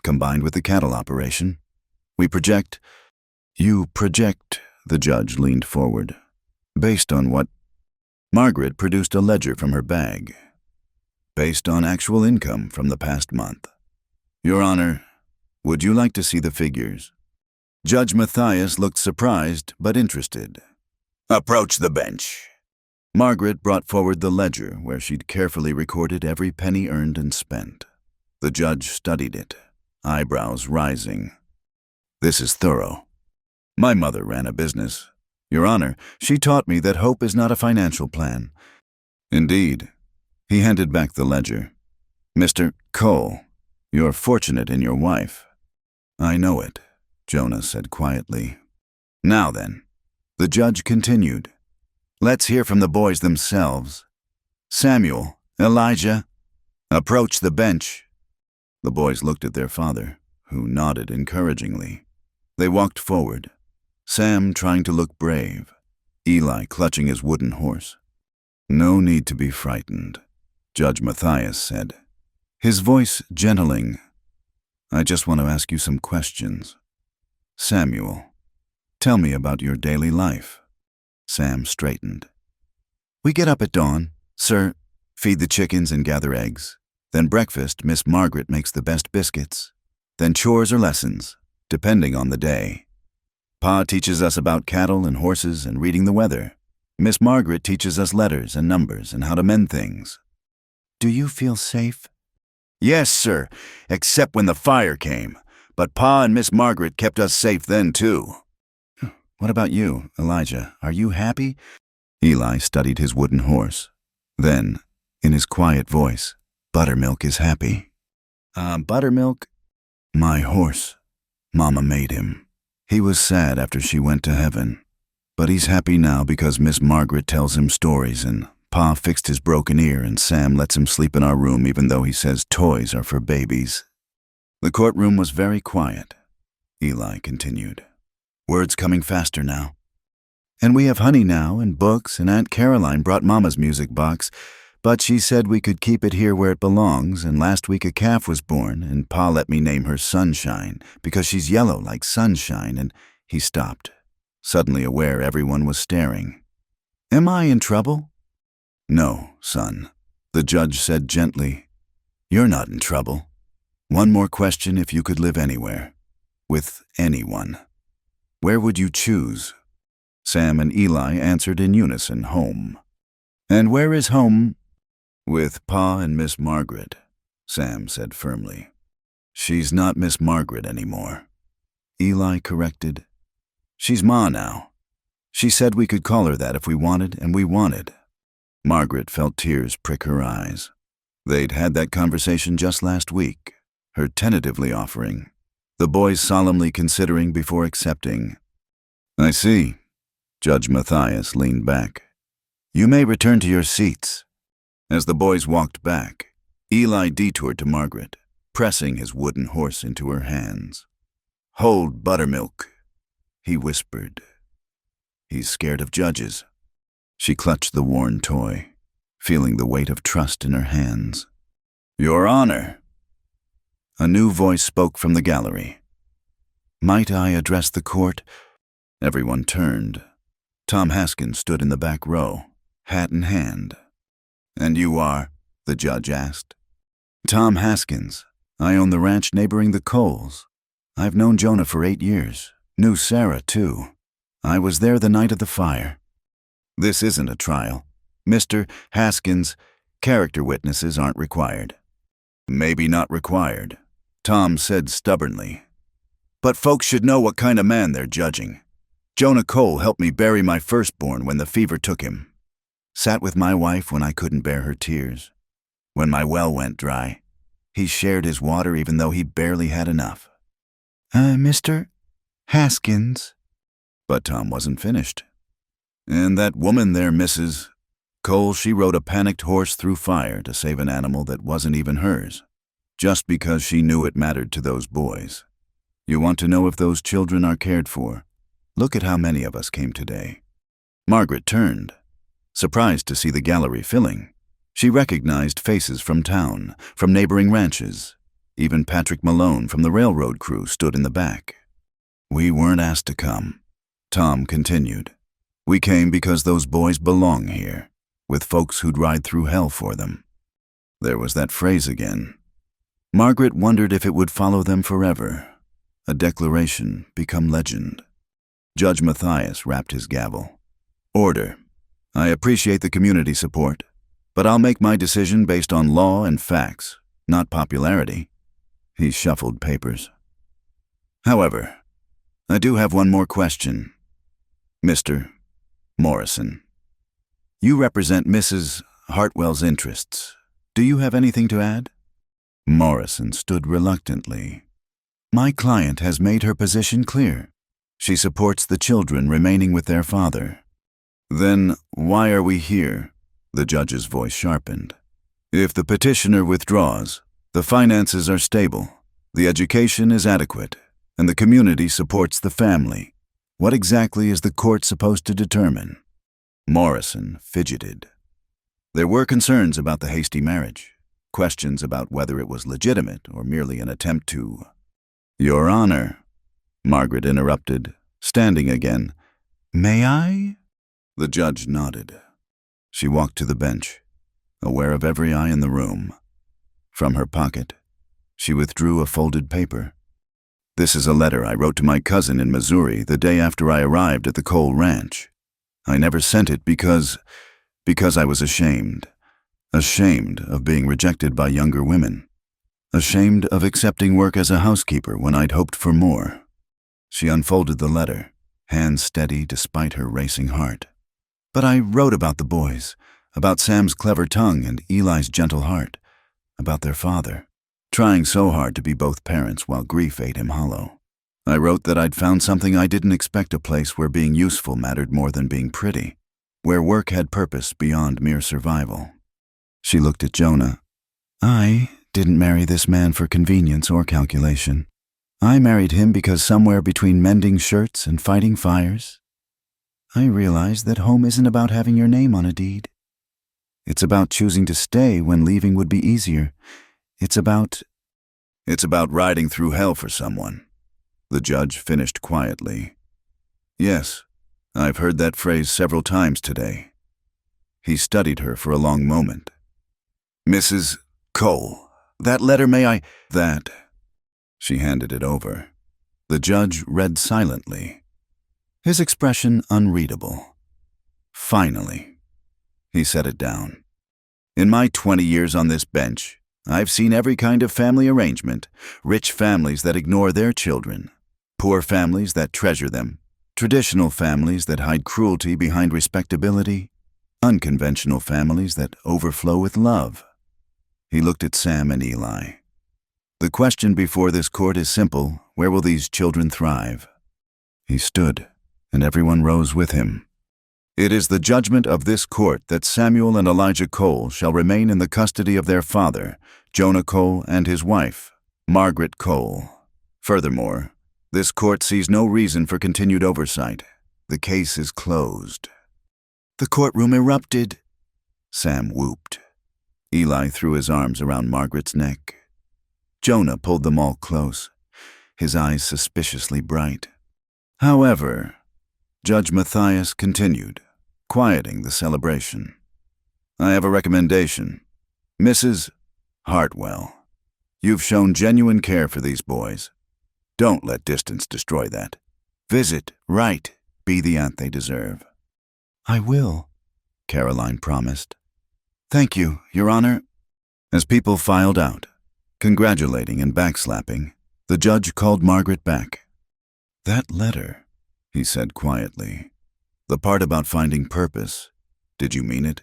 Combined with the cattle operation, we project... You project, the judge leaned forward. Based on what? Margaret produced a ledger from her bag. Based on actual income from the past month. Your Honor, would you like to see the figures? Judge Matthias looked surprised but interested. Approach the bench. Margaret brought forward the ledger where she'd carefully recorded every penny earned and spent. The judge studied it, eyebrows rising. This is thorough. My mother ran a business. Your Honor, she taught me that hope is not a financial plan. Indeed. He handed back the ledger. Mr. Cole, you're fortunate in your wife. I know it, Jonah said quietly. Now then, the judge continued. Let's hear from the boys themselves. Samuel, Elijah, Approach the bench. The boys looked at their father, who nodded encouragingly. They walked forward, Sam trying to look brave, Eli clutching his wooden horse. No need to be frightened, Judge Matthias said, his voice gentling. I just want to ask you some questions. Samuel, tell me about your daily life. Sam straightened. We get up at dawn, sir, feed the chickens and gather eggs. Then breakfast, Miss Margaret makes the best biscuits. Then chores or lessons, depending on the day. Pa teaches us about cattle and horses and reading the weather. Miss Margaret teaches us letters and numbers and how to mend things. Do you feel safe? Yes, sir, except when the fire came. But Pa and Miss Margaret kept us safe then, too. What about you, Elijah? Are you happy? Eli studied his wooden horse. Then, in his quiet voice, Buttermilk is happy. Buttermilk? My horse. Mama made him. He was sad after she went to heaven. But he's happy now because Miss Margaret tells him stories and Pa fixed his broken ear and Sam lets him sleep in our room even though he says toys are for babies. The courtroom was very quiet. Eli continued. Words coming faster now. And we have honey now and books, and Aunt Caroline brought Mama's music box, but she said we could keep it here where it belongs, and last week a calf was born, and Pa let me name her Sunshine, because she's yellow like sunshine, and he stopped, suddenly aware everyone was staring. Am I in trouble? No, son, the judge said gently. You're not in trouble. One more question if you could live anywhere, with anyone. Where would you choose? Sam and Eli answered in unison, home. And where is home? With Pa and Miss Margaret, Sam said firmly. She's not Miss Margaret anymore. Eli corrected. She's Ma now. She said we could call her that if we wanted, and we wanted. Margaret felt tears prick her eyes. They'd had that conversation just last week, her tentatively offering, the boys solemnly considering before accepting. I see. Judge Matthias leaned back. You may return to your seats. As the boys walked back, Eli detoured to Margaret, pressing his wooden horse into her hands. Hold, Buttermilk, he whispered. He's scared of judges. She clutched the worn toy, feeling the weight of trust in her hands. Your Honor. A new voice spoke from the gallery. Might I address the court? Everyone turned. Tom Haskins stood in the back row, hat in hand. And you are? The judge asked. Tom Haskins. I own the ranch neighboring the Coles. I've known Jonah for 8 years. Knew Sarah, too. I was there the night of the fire. This isn't a trial. Mr. Haskins, character witnesses aren't required. Maybe not required, Tom said stubbornly. But folks should know what kind of man they're judging. Jonah Cole helped me bury my firstborn when the fever took him. Sat with my wife when I couldn't bear her tears. When my well went dry, he shared his water even though he barely had enough. Mr. Haskins. But Tom wasn't finished. And that woman there, Mrs. Cole, she rode a panicked horse through fire to save an animal that wasn't even hers, just because she knew it mattered to those boys. You want to know if those children are cared for? Look at how many of us came today. Margaret turned, surprised to see the gallery filling. She recognized faces from town, from neighboring ranches. Even Patrick Malone from the railroad crew stood in the back. We weren't asked to come, Tom continued. We came because those boys belong here, with folks who'd ride through hell for them. There was that phrase again. Margaret wondered if it would follow them forever. A declaration become legend. Judge Matthias rapped his gavel. Order. I appreciate the community support, but I'll make my decision based on law and facts, not popularity. He shuffled papers. However, I do have one more question. Mr. Morrison, you represent Mrs. Hartwell's interests. Do you have anything to add? Morrison stood reluctantly. My client has made her position clear. She supports the children remaining with their father. Then why are we here? The judge's voice sharpened. If the petitioner withdraws, the finances are stable, the education is adequate, and the community supports the family. What exactly is the court supposed to determine? Morrison fidgeted. There were concerns about the hasty marriage, questions about whether it was legitimate or merely an attempt to— Your Honor, Margaret interrupted, standing again. May I? The judge nodded. She walked to the bench, aware of every eye in the room. From her pocket, she withdrew a folded paper. This is a letter I wrote to my cousin in Missouri the day after I arrived at the Cole Ranch. I never sent it because I was ashamed of being rejected by younger women, ashamed of accepting work as a housekeeper when I'd hoped for more. She unfolded the letter, hands steady despite her racing heart. But I wrote about the boys, about Sam's clever tongue and Eli's gentle heart, about their father, trying so hard to be both parents while grief ate him hollow. I wrote that I'd found something I didn't expect, a place where being useful mattered more than being pretty, where work had purpose beyond mere survival. She looked at Jonah. I didn't marry this man for convenience or calculation. I married him because somewhere between mending shirts and fighting fires, I realized that home isn't about having your name on a deed. It's about choosing to stay when leaving would be easier. It's about riding through hell for someone. The judge finished quietly. Yes, I've heard that phrase several times today. He studied her for a long moment. Mrs. Cole, that letter, may I— That. She handed it over. The judge read silently, his expression unreadable. Finally, he set it down. In my 20 years on this bench, I've seen every kind of family arrangement: rich families that ignore their children, poor families that treasure them, traditional families that hide cruelty behind respectability, unconventional families that overflow with love. He looked at Sam and Eli. The question before this court is simple: where will these children thrive? He stood, and everyone rose with him. It is the judgment of this court that Samuel and Elijah Cole shall remain in the custody of their father, Jonah Cole, and his wife, Margaret Cole. Furthermore, this court sees no reason for continued oversight. The case is closed. The courtroom erupted. Sam whooped. Eli threw his arms around Margaret's neck. Jonah pulled them all close, his eyes suspiciously bright. However, Judge Matthias continued, quieting the celebration. I have a recommendation. Mrs. Hartwell, you've shown genuine care for these boys. Don't let distance destroy that. Visit, write, be the aunt they deserve. I will, Caroline promised. Thank you, Your Honor. As people filed out, congratulating and backslapping, the judge called Margaret back. That letter, he said quietly. The part about finding purpose, did you mean it?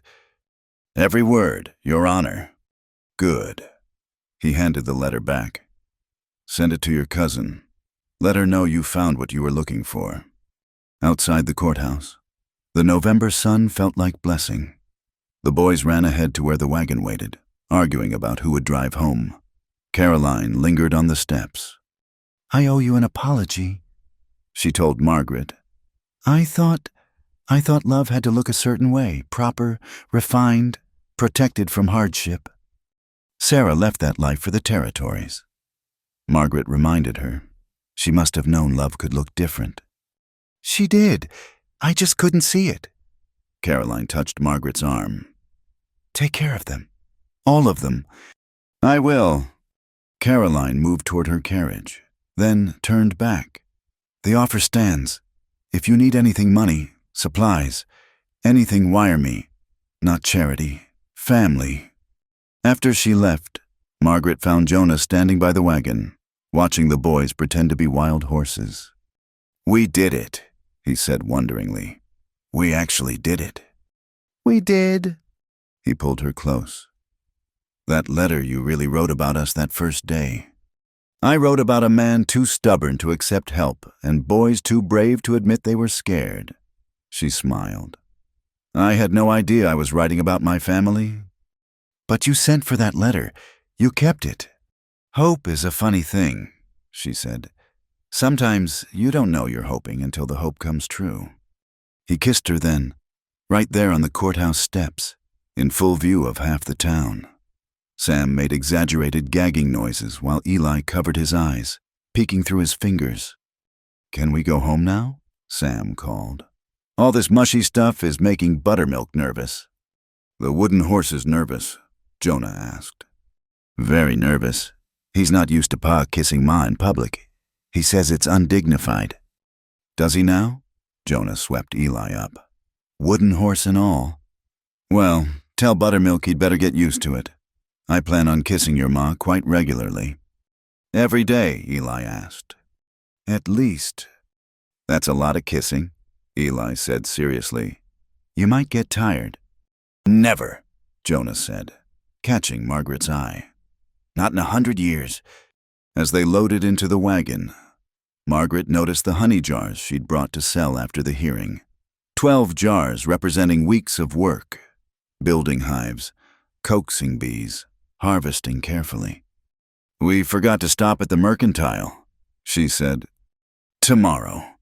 Every word, Your Honor. Good. He handed the letter back. Send it to your cousin. Let her know you found what you were looking for. Outside the courthouse, the November sun felt like blessing. The boys ran ahead to where the wagon waited, arguing about who would drive home. Caroline lingered on the steps. I owe you an apology, she told Margaret. I thought love had to look a certain way, proper, refined, protected from hardship. Sarah left that life for the territories. Margaret reminded her. She must have known love could look different. She did. I just couldn't see it. Caroline touched Margaret's arm. Take care of them. All of them. I will. Caroline moved toward her carriage, then turned back. The offer stands. If you need anything, money, supplies, anything, wire me. Not charity. Family. After she left, Margaret found Jonah standing by the wagon, watching the boys pretend to be wild horses. We did it, he said wonderingly. We actually did it. We did. He pulled her close. That letter you really wrote about us that first day. I wrote about a man too stubborn to accept help and boys too brave to admit they were scared. She smiled. I had no idea I was writing about my family. But you sent for that letter. You kept it. Hope is a funny thing, she said. Sometimes you don't know you're hoping until the hope comes true. He kissed her then, right there on the courthouse steps, in full view of half the town. Sam made exaggerated gagging noises while Eli covered his eyes, peeking through his fingers. "Can we go home now?" Sam called. "All this mushy stuff is making Buttermilk nervous." "The wooden horse is nervous," Jonah asked. "Very nervous. He's not used to Pa kissing Ma in public. He says it's undignified." "Does he now?" Jonah swept Eli up. "Wooden horse and all." "Well, tell Buttermilk he'd better get used to it. I plan on kissing your Ma quite regularly." "Every day?" Eli asked. "At least." "That's a lot of kissing," Eli said seriously. "You might get tired." "Never," Jonah said, catching Margaret's eye. "Not in 100 years. As they loaded into the wagon, Margaret noticed the honey jars she'd brought to sell after the hearing. 12 jars representing weeks of work, building hives, coaxing bees, harvesting carefully. "We forgot to stop at the mercantile," she said. "Tomorrow,"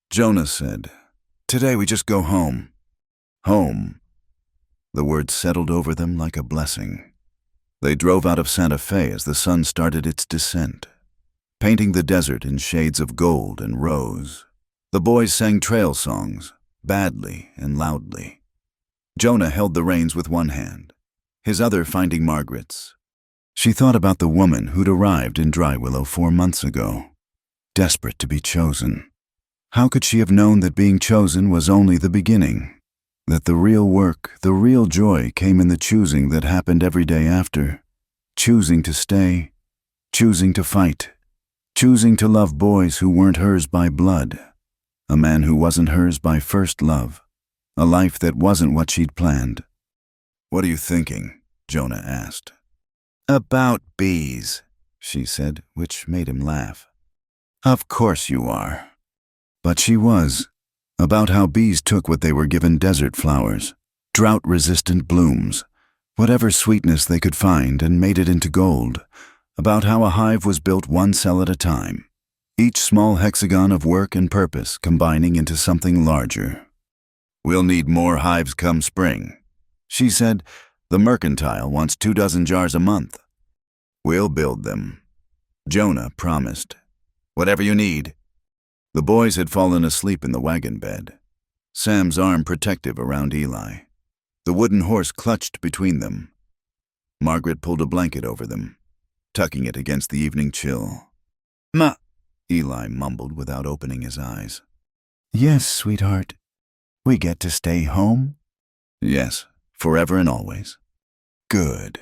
Jonah said. "Today we just go home." Home. The word settled over them like a blessing. They drove out of Santa Fe as the sun started its descent, painting the desert in shades of gold and rose. The boys sang trail songs, badly and loudly. Jonah held the reins with one hand, his other finding Margaret's. She thought about the woman who'd arrived in Dry Willow 4 months ago, desperate to be chosen. How could she have known that being chosen was only the beginning? That the real work, the real joy came in the choosing that happened every day after. Choosing to stay, choosing to fight, choosing to love boys who weren't hers by blood, a man who wasn't hers by first love, a life that wasn't what she'd planned. "What are you thinking?" Jonah asked. "About bees," she said, which made him laugh. "Of course you are." But she was. About how bees took what they were given, desert flowers, drought-resistant blooms, whatever sweetness they could find, and made it into gold. About how a hive was built one cell at a time, each small hexagon of work and purpose combining into something larger. "We'll need more hives come spring," she said. "The mercantile wants 24 jars a month." "We'll build them," Jonah promised. "Whatever you need." The boys had fallen asleep in the wagon bed, Sam's arm protective around Eli. The wooden horse clutched between them. Margaret pulled a blanket over them, tucking it against the evening chill. "Ma," Eli mumbled without opening his eyes. "Yes, sweetheart. We get to stay home?" "Yes, forever and always." "Good."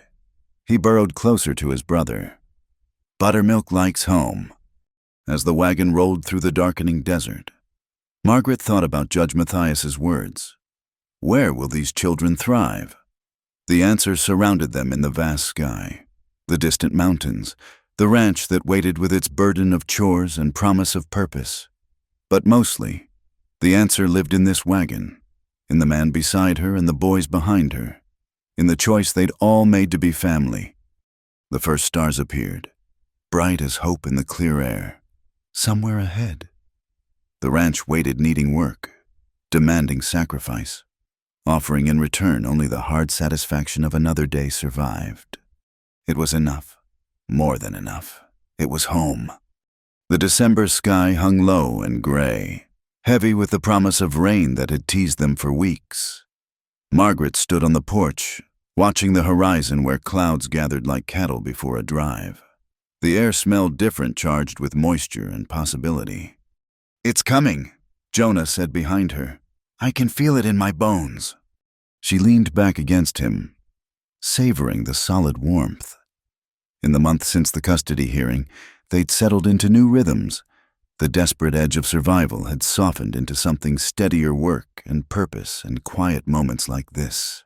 He burrowed closer to his brother. "Buttermilk likes home." As the wagon rolled through the darkening desert, Margaret thought about Judge Matthias's words. Where will these children thrive? The answer surrounded them in the vast sky, the distant mountains, the ranch that waited with its burden of chores and promise of purpose. But mostly, the answer lived in this wagon, in the man beside her and the boys behind her, in the choice they'd all made to be family. The first stars appeared, bright as hope in the clear air. Somewhere ahead. The ranch waited, needing work, demanding sacrifice, offering in return only the hard satisfaction of another day survived. It was enough, more than enough. It was home. The December sky hung low and gray, heavy with the promise of rain that had teased them for weeks. Margaret stood on the porch, watching the horizon where clouds gathered like cattle before a drive. The air smelled different, charged with moisture and possibility. "It's coming," Jonah said behind her. "I can feel it in my bones." She leaned back against him, savoring the solid warmth. In the month since the custody hearing, they'd settled into new rhythms. The desperate edge of survival had softened into something steadier, work and purpose and quiet moments like this.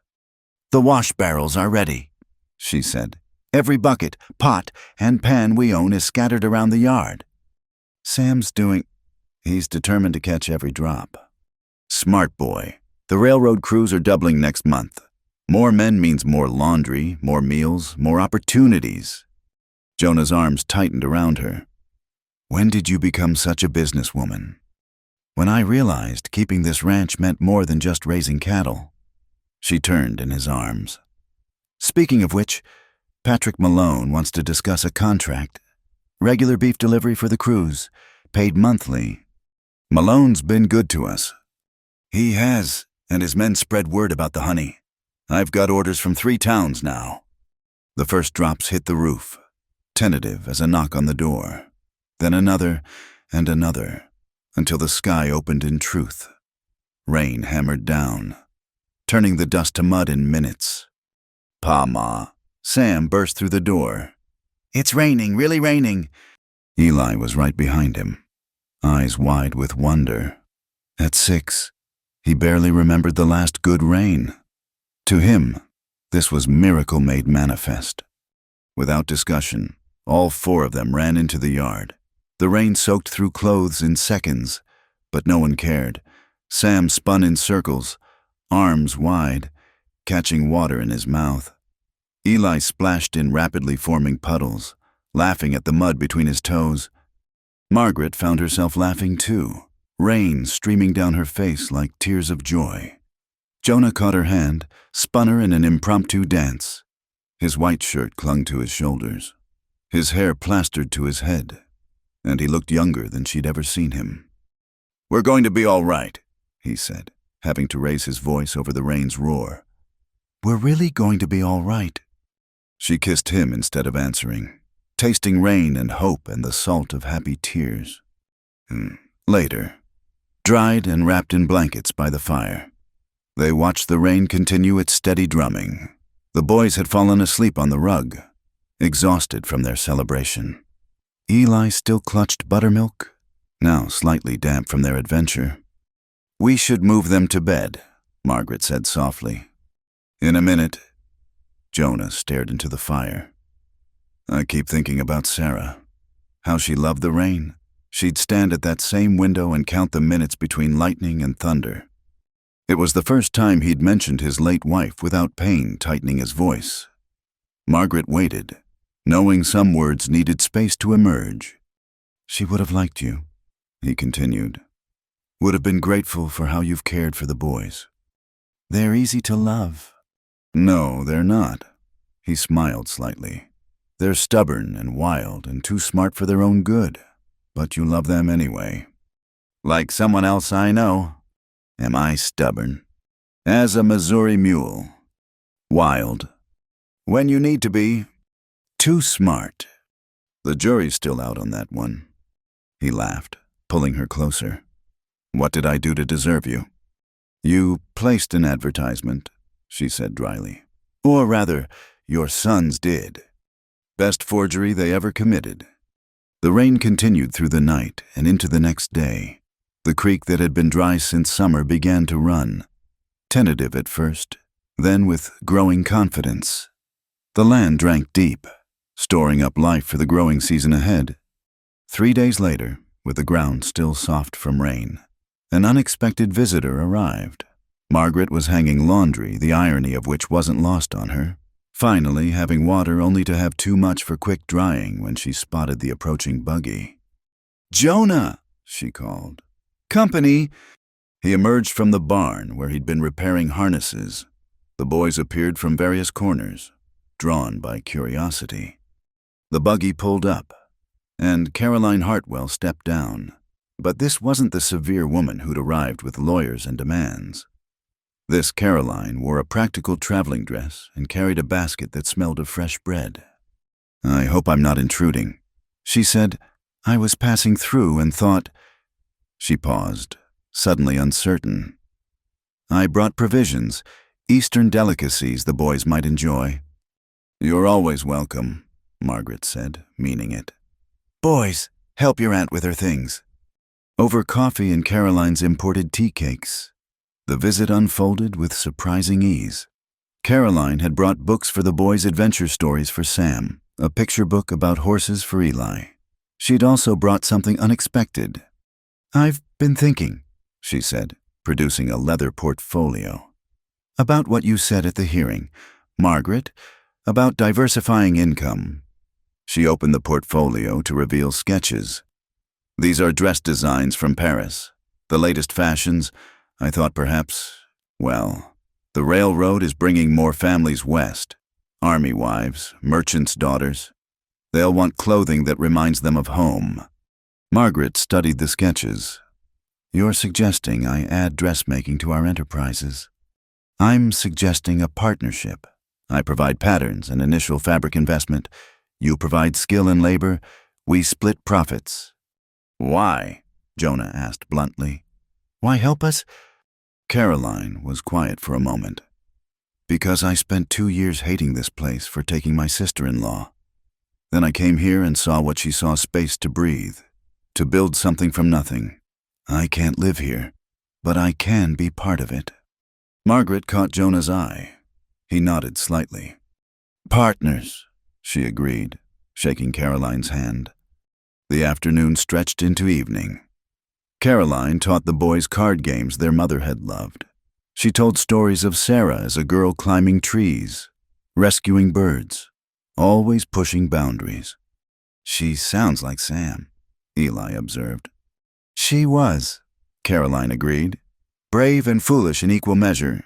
"The wash barrels are ready," she said. "Every bucket, pot, and pan we own is scattered around the yard." "Sam's doing—" "He's determined to catch every drop." "Smart boy. The railroad crews are doubling next month. More men means more laundry, more meals, more opportunities. Jonah's arms tightened around her. When did you become such a businesswoman? When I realized keeping this ranch meant more than just raising cattle. She turned in his arms. Speaking of which, Patrick Malone wants to discuss a contract. Regular beef delivery for the cruise, paid monthly. Malone's been good to us. He has, and his men spread word about the honey. I've got orders from 3 towns now. The first drops hit the roof, tentative as a knock on the door. Then another and another, until the sky opened in truth. Rain hammered down, turning the dust to mud in minutes. Pa, Ma. Sam burst through the door. It's raining, really raining. Eli was right behind him, eyes wide with wonder. At 6, he barely remembered the last good rain. To him, this was miracle made manifest. Without discussion, all 4 of them ran into the yard. The rain soaked through clothes in seconds, but no one cared. Sam spun in circles, arms wide, catching water in his mouth. Eli splashed in rapidly forming puddles, laughing at the mud between his toes. Margaret found herself laughing too, rain streaming down her face like tears of joy. Jonah caught her hand, spun her in an impromptu dance. His white shirt clung to his shoulders, his hair plastered to his head, and he looked younger than she'd ever seen him. We're going to be all right, he said, having to raise his voice over the rain's roar. We're really going to be all right. She kissed him instead of answering, tasting rain and hope and the salt of happy tears. Later, dried and wrapped in blankets by the fire, they watched the rain continue its steady drumming. The boys had fallen asleep on the rug, exhausted from their celebration. Eli still clutched buttermilk, now slightly damp from their adventure. We should move them to bed, Margaret said softly. In a minute, Jonah stared into the fire. I keep thinking about Sarah, how she loved the rain. She'd stand at that same window and count the minutes between lightning and thunder. It was the first time he'd mentioned his late wife without pain tightening his voice. Margaret waited, knowing some words needed space to emerge. She would have liked you, he continued. Would have been grateful for how you've cared for the boys. They're easy to love. No, they're not. He smiled slightly. They're stubborn and wild and too smart for their own good, but you love them anyway. Like someone else I know. Am I stubborn? As a Missouri mule. Wild. When you need to be. Too smart. The jury's still out on that one. He laughed, pulling her closer. What did I do to deserve you? You placed an advertisement, she said dryly. Or rather, your sons did. Best forgery they ever committed. The rain continued through the night and into the next day. The creek that had been dry since summer began to run, tentative at first, then with growing confidence. The land drank deep, storing up life for the growing season ahead. 3 days later, with the ground still soft from rain, an unexpected visitor arrived. Margaret was hanging laundry, the irony of which wasn't lost on her, finally having water only to have too much for quick drying when she spotted the approaching buggy. Jonah, she called. Company! He emerged from the barn where he'd been repairing harnesses. The boys appeared from various corners, drawn by curiosity. The buggy pulled up, and Caroline Hartwell stepped down. But this wasn't the severe woman who'd arrived with lawyers and demands. This Caroline wore a practical traveling dress and carried a basket that smelled of fresh bread. I hope I'm not intruding, she said. I was passing through and thought. She paused, suddenly uncertain. I brought provisions, Eastern delicacies the boys might enjoy. You're always welcome, Margaret said, meaning it. Boys, help your aunt with her things. Over coffee and Caroline's imported tea cakes, the visit unfolded with surprising ease. Caroline had brought books for the boys' adventure stories for Sam, a picture book about horses for Eli. She'd also brought something unexpected. I've been thinking, she said, producing a leather portfolio. About what you said at the hearing. Margaret, about diversifying income. She opened the portfolio to reveal sketches. These are dress designs from Paris. The latest fashions. I thought perhaps, well, the railroad is bringing more families west. Army wives, merchants' daughters. They'll want clothing that reminds them of home. Margaret studied the sketches. You're suggesting I add dressmaking to our enterprises. I'm suggesting a partnership. I provide patterns and initial fabric investment. You provide skill and labor. We split profits. Why? Jonah asked bluntly. Why help us? Caroline was quiet for a moment. Because I spent 2 years hating this place for taking my sister-in-law. Then I came here and saw what she saw: space to breathe, to build something from nothing. I can't live here, but I can be part of it. Margaret caught Jonah's eye. He nodded slightly. Partners, she agreed, shaking Caroline's hand. The afternoon stretched into evening. Caroline taught the boys card games their mother had loved. She told stories of Sarah as a girl climbing trees, rescuing birds, always pushing boundaries. She sounds like Sam, Eli observed. She was, Caroline agreed, brave and foolish in equal measure.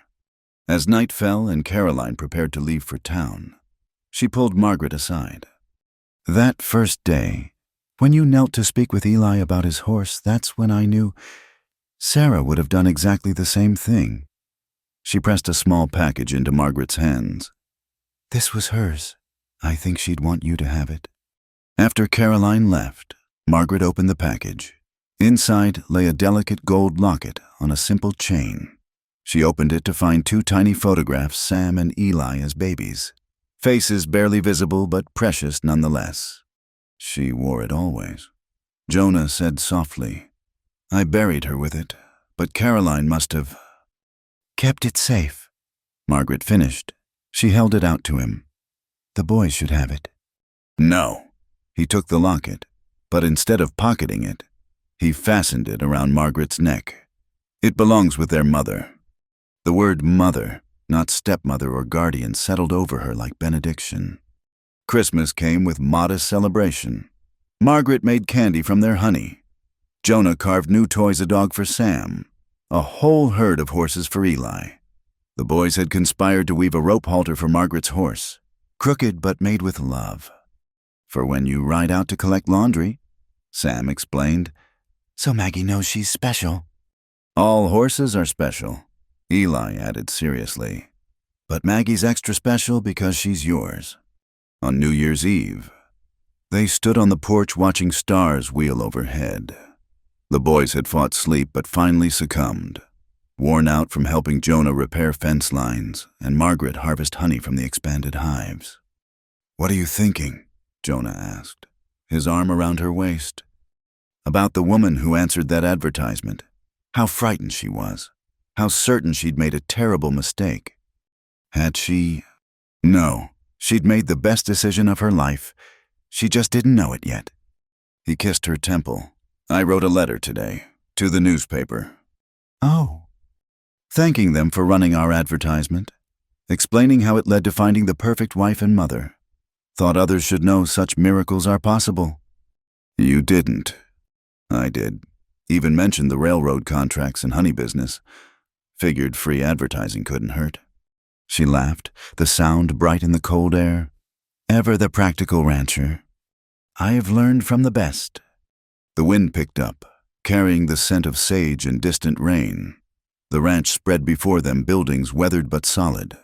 As night fell and Caroline prepared to leave for town, she pulled Margaret aside. That first day, when you knelt to speak with Eli about his horse, that's when I knew Sarah would have done exactly the same thing. She pressed a small package into Margaret's hands. This was hers. I think she'd want you to have it. After Caroline left, Margaret opened the package. Inside lay a delicate gold locket on a simple chain. She opened it to find 2 tiny photographs, Sam and Eli as babies. Faces barely visible, but precious nonetheless. She wore it always. Jonah said softly, I buried her with it, but Caroline must have kept it safe. Margaret finished. She held it out to him. The boys should have it. No. He took the locket, but instead of pocketing it, he fastened it around Margaret's neck. It belongs with their mother. The word mother, not stepmother or guardian, settled over her like benediction. Christmas came with modest celebration. Margaret made candy from their honey. Jonah carved new toys, a dog for Sam, a whole herd of horses for Eli. The boys had conspired to weave a rope halter for Margaret's horse, crooked but made with love. For when you ride out to collect laundry, Sam explained, so Maggie knows she's special. All horses are special, Eli added seriously. But Maggie's extra special because she's yours. On New Year's Eve, they stood on the porch watching stars wheel overhead. The boys had fought sleep but finally succumbed, worn out from helping Jonah repair fence lines and Margaret harvest honey from the expanded hives. What are you thinking? Jonah asked, his arm around her waist. About the woman who answered that advertisement. How frightened she was. How certain she'd made a terrible mistake. Had she? No, she'd made the best decision of her life. She just didn't know it yet. He kissed her temple. I wrote a letter today, to the newspaper. Oh. Thanking them for running our advertisement, explaining how it led to finding the perfect wife and mother. Thought others should know such miracles are possible. You didn't. I did. Even mentioned the railroad contracts and honey business. Figured free advertising couldn't hurt. She laughed, the sound bright in the cold air. Ever the practical rancher. I've learned from the best. The wind picked up, carrying the scent of sage and distant rain. The ranch spread before them, buildings weathered but solid,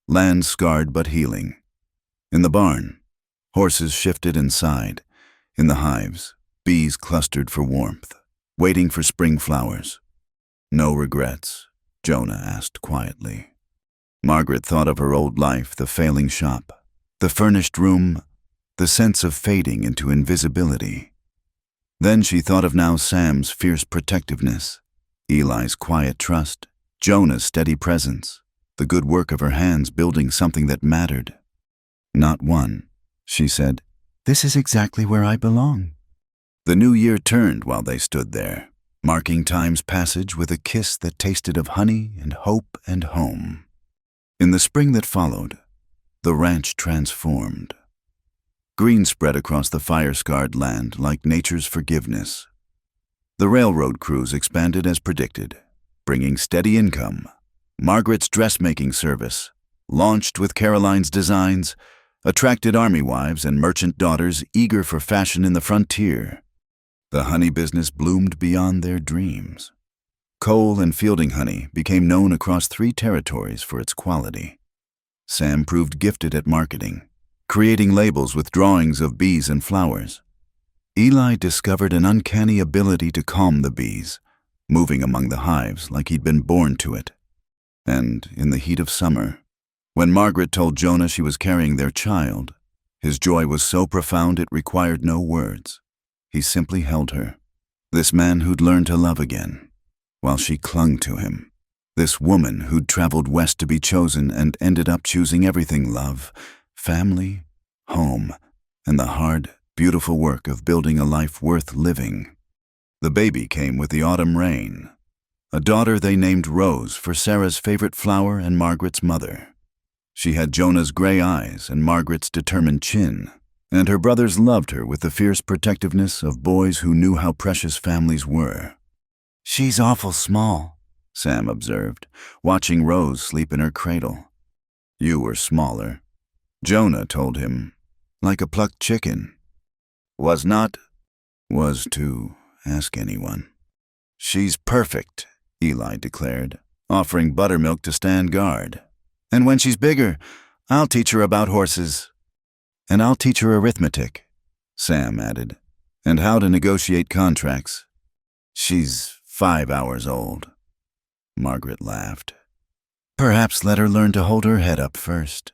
land scarred but healing. In the barn, horses shifted and sighed. In the hives, bees clustered for warmth, waiting for spring flowers. No regrets, Jonah asked quietly. Margaret thought of her old life, the failing shop, the furnished room, the sense of fading into invisibility. Then she thought of now Sam's fierce protectiveness, Eli's quiet trust, Jonah's steady presence, the good work of her hands building something that mattered. Not one, she said. This is exactly where I belong. The new year turned while they stood there, marking time's passage with a kiss that tasted of honey and hope and home. In the spring that followed, the ranch transformed. Green spread across the fire-scarred land like nature's forgiveness. The railroad crews expanded as predicted, bringing steady income. Margaret's dressmaking service, launched with Caroline's designs, attracted army wives and merchant daughters eager for fashion in the frontier. The honey business bloomed beyond their dreams. Cole and Fielding honey became known across 3 territories for its quality. Sam proved gifted at marketing, creating labels with drawings of bees and flowers. Eli discovered an uncanny ability to calm the bees, moving among the hives like he'd been born to it. And in the heat of summer, when Margaret told Jonah she was carrying their child, his joy was so profound it required no words. He simply held her. This man who'd learned to love again, while she clung to him. This woman who'd traveled west to be chosen and ended up choosing everything: love, family, home, and the hard, beautiful work of building a life worth living. The baby came with the autumn rain. A daughter they named Rose for Sarah's favorite flower and Margaret's mother. She had Jonah's gray eyes and Margaret's determined chin, and her brothers loved her with the fierce protectiveness of boys who knew how precious families were. "She's awful small," Sam observed, watching Rose sleep in her cradle. "You were smaller," Jonah told him, "like a plucked chicken." Was to ask anyone. "She's perfect," Eli declared, offering buttermilk to stand guard. "And when she's bigger, I'll teach her about horses." "And I'll teach her arithmetic," Sam added, "and how to negotiate contracts." "She's 5 hours old." Margaret laughed. "Perhaps let her learn to hold her head up first."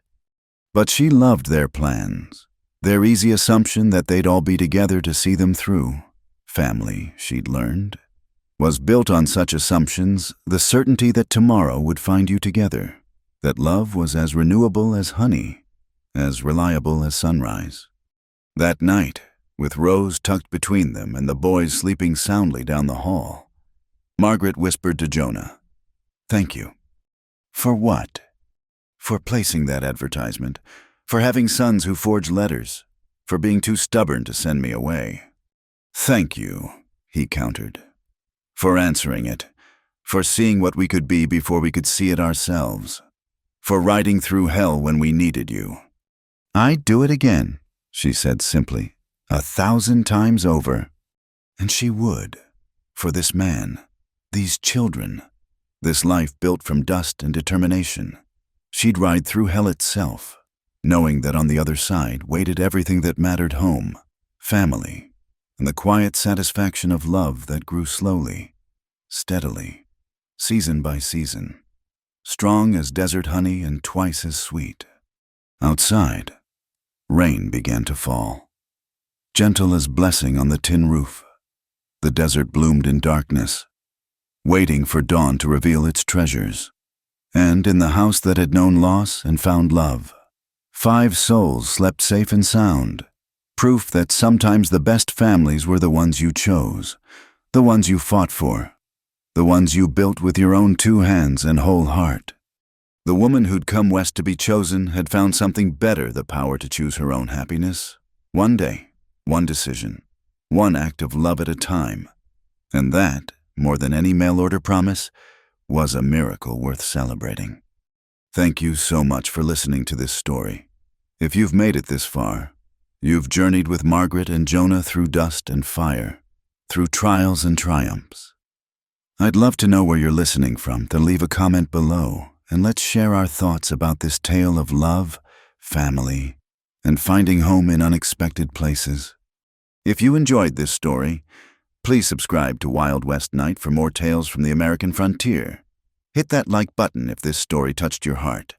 But she loved their plans, their easy assumption that they'd all be together to see them through. Family, she'd learned, was built on such assumptions, the certainty that tomorrow would find you together, that love was as renewable as honey, as reliable as sunrise. That night, with Rose tucked between them and the boys sleeping soundly down the hall, Margaret whispered to Jonah, "Thank you." "For what?" "For placing that advertisement, for having sons who forge letters, for being too stubborn to send me away." "Thank you," he countered. "For answering it, for seeing what we could be before we could see it ourselves, for riding through hell when we needed you." "I'd do it again," she said simply, 1,000 times over. And she would, for this man, these children, this life built from dust and determination. She'd ride through hell itself, knowing that on the other side waited everything that mattered: home, family, and the quiet satisfaction of love that grew slowly, steadily, season by season, strong as desert honey and twice as sweet. Outside, rain began to fall, gentle as blessing on the tin roof. The desert bloomed in darkness, waiting for dawn to reveal its treasures. And in the house that had known loss and found love, 5 souls slept safe and sound, proof that sometimes the best families were the ones you chose, the ones you fought for, the ones you built with your own 2 hands and whole heart. The woman who'd come west to be chosen had found something better: the power to choose her own happiness. One day, one decision, one act of love at a time. And that, more than any mail-order promise, was a miracle worth celebrating. Thank you so much for listening to this story. If you've made it this far, you've journeyed with Margaret and Jonah through dust and fire, through trials and triumphs. I'd love to know where you're listening from, then leave a comment below, and let's share our thoughts about this tale of love, family, and finding home in unexpected places. If you enjoyed this story, please subscribe to Wild West Night for more tales from the American frontier. Hit that like button if this story touched your heart.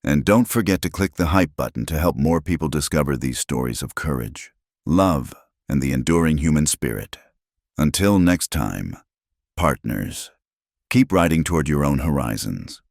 And don't forget to click the hype button to help more people discover these stories of courage, love, and the enduring human spirit. Until next time, partners, keep riding toward your own horizons.